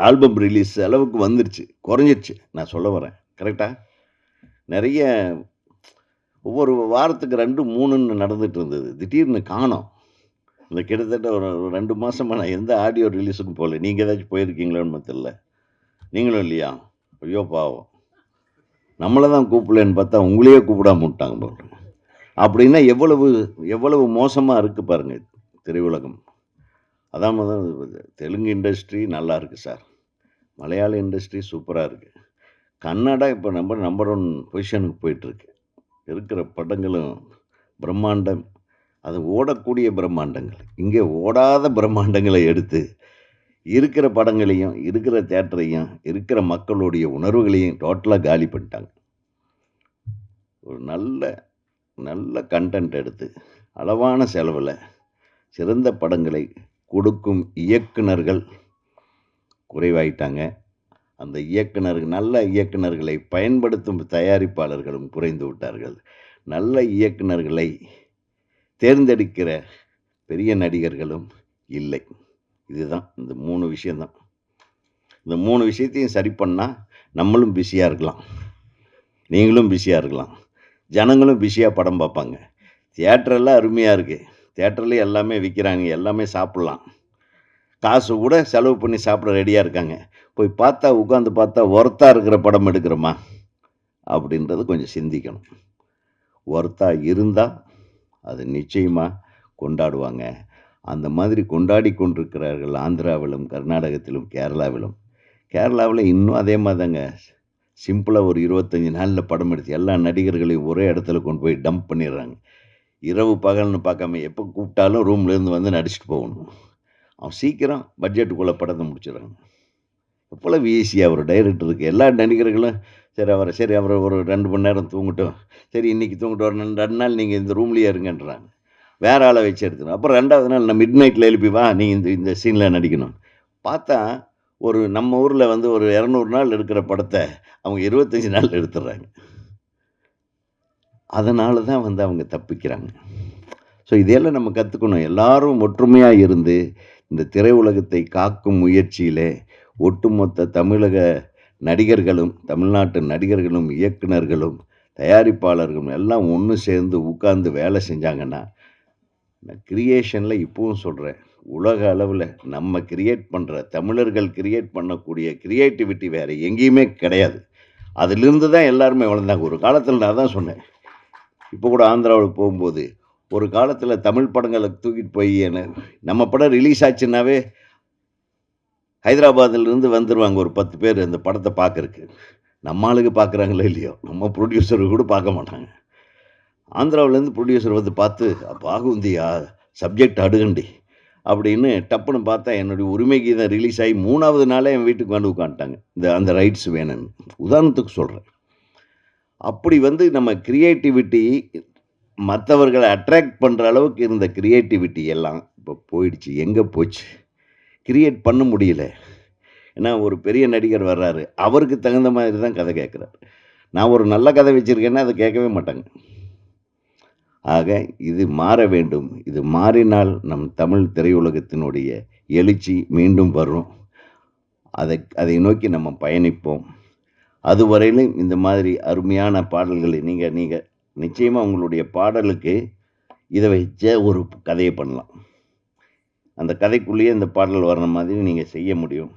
ஆல்பம் ரிலீஸ் அளவுக்கு வந்துருச்சு, குறைஞ்சிருச்சு. நான் சொல்ல வரேன் கரெக்டாக. நிறைய ஒவ்வொரு வாரத்துக்கு 2-3ன்னு நடந்துட்டு இருந்தது. திடீர்னு காணோம். இந்த கிட்டத்தட்ட ஒரு 2 மாதமாக நான் எந்த ஆடியோ ரிலீஸுக்கும் போகல. நீங்கள் ஏதாச்சும் போயிருக்கீங்களோன்னு தெரியல. நீங்களும் இல்லையா? ஐயோ பாவம், நம்மளை தான் கூப்பிடலன்னு பார்த்தா உங்களையே கூப்பிடாம விட்டாங்க போல. அப்படின்னா எவ்வளவு மோசமாக இருக்குது பாருங்கள் திரையுலகம். அதான் தெலுங்கு இண்டஸ்ட்ரி நல்லா இருக்குது சார், மலையாள இண்டஸ்ட்ரி சூப்பராக இருக்குது, கன்னடா இப்போ நம்பர் 1 பொசிஷனுக்கு போயிட்டுருக்கு. இருக்கிற படங்களும் பிரம்மாண்டம், அது ஓடக்கூடிய பிரம்மாண்டங்கள். இங்கே ஓடாத பிரம்மாண்டங்களை எடுத்து இருக்கிற படங்களையும் இருக்கிற தேட்டரையும் இருக்கிற மக்களுடைய உணர்வுகளையும் டோட்டலாக காலி பண்ணிட்டாங்க. ஒரு நல்ல கண்டென்ட் எடுத்து அளவான செலவில் சிறந்த படங்களை கொடுக்கும் இயக்குனர்கள் குறைவாயிட்டாங்க. அந்த நல்ல இயக்குனர்களை பயன்படுத்தும் தயாரிப்பாளர்களும் குறைந்து விட்டார்கள். நல்ல இயக்குனர்களை தேர்ந்தெடுக்கிற பெரிய நடிகர்களும் இல்லை. இதுதான் இந்த 3 விஷயந்தான். இந்த 3 விஷயத்தையும் சரி பண்ணால் நம்மளும் பிஸியாக இருக்கலாம், நீங்களும் பிஸியாக இருக்கலாம், ஜனங்களும் பிஸியாக படம் பார்ப்பாங்க. தியேட்டரெல்லாம் அருமையாக இருக்குது. தியேட்டர்லேயும் எல்லாமே விற்கிறாங்க, எல்லாமே சாப்பிட்லாம், காசு கூட செலவு பண்ணி சாப்பிட ரெடியாக இருக்காங்க. போய் பார்த்தா உட்காந்து பார்த்தா ஒர்த்தாக இருக்கிற படம் எடுக்கிறோமா அப்படின்றது கொஞ்சம் சிந்திக்கணும். ஒர்த்தாக இருந்தால் அது நிச்சயமாக கொண்டாடுவாங்க. அந்த மாதிரி கொண்டாடி கொண்டிருக்கிறார்கள் ஆந்திராவிலும் கர்நாடகத்திலும் கேரளாவில் இன்னும் அதே மாதிரி தாங்க. சிம்பிளாக ஒரு 25 நாளில் படம் எடுத்து எல்லா நடிகர்களையும் ஒரே இடத்துல கொண்டு போய் டம்ப் பண்ணிடுறாங்க. இரவு பகல்னு பார்க்காம எப்போ கூப்பிட்டாலும் ரூம்லேருந்து வந்து நடிச்சுட்டு போகணும். அவன் சீக்கிரம் பட்ஜெட்டுக்குள்ளே படத்தை முடிச்சிடுறாங்க. எவ்வளவு ஈஸியாக ஒரு டைரக்டருக்கு எல்லா நடிகர்களும் சரி அவரை ஒரு 2 மணி நேரம் தூங்கட்டும், சரி இன்றைக்கி தூங்கிட்டு வரணும், 2 நாள் நீங்கள் இந்த ரூம்லேயே இருங்கன்றாங்க. வேறு ஆளை வச்சு எடுத்துக்கணும். அப்புறம் 2வது நாள் நான் மிட் நைட்டில் எழுப்பி வா நீங்கள் இந்த சீனில் நடிக்கணும். பார்த்தா ஒரு நம்ம ஊரில் வந்து ஒரு 200 நாள் எடுக்கிற படத்தை அவங்க 25 நாள் எடுத்துடுறாங்க. அதனால தான் வந்து அவங்க தப்பிக்கிறாங்க. ஸோ இதையெல்லாம் நம்ம கற்றுக்கணும். எல்லாரும் ஒற்றுமையாக இருந்து இந்த திரையுலகத்தை காக்கும் முயற்சியிலே ஒட்டுமொத்த தமிழக நடிகர்களும், தமிழ்நாட்டு நடிகர்களும், இயக்குனர்களும், தயாரிப்பாளர்களும் எல்லாம் ஒன்று சேர்ந்து உட்கார்ந்து வேலை செஞ்சாங்கன்னா, கிரியேஷனில் இப்பவும் சொல்கிறேன், உலக அளவில் நம்ம கிரியேட் பண்ணுற தமிழர்கள் கிரியேட் பண்ணக்கூடிய கிரியேட்டிவிட்டி வேறு எங்கேயுமே கிடையாது. அதிலிருந்து தான் எல்லாருமே வளர்ந்தாங்க. ஒரு காலத்தில் நான் தான் சொன்னேன், இப்போ கூட ஆந்திராவுக்கு போகும்போது ஒரு காலத்தில் தமிழ் படங்களை தூக்கிட்டு போய் நம்ம படம் ரிலீஸ் ஆச்சுன்னாவே ஹைதராபாத்திலேருந்து வந்துடுவாங்க ஒரு 10 பேர் அந்த படத்தை பார்க்கறக்கு. நம்ம ஆளுக்கு பார்க்குறாங்களோ இல்லையோ, நம்ம ப்ரொடியூசரு கூட பார்க்க மாட்டாங்க. ஆந்திராவிலேருந்து ப்ரொடியூசர் வந்து பார்த்து, பாகுந்தியா சப்ஜெக்ட் அடுகண்டி அப்படின்னு டப்புன்னு பார்த்தா என்னுடைய உரிமை கீதம் ரிலீஸ் ஆகி 3வது நாளே என் வீட்டுக்கு வந்து உட்காந்துட்டாங்க. அந்த ரைட்ஸ் வேணும்னு உதாரணத்துக்கு சொல்கிறேன். அப்படி வந்து நம்ம கிரியேட்டிவிட்டி மற்றவர்களை அட்ராக்ட் பண்ணுற அளவுக்கு இருந்த கிரியேட்டிவிட்டி எல்லாம் இப்போ போயிடுச்சு. எங்கே போச்சு? கிரியேட் பண்ண முடியல. ஏன்னா ஒரு பெரிய நடிகர் வர்றாரு, அவருக்கு தகுந்த மாதிரி தான் கதை கேட்குறாரு. நான் ஒரு நல்ல கதை வச்சுருக்கேன்னா அதை கேட்கவே மாட்டாங்க. ஆக இது மாற வேண்டும். இது மாறினால் நம் தமிழ் திரையுலகத்தினுடைய எழுச்சி மீண்டும் வரும். அதை நோக்கி நம்ம பயணிப்போம். அதுவரையிலும் இந்த மாதிரி அருமையான பாடல்களை நீங்கள் நிச்சயமாக உங்களுடைய பாடலுக்கு இதை வச்ச ஒரு கதையை பண்ணலாம். அந்த கதைக்குள்ளேயே இந்த பாடல் வர்ற மாதிரி நீங்கள் செய்ய முடியும்.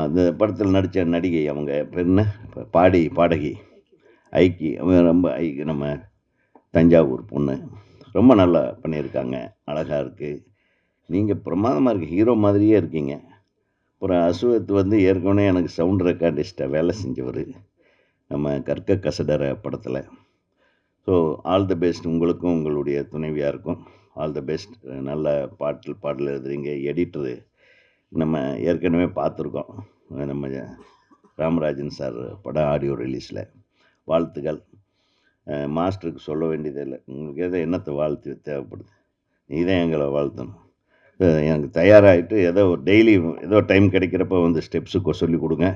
இந்த படத்தில் நடித்த நடிகை அவங்க பேர் என்ன, பாடகி ஐக்கி, ரொம்ப நம்ம தஞ்சாவூர் பொண்ணு, ரொம்ப நல்லா பண்ணியிருக்காங்க. அழகாக இருக்குது. நீங்கள் பிரமாதமாக இருக்குது, ஹீரோ மாதிரியே இருக்கீங்க. அப்புறம் அசுவத் வந்து ஏற்கனவே எனக்கு சவுண்ட் ரெக்கார்டிஸ்ட்டாக வேலை செஞ்சவர், நம்ம கற்க கசடற படத்தில். ஸோ ஆல் தி பெஸ்ட் உங்களுக்கும் உங்களுடைய துணைவியாருக்கும். All the best. நல்ல பாடல் எழுதுறீங்க. எடிட்டரு நம்ம ஏற்கனவே பார்த்துருக்கோம், நம்ம ராமராஜன் சார் படம் ஆடியோ ரிலீஸில். வாழ்த்துக்கள். மாஸ்டருக்கு சொல்ல வேண்டியதில்லை, உங்களுக்கு எதோ என்னத்தை வாழ்த்து தேவைப்படுது, நீ தான் எங்களை வாழ்த்தணும். எனக்கு தயாராகிட்டு ஏதோ டெய்லி ஏதோ டைம் கிடைக்கிறப்ப வந்து ஸ்டெப்ஸுக்கு சொல்லி கொடுங்க.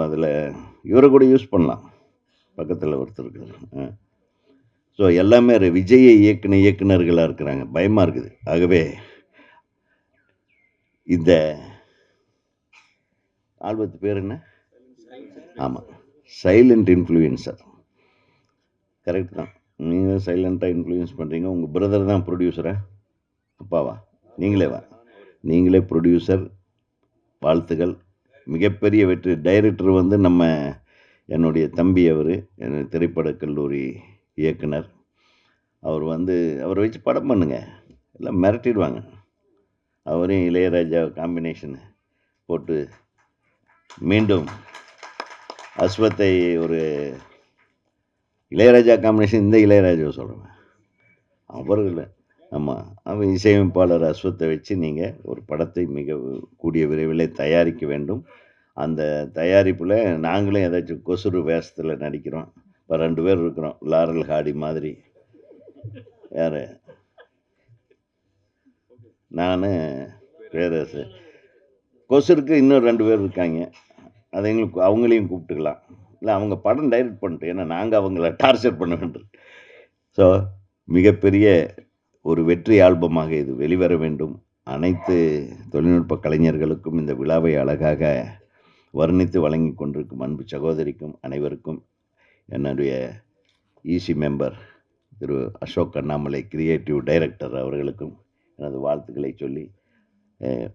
அதில் இவரை கூட யூஸ் பண்ணலாம், பக்கத்தில் ஒருத்தர் இருக்குது. ஸோ எல்லாமே விஜயை இயக்குனர்களாக இருக்கிறாங்க, பயமாக இருக்குது. ஆகவே இந்த ஆல்பத்து பேர் என்ன? ஆமாம், சைலண்ட் இன்ஃப்ளூயன்சர். கரெக்ட் தான், நீங்கள் சைலண்ட்டாக இன்ஃப்ளூயன்ஸ் பண்ணுறீங்க. உங்கள் பிரதர் தான் ப்ரொடியூசரா? அப்பாவா? நீங்களே ப்ரொடியூசர். வாழ்த்துக்கள். மிகப்பெரிய வெற்றி. டைரக்டர் வந்து என்னுடைய தம்பி, அவர் திரைப்படக் கல்லூரி இயக்குனர். அவரை வச்சு படம் பண்ணுங்க, எல்லாம் மிரட்டிடுவாங்க. அவரையும் இளையராஜா காம்பினேஷன் போட்டு மீண்டும் அஸ்வத்தை ஒரு இளையராஜா காம்பினேஷன். இந்த இளையராஜாவை சொல்கிறேன், அவர்கள். ஆமாம், அவன் இசையமைப்பாளர் அஸ்வத்தை வச்சு நீங்கள் ஒரு படத்தை மிக கூடிய விரைவில் தயாரிக்க வேண்டும். அந்த தயாரிப்பில் நாங்களும் ஏதாச்சும் கொசுறு வேஷத்தில் நடிக்கிறோம். இப்போ 2 பேர் இருக்கிறோம், லாரல் ஹாடி மாதிரி. யார்? நான், பேரரசு. கொசுருக்கு இன்னும் 2 பேர் இருக்காங்க, அதை அவங்களையும் கூப்பிட்டுக்கலாம். இல்லை, அவங்க படம் டைரக்ட் பண்ணிட்டு, ஏன்னா நாங்கள் அவங்கள டார்ச்சர் பண்ண வேண்டும். ஸோ மிகப்பெரிய ஒரு வெற்றி ஆல்பமாக இது வெளிவர வேண்டும். அனைத்து தொழில்நுட்ப கலைஞர்களுக்கும் இந்த விழாவை அழகாக வர்ணித்து வழங்கி கொண்டிருக்கும் அன்பு சகோதரிக்கும் அனைவருக்கும், என்னுடைய ஈசி மெம்பர் திரு அசோக் அண்ணாமலை கிரியேட்டிவ் டைரக்டர் அவர்களுக்கும் எனது வாழ்த்துக்களை சொல்லி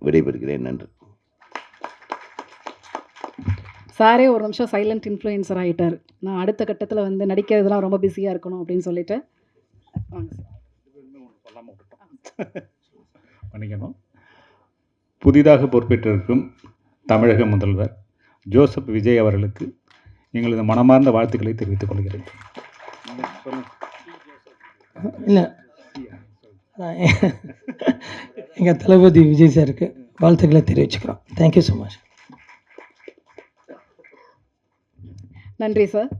விடைபெறுகிறேன். நன்றி. சாரே ஒரு நிமிஷம் சைலண்ட் இன்ஃப்ளூயன்சர் ஆகிட்டார். நான் அடுத்த கட்டத்தில் வந்து நடிக்கிறதுலாம் ரொம்ப பிஸியாக இருக்கணும் அப்படின்னு சொல்லிட்டு பண்ணிக்கணும். புதிதாக பொறுப்பேற்றிருக்கும் தமிழக முதல்வர் ஜோசப் விஜய் அவர்களுக்கு எங்களது மனமார்ந்த வாழ்த்துக்களை தெரிவித்துக் கொள்கிறேன். இல்லை, எங்கள் தளபதி விஜய் சாருக்கு வாழ்த்துக்களை தெரிவிச்சுக்கிறோம். Thank you so much. நன்றி சார்.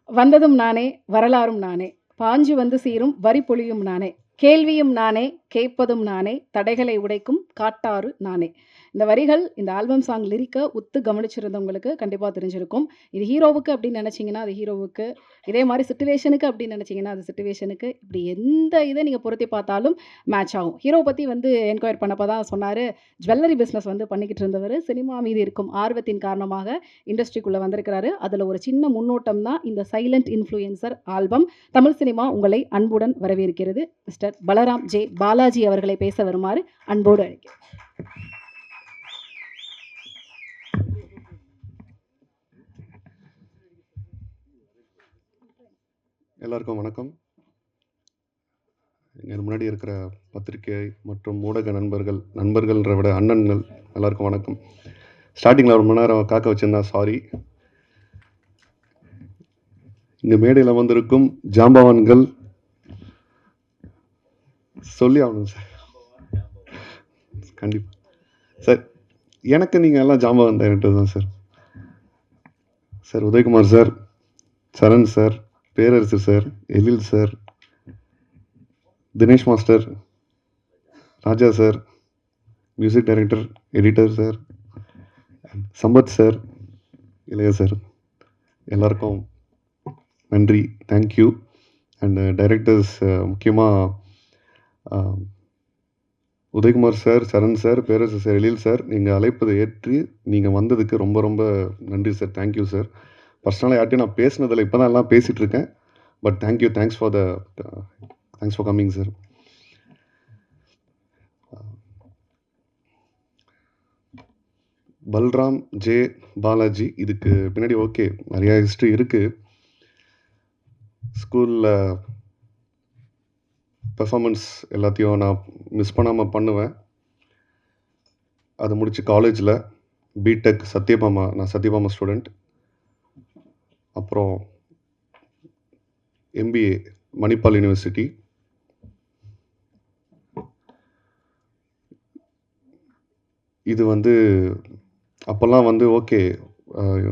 வந்ததும் நானே, வரலாறும் நானே, பாஞ்சு வந்து சீரும் வரி பொழியும் நானே, கேள்வியும் நானே, கேட்பதும் நானே, தடைகளை உடைக்கும் காட்டாறு நானே. இந்த வரிகள் இந்த ஆல்பம் சாங் லிரிக்க உத்து கவனிச்சிருந்தவங்களுக்கு கண்டிப்பா தெரிஞ்சிருக்கும். இது ஹீரோவுக்கு அப்படின்னு நினைச்சீங்கன்னா, அது ஹீரோவுக்கு. இதே மாரி சிச்சுவேஷனுக்கு அப்படின்னு நினைச்சீங்கன்னா, அது சிச்சுவேஷனுக்கு. இப்படி எந்த இத நீங்க பொருத்தி பார்த்தாலும் மேட்ச் ஆகும். ஹீரோ பத்தி வந்து என்கொயர் பண்ணப்ப தான் சொன்னாரு, ஜுவல்லரி பிசினஸ் வந்து பண்ணிக்கிட்டு இருந்தவரு. சினிமா மீது இருக்கும் ஆர்வத்தின் காரணமாக இண்டஸ்ட்ரிக்குள்ள வந்திருக்கிறாரு. அதுல ஒரு சின்ன முன்னோட்டம் தான் இந்த silent influencer album. Tamil cinema உங்களை அன்புடன் வரவேற்கிறது. Mister Balram J. பாலாஜி அவர்களை பேச வருமாறு அன்போடு அழைக்கிறேன். எல்லாருக்கும் வணக்கம். என் முன்னாடி இருக்கிற பத்திரிகை மற்றும் ஊடக நண்பர்கள்ன்ற விட அண்ணன்கள் எல்லாருக்கும் வணக்கம். ஸ்டார்டிங்கில் ஒரு மணி நேரம் காக்க வச்சிருந்தா சாரி. இங்கே மேடையில் வந்திருக்கும் ஜாம்பவான்கள் சொல்லி ஆகணும் சார். கண்டிப்பாக சார், எனக்கு நீங்கள் எல்லாம் ஜாம்பவான் டைரக்டர் தான் sir. Sir Udhayakumar sir, Saran sir, Perarasu sir, Ezhil sir, Dinesh master, Raja sir, music director, editor sir, Sampath sir, Ilaya sir, எல்லாருக்கும் நன்றி, தேங்க்யூ. அண்ட் டைரக்டர்ஸ் முக்கியமாக Udhayakumar sir, Saran sir, Perarasu sir, Ezhil sir, நீங்கள் அழைப்பதை ஏற்றி நீங்கள் வந்ததுக்கு ரொம்ப ரொம்ப நன்றி சார். Thank you sir. பர்சனலாக யார்ட்டையும் நான் பேசினதில்லை, இப்போ தான் எல்லாம் பேசிகிட்டு இருக்கேன். But thank you, thanks for coming sir. Balram J. Balaji, இதுக்கு பின்னாடி ஓகே நிறையா ஹிஸ்ட்ரி இருக்குது. ஸ்கூலில் பெர்ஃபார்மன்ஸ் எல்லாத்தையும் நான் மிஸ் பண்ணாமல் பண்ணுவேன். அது முடித்து காலேஜில் பிடெக் சத்யபாமா, நான் சத்யபாமா ஸ்டூடெண்ட். அப்புறம் எம்பிஏ மணிப்பால் யூனிவர்சிட்டி. இது வந்து அப்போல்லாம் வந்து ஓகே,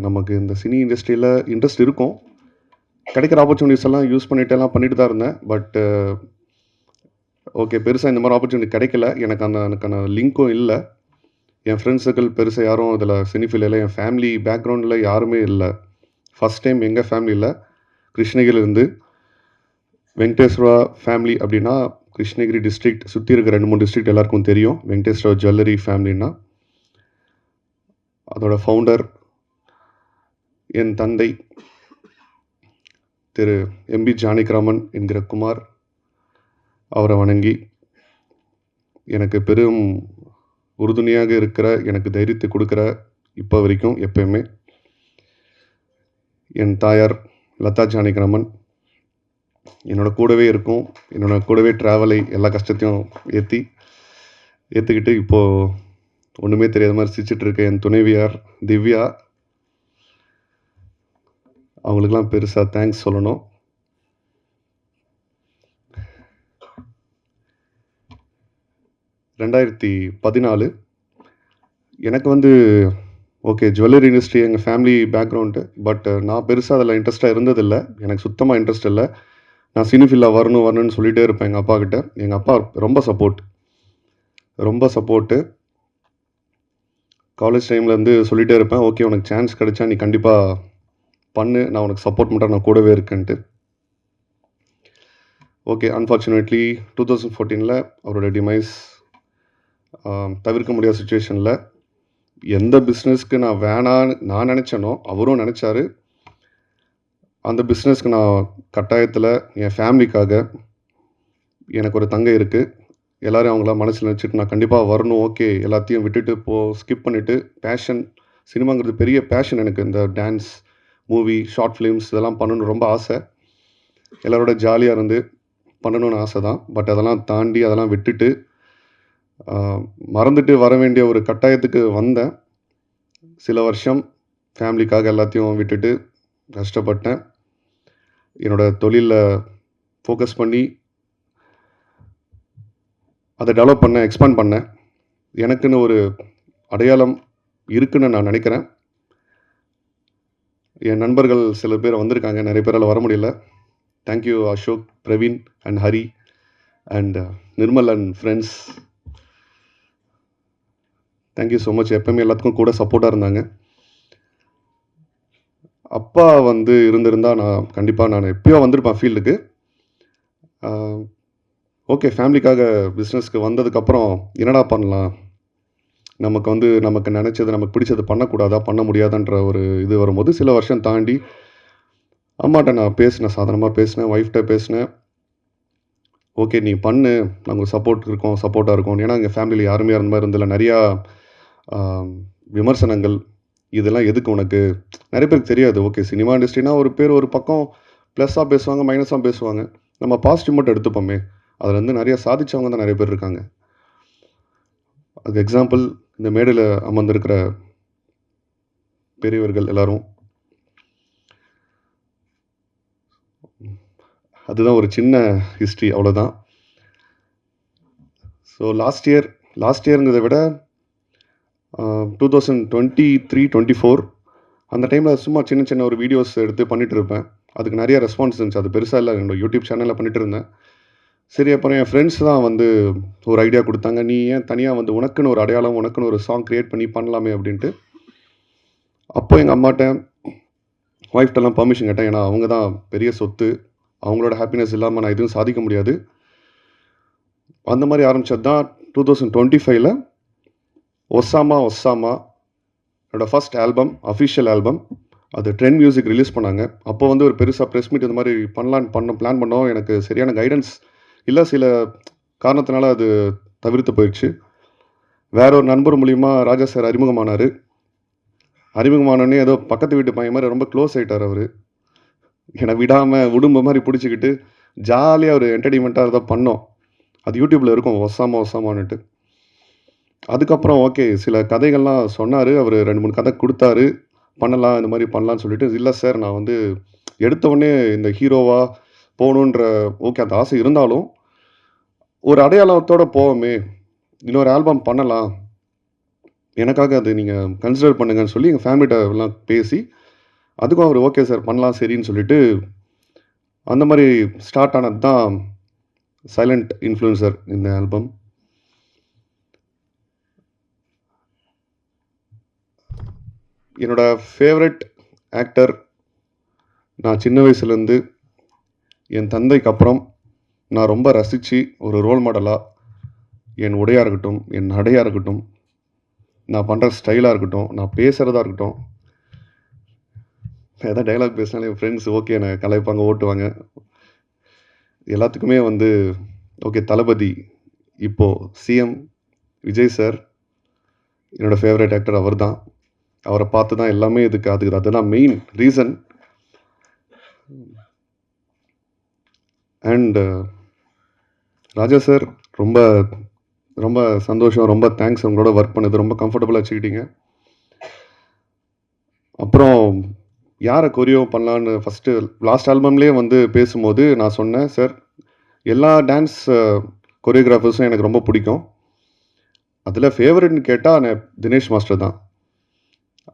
நமக்கு இந்த சினி இண்டஸ்ட்ரியில் இன்ட்ரெஸ்ட் இருக்கும், கிடைக்கிற ஆப்பர்ச்சுனிட்டிஸ் எல்லாம் யூஸ் பண்ணிட்டு தான் இருந்தேன். பட் ஓகே, பெருசாக இந்த மாதிரி ஆப்பர்ச்சுனிட்டி கிடைக்கல. எனக்கான லிங்க்கும் இல்லை. என் ஃப்ரெண்ட்ஸ் சர்க்கிள் பெருசாக யாரும் இதில் சினிஃபீல்டில், என் ஃபேமிலி பேக்ரவுண்டில் யாருமே இல்லை. ஃபஸ்ட் டைம் எங்கள் ஃபேமிலியில் கிருஷ்ணகிரியிலேருந்து வெங்கடேஸ்வரா ஃபேமிலி அப்படின்னா கிருஷ்ணகிரி டிஸ்ட்ரிக்ட் சுற்றி இருக்கிற 2-3 டிஸ்ட்ரிக்ட் எல்லாருக்கும் தெரியும். வெங்கடேஸ்வரா ஜுவல்லரி ஃபேமிலின்னா அதோட ஃபவுண்டர் என் தந்தை திரு எம்பி ஜானகிராமன் என்கிற குமார். அவரை வணங்கி எனக்கு பெரும் உறுதுணையாக இருக்கிற, எனக்கு தைரியத்தை கொடுக்குற இப்போ வரைக்கும் எப்பயுமே என் தாயார் லதா ஜானகிராமன் என்னோட கூடவே இருக்கும். என்னோட கூடவே ட்ராவலை எல்லா கஷ்டத்தையும் ஏற்றுக்கிட்டு இப்போது ஒன்றுமே தெரியாத மாதிரி சிரிச்சிட்டு இருக்க என் துணைவியார் திவ்யா, அவங்களுக்கெல்லாம் பெருசாக தேங்க்ஸ் சொல்லணும். ரெண்டாயிரத்தி 14 எனக்கு வந்து ஓகே ஜுவல்லரி இண்டஸ்ட்ரி எங்கள் ஃபேமிலி பேக்ரவுண்டு. பட் நான் பெருசாக அதில் இன்ட்ரெஸ்ட்டாக இருந்ததில்லை. எனக்கு சுத்தமாக இன்ட்ரெஸ்ட் இல்லை. நான் சினிஃபீல்டில் வரணும்னு சொல்லிகிட்டே இருப்பேன் எங்கள் அப்பா கிட்ட. எங்கள் அப்பா ரொம்ப சப்போர்ட்டு. காலேஜ் டைம்லேருந்து சொல்லிகிட்டே இருப்பேன், ஓகே உனக்கு சான்ஸ் கிடைச்சா நீ கண்டிப்பாக பண்ணு, நான் உனக்கு சப்போர்ட் பண்ணுறேன், நான் கூடவே இருக்கேன்ட்டு. ஓகே, அன்ஃபார்ச்சுனேட்லி 2014 அவரோட டிமைஸ் தவிர்க்க முடியாத சுச்சுவேஷனில் எந்த பிஸ்னஸ்க்கு நான் வேணான்னு நான் நினச்சேனோ அவரும் நினச்சாரு. அந்த பிஸ்னஸ்க்கு நான் கட்டாயத்தில் என் ஃபேமிலிக்காக, எனக்கு ஒரு தங்கை இருக்குது, எல்லோரும் அவங்கள மனசில் நினச்சிட்டு நான் கண்டிப்பாக வரணும். ஓகே எல்லாத்தையும் விட்டுட்டு ஸ்கிப் பண்ணிவிட்டு, பேஷன் சினிமாங்கிறது பெரிய பேஷன் எனக்கு. இந்த டான்ஸ், மூவி, ஷார்ட் ஃபிலிம்ஸ் இதெல்லாம் பண்ணணுன்னு ரொம்ப ஆசை. எல்லோரோட ஜாலியாக இருந்து பண்ணணுன்னு ஆசை தான். பட் அதெல்லாம் தாண்டி அதெல்லாம் விட்டுட்டு மறந்துட்டு வர வேண்டிய ஒரு கட்டாயத்துக்கு வந்தேன். சில வருஷம் ஃபேமிலிக்காக எல்லாத்தையும் விட்டுட்டு கஷ்டப்பட்டேன். என்னோடய தொழிலில் ஃபோக்கஸ் பண்ணி அதை டெவலப் பண்ணேன், எக்ஸ்பேண்ட் பண்ணேன். எனக்குன்னு ஒரு அடையாளம் இருக்குன்னு நான் நினைக்கிறேன். என் நண்பர்கள் சில பேர் வந்திருக்காங்க, நிறைய பேரால் வர முடியல. Thank you Ashok, Praveen and Hari. And Nirmal and friends, thank you so much. எப்பவுமே எல்லாத்துக்கும் கூட சப்போர்ட்டாக இருந்தாங்க. அப்பா வந்து இருந்திருந்தா நான் எப்பயோ வந்திருப்பேன் ஃபீல்டுக்கு. ஓகே, ஃபேமிலிக்காக பிஸ்னஸ்க்கு வந்ததுக்கப்புறம் என்னடா பண்ணலாம், நமக்கு நினச்சது, நமக்கு பிடிச்சது பண்ணக்கூடாதா, பண்ண முடியாதான்ற ஒரு இது வரும்போது சில வருஷம் தாண்டி அம்மாட்ட நான் பேசினேன், சாதாரணமாக பேசினேன், ஒய்ஃப்ட்ட பேசினேன். ஓகே, நீ பண்ணு, நாங்கள் சப்போர்ட்டாக இருக்கோம். ஏன்னா எங்கள் ஃபேமிலியில் யாருமே அந்த மாதிரி இருந்ததில்ல. நிறையா விமர்சனங்கள், இதெல்லாம் எதுக்கு உனக்கு, நிறைய பேருக்கு தெரியாது. ஓகே, சினிமா இண்டஸ்ட்ரினா ஒரு பேர் ஒரு பக்கம் ப்ளஸ்ஸாக பேசுவாங்க, மைனஸாக பேசுவாங்க. நம்ம பாசிட்டிவ் மட்டும் எடுத்துப்போமே, அதில் வந்து நிறைய சாதிச்சவங்க தான் நிறைய பேர் இருக்காங்க. அது எக்ஸாம்பிள் இந்த மேடையில் அமர்ந்திருக்கிற பெரியவர்கள் எல்லாரும். அதுதான் ஒரு சின்ன ஹிஸ்ட்ரி, அவ்வளோதான். ஸோ லாஸ்ட் இயருங்கிறத விட 2023-24 அந்த டைமில் சும்மா சின்ன ஒரு வீடியோஸ் எடுத்து பண்ணிகிட்டு இருப்பேன். அதுக்கு நிறைய ரெஸ்பான்ஸ் இருந்துச்சு. அது பெருசாக இல்லை, என்னோடய யூடியூப் சேனலில் பண்ணிகிட்டு இருந்தேன். சரி, அப்புறம் என் ஃப்ரெண்ட்ஸ் தான் வந்து ஒரு ஐடியா கொடுத்தாங்க, நீ ஏன் தனியாக வந்து உனக்குன்னு ஒரு அடையாளம், உனக்குன்னு ஒரு சாங் க்ரியேட் பண்ணலாமே அப்படின்ட்டு. அப்போ எங்கள் அம்மாட்ட ஒய்ஃப்டெல்லாம் பர்மிஷன் கேட்டேன். ஏன்னா அவங்க தான் பெரிய சொத்து, அவங்களோட ஹாப்பினஸ் இல்லாமல் நான் எதுவும் சாதிக்க முடியாது. அந்த மாதிரி ஆரம்பித்தது தான் 2025 ஒசாமா என்னோடய ஃபர்ஸ்ட் ஆல்பம், அஃபிஷியல் ஆல்பம். அது ட்ரெண்ட் மியூசிக் ரிலீஸ் பண்ணாங்க. அப்போ வந்து ஒரு பெருசாக ப்ரெஸ் மீட் இந்த மாதிரி பிளான் பண்ணோம். எனக்கு சரியான கைடன்ஸ் இல்லை, சில காரணத்தினால அது தவிர்த்து போயிடுச்சு. வேற ஒரு நண்பர் மூலிமா ராஜா சார் அறிமுகமானோடனே ஏதோ பக்கத்து வீட்டு பையன் மாதிரி ரொம்ப க்ளோஸ் ஆகிட்டார். அவர் என்னை விடாமல் உடும்ப மாதிரி பிடிச்சிக்கிட்டு ஜாலியாக ஒரு என்டர்டெயின்மெண்ட்டாக ஏதோ பண்ணோம். அது யூடியூப்பில் இருக்கும், ஒசாமான்னுட்டு. அதுக்கப்புறம் ஓகே, சில கதைகள்லாம் சொன்னார். அவர் 2-3 கதை கொடுத்தாரு, பண்ணலாம், இந்த மாதிரி பண்ணலான்னு சொல்லிட்டு. இல்லை சார், நான் வந்து எடுத்தவுடனே இந்த ஹீரோவாக போகணுன்ற ஓகே அந்த ஆசை இருந்தாலும் ஒரு அடையாளத்தோடு போவோமே, இன்னொரு ஆல்பம் பண்ணலாம், எனக்காக அது நீங்கள் கன்சிடர் பண்ணுங்கன்னு சொல்லி எங்கள் ஃபேமிலிகிட்ட எல்லாம் பேசி அதுக்கும் அவர் ஓகே சார் பண்ணலாம் சரின்னு சொல்லிட்டு அந்த மாதிரி ஸ்டார்ட் ஆனது தான் சைலண்ட் இன்ஃப்ளூயன்சர் இந்த ஆல்பம். என்னோட ஃபேவரட் ஆக்டர், நான் சின்ன வயசுலேருந்து என் தந்தைக்கு அப்புறம் நான் ரொம்ப ரசித்து ஒரு ரோல் மாடலாக என் உடையாக இருக்கட்டும், என் நடையாக இருக்கட்டும், நான் பண்ணுற ஸ்டைலாக இருக்கட்டும், நான் பேசுகிறதா இருக்கட்டும், எதாவது டைலாக் பேசினாலும் என் ஃப்ரெண்ட்ஸ் ஓகே என்னை கலாய்ப்பாங்க, ஓட்டுவாங்க. எல்லாத்துக்குமே வந்து ஓகே தளபதி, இப்போது சிஎம் விஜய் சார் என்னோடய ஃபேவரட் ஆக்டர். அவர் தான், அவரை பார்த்து தான் எல்லாமே அதுதான் main reason. And Raja sir, ரொம்ப ரொம்ப சந்தோஷம், ரொம்ப தேங்க்ஸ். உங்களோட ஒர்க் பண்ணது ரொம்ப கம்ஃபர்டபுளாக வச்சுக்கிட்டீங்க. அப்புறம் யாரை கொரியோ பண்ணலான்னு ஃபஸ்ட்டு லாஸ்ட் ஆல்பம்லேயே வந்து பேசும்போது நான் சொன்னேன், சார் எல்லா டான்ஸ் கொரியோகிராஃபர்ஸும் எனக்கு ரொம்ப பிடிக்கும், அதில் ஃபேவரட்னு கேட்டால் நான் தினேஷ் மாஸ்டர் தான்.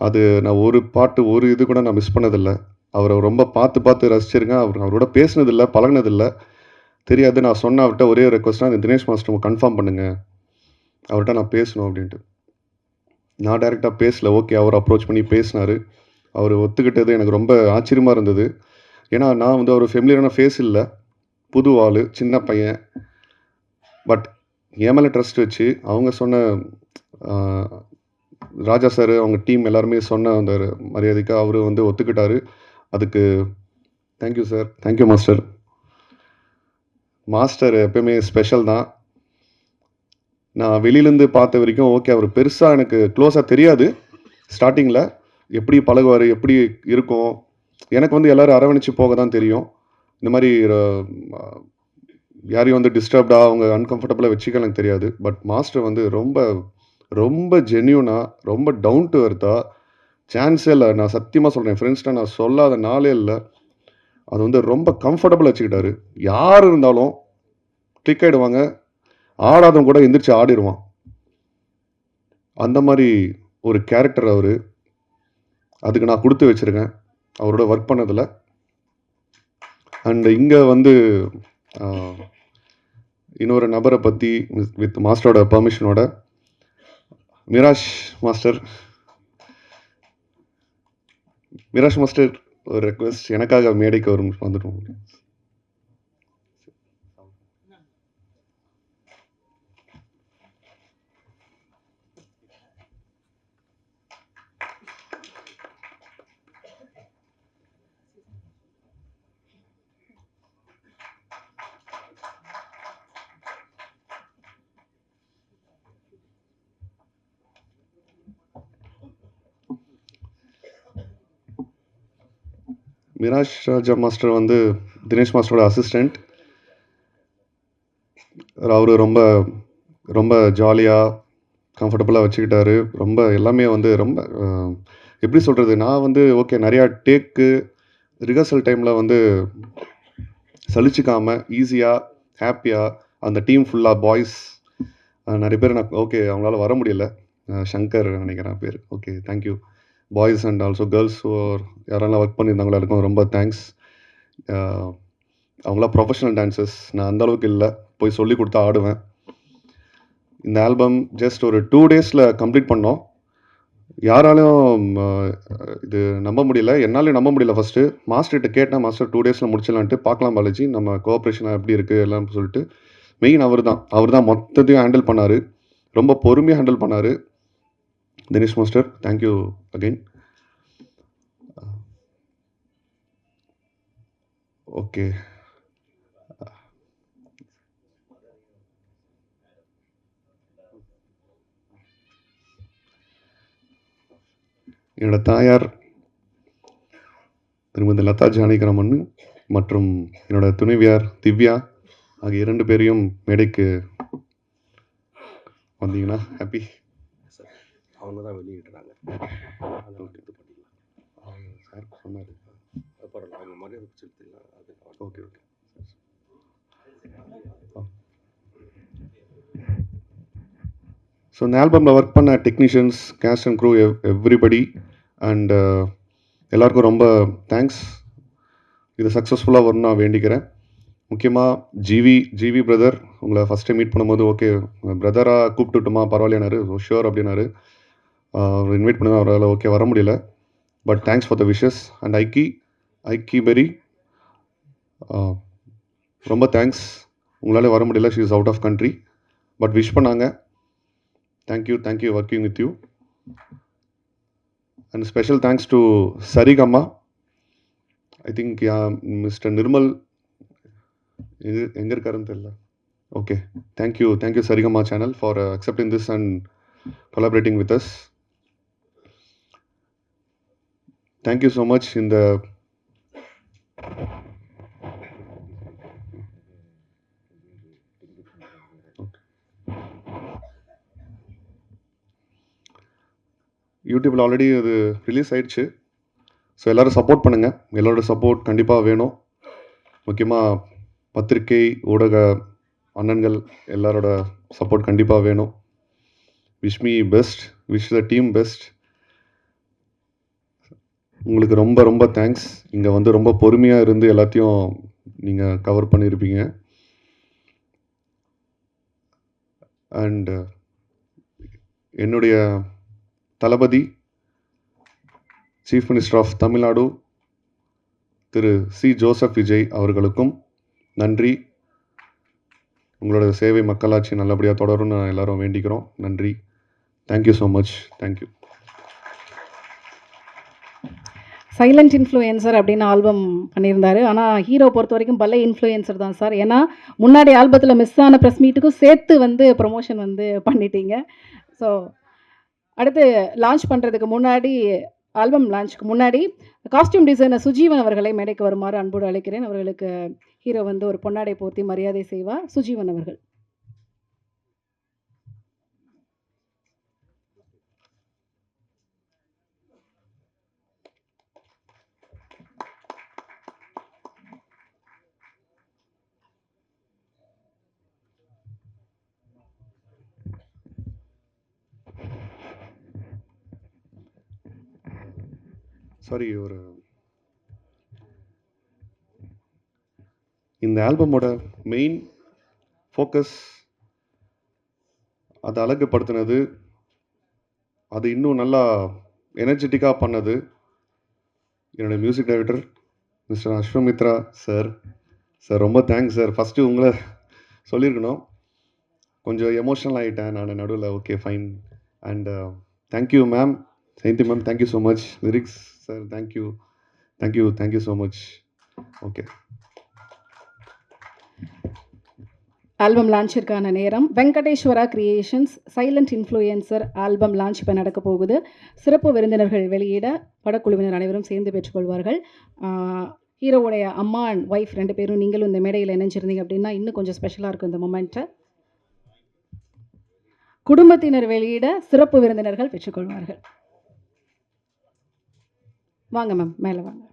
அது நான் ஒரு பாட்டு ஒரு இது கூட நான் மிஸ் பண்ணதில்லை. அவரை ரொம்ப பார்த்து ரசிச்சிருக்கேன். அவரோட பேசினதில்லை, பழகினதில்லை, தெரியாது. நான் சொன்ன அவர்கிட்ட ஒரே ரெக்வஸ்ட்டாக இந்த தினேஷ் மாஸ்டர் கன்ஃபார்ம் பண்ணுங்கள், அவர்கிட்ட நான் பேசணும் அப்படின்ட்டு. நான் டைரெக்டாக பேசல, ஓகே அவர் அப்ரோச் பண்ணி பேசினார். அவர் ஒத்துக்கிட்டது எனக்கு ரொம்ப ஆச்சரியமாக இருந்தது. ஏன்னா நான் வந்து ஒரு ஃபெமிலியரான ஃபேஸ் இல்லை, புது ஆள், சின்ன பையன். பட் என் மேலே ட்ரஸ்ட் வச்சு அவங்க சொன்ன ராஜா சார், அவங்க டீம் எல்லாருமே சொன்ன அந்த மரியாதைக்காக அவர் வந்து ஒத்துக்கிட்டாரு. அதுக்கு thank you sir, thank you master. Master எப்பயுமே ஸ்பெஷல் தான். நான் வெளியிலேருந்து பார்த்த வரைக்கும் ஓகே அவர் பெருசாக எனக்கு க்ளோஸாக தெரியாது. ஸ்டார்டிங்கில் எப்படி பழகுவார், எப்படி இருக்கும், எனக்கு வந்து எல்லோரும் அரவணைச்சு போக தான் தெரியும். இந்த மாதிரி யாரையும் வந்து டிஸ்டர்ப்டாக அவங்க அன்கம்ஃபர்டபுளாக வச்சுக்க எனக்கு தெரியாது. பட் மாஸ்டர் வந்து ரொம்ப ரொம்ப ஜென்யூனாக, ரொம்ப டவுன் டு எர்த்தாக, சான்ஸே இல்லை. நான் சத்தியமாக சொல்கிறேன், ஃப்ரெண்ட்ஸ்கிட்ட நான் சொல்லாத நாளே இல்லை. அது வந்து ரொம்ப கம்ஃபர்டபுளாக வச்சுக்கிட்டாரு. யார் இருந்தாலும் கிளிக் ஆகிடுவாங்க, ஆடாதவங்க கூட எந்திரிச்சு ஆடிடுவான். அந்த மாதிரி ஒரு கேரக்டர் அவர். அதுக்கு நான் கொடுத்து வச்சுருக்கேன் அவரோட ஒர்க் பண்ணதில். அண்ட் இங்கே வந்து இன்னொரு நபரை பற்றி வித் மாஸ்டரோட பர்மிஷனோட மிராஷ் மாஸ்டர் ஒரு ரெக்வெஸ்ட், எனக்காக மேடைக்கு வந்துட்டோம். மிராஷ் ராஜா மாஸ்டர் வந்து தினேஷ் மாஸ்டரோட அசிஸ்டண்ட். அவர் ரொம்ப ரொம்ப ஜாலியாக கம்ஃபர்டபுளாக வச்சுக்கிட்டாரு. ரொம்ப எல்லாமே வந்து ரொம்ப எப்படி சொல்கிறது, நான் வந்து ஓகே நிறையா டேக்கு ரிஹர்சல் டைமில் வந்து சலிச்சிக்காமல் ஈஸியாக ஹாப்பியாக அந்த டீம் ஃபுல்லாக பாய்ஸ் நிறைய பேர் நான் ஓகே அவங்களால வர முடியல, சங்கர் நினைக்கிறேன் பேர். Okay thank you boys and also girls யாரெல்லாம் ஒர்க் பண்ணியிருந்தாங்களோ எல்லாருக்கும் ரொம்ப தேங்க்ஸ். அவங்களாம் ப்ரொஃபஷனல் டான்சர்ஸ், நான் அந்தளவுக்கு இல்லை, போய் சொல்லி கொடுத்தா ஆடுவேன். இந்த ஆல்பம் ஜஸ்ட் ஒரு 2 டேஸில் கம்ப்ளீட் பண்ணோம். யாராலையும் இது நம்ப முடியல, என்னாலையும் நம்ப முடியல. ஃபஸ்ட்டு மாஸ்டர்கிட்ட கேட்டேன், மாஸ்டர் 2 டேஸில் முடிச்சிடலான்ட்டு, பார்க்கலாம் பாலாஜி நம்ம கோஆப்ரேஷனாக எப்படி இருக்குது எல்லாம் சொல்லிட்டு. மெயின் அவர் தான் மொத்தத்தையும் ஹேண்டில் பண்ணார், ரொம்ப பொறுமையாக ஹேண்டில் பண்ணார். Dinesh master thank you again. Okay, என்னோட தாயார் திருமதி லதா ஜானகிராமன் மற்றும் என்னோட துணைவியார் திவ்யா ஆகிய 2 பேரையும் மேடைக்கு வந்தீங்கன்னா ஹாப்பி. அவங்க தான் வெளியிடுறாங்க. சார் சொன்னார். அப்புறம் அவங்க மரியாதை செலுத்திடலாம். அது ஓகே ஓகே. ஸோ இந்த ஆல்பமில் ஒர்க் பண்ண technicians, cast and crew, everybody and எல்லாருக்கும் ரொம்ப தேங்க்ஸ். இது சக்ஸஸ்ஃபுல்லாக வரும்னு நான் வேண்டிக்கிறேன். முக்கியமாக ஜிவி பிரதர், உங்களை ஃபஸ்ட் டைம் மீட் பண்ணும்போது ஓகே பிரதராக கூப்பிட்டுட்டுமா பரவாயில்லையானாரு. ஷுர் அப்படின்னாரு. அவர் இன்வைட் பண்ணி அவரால் ஓகே வர முடியல, but thanks for the wishes. And Ikky Berry ரொம்ப தேங்க்ஸ், உங்களால் வர முடியல, she is out of country, but wish பண்ணாங்க. Thank you working with you. And special thanks to Saregama. I think mister Nirmal எங்கே இருக்காருன்னு தெரியல. Okay, thank you Saregama channel for accepting this and collaborating with us. Thank you so much. இந்த யூடியூப்பில் ஆல்ரெடி அது ரிலீஸ் ஆயிடுச்சு. ஸோ எல்லோரும் சப்போர்ட் பண்ணுங்கள், எல்லோரோட சப்போர்ட் கண்டிப்பாக வேணும். முக்கியமாக பத்திரிகை ஊடக அண்ணன்கள் எல்லாரோட சப்போர்ட் கண்டிப்பாக வேணும். Wish me best, wish the team best. உங்களுக்கு ரொம்ப ரொம்ப தேங்க்ஸ். இங்கே வந்து ரொம்ப பொறுமையாக இருந்து எல்லாத்தையும் நீங்கள் கவர் பண்ணியிருப்பீங்க. அண்ட் என்னுடைய தளபதி சீஃப் மினிஸ்டர் ஆஃப் தமிழ்நாடு திரு சி ஜோசப் விஜய் அவர்களுக்கும் நன்றி. உங்களோட சேவை மக்களாட்சி நல்லபடியாக தொடரும்னு எல்லாரும் வேண்டிக்கிறோம். நன்றி. Thank you so much. Thank you. Silent influencer அப்படின்னு ஆல்பம் பண்ணியிருந்தாரு. ஆனால் ஹீரோ பொறுத்த வரைக்கும் பல இன்ஃப்ளூயன்சர் தான் சார். ஏன்னா முன்னாடி ஆல்பத்தில் மிஸ் ஆன ப்ரெஸ் மீட்டுக்கும் சேர்த்து வந்து ப்ரொமோஷன் வந்து பண்ணிட்டீங்க. ஸோ அடுத்து லான்ச் பண்ணுறதுக்கு முன்னாடி, ஆல்பம் லான்ச்சுக்கு முன்னாடி காஸ்டியூம் டிசைனர் சுஜீவன் அவர்களை மேடைக்கு வருமாறு அன்போடு அழைக்கிறேன். அவர்களுக்கு ஹீரோ வந்து ஒரு பொன்னாடை போர்த்தி மரியாதை செய்வார். சுஜீவன் அவர்கள். சாரி, இந்த ஆல்பமோட மெயின் ஃபோக்கஸ், அதை அழகுபடுத்தினது, அது இன்னும் நல்லா எனர்ஜெட்டிக்காக பண்ணது என்னோடய music director mister Ashwamithra sir. Sir ரொம்ப தேங்க்ஸ் சார். ஃபஸ்ட்டு உங்களை சொல்லியிருக்கணும், கொஞ்சம் எமோஷனல் ஆகிட்டேன் நான் நடுவில். Okay fine. And thank you ma'am, Jayanthi ma'am, thank you so much. Lyrics sir, thank you thank you thank you so much. Okay. Album லான்ச்சிற்கான நேரம். Venkateswara creations silent influencer album launch இப்போ நடக்க போகுது. சிறப்பு விருந்தினர்கள் வெளியிட படக்குழுவினர் அனைவரும் சேர்ந்து பெற்றுக்கொள்வார்கள். ஹீரோவுடைய அம்மா அண்ட் ஒய்ஃப் 2 பேரும் நீங்களும் இந்த மேடையில் இணைஞ்சிருந்தீங்க அப்படின்னா இன்னும் கொஞ்சம் ஸ்பெஷலாக இருக்கும் இந்த மொமெண்ட்டை. குடும்பத்தினர் வெளியிட சிறப்பு விருந்தினர்கள் பெற்றுக்கொள்வார்கள். வாங்க மேம், மேலே வாங்க.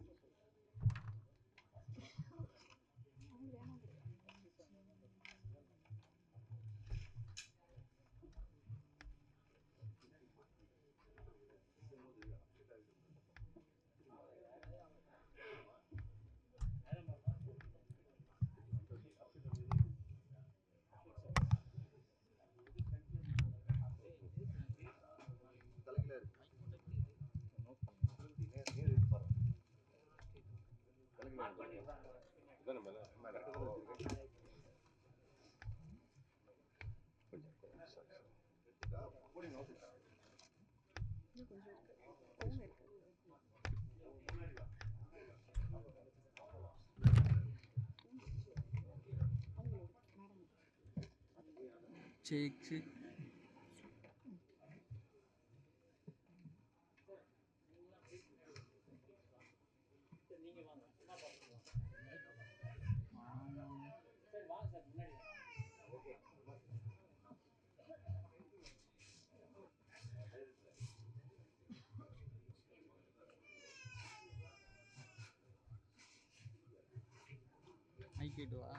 மைக் கேட்டுவா.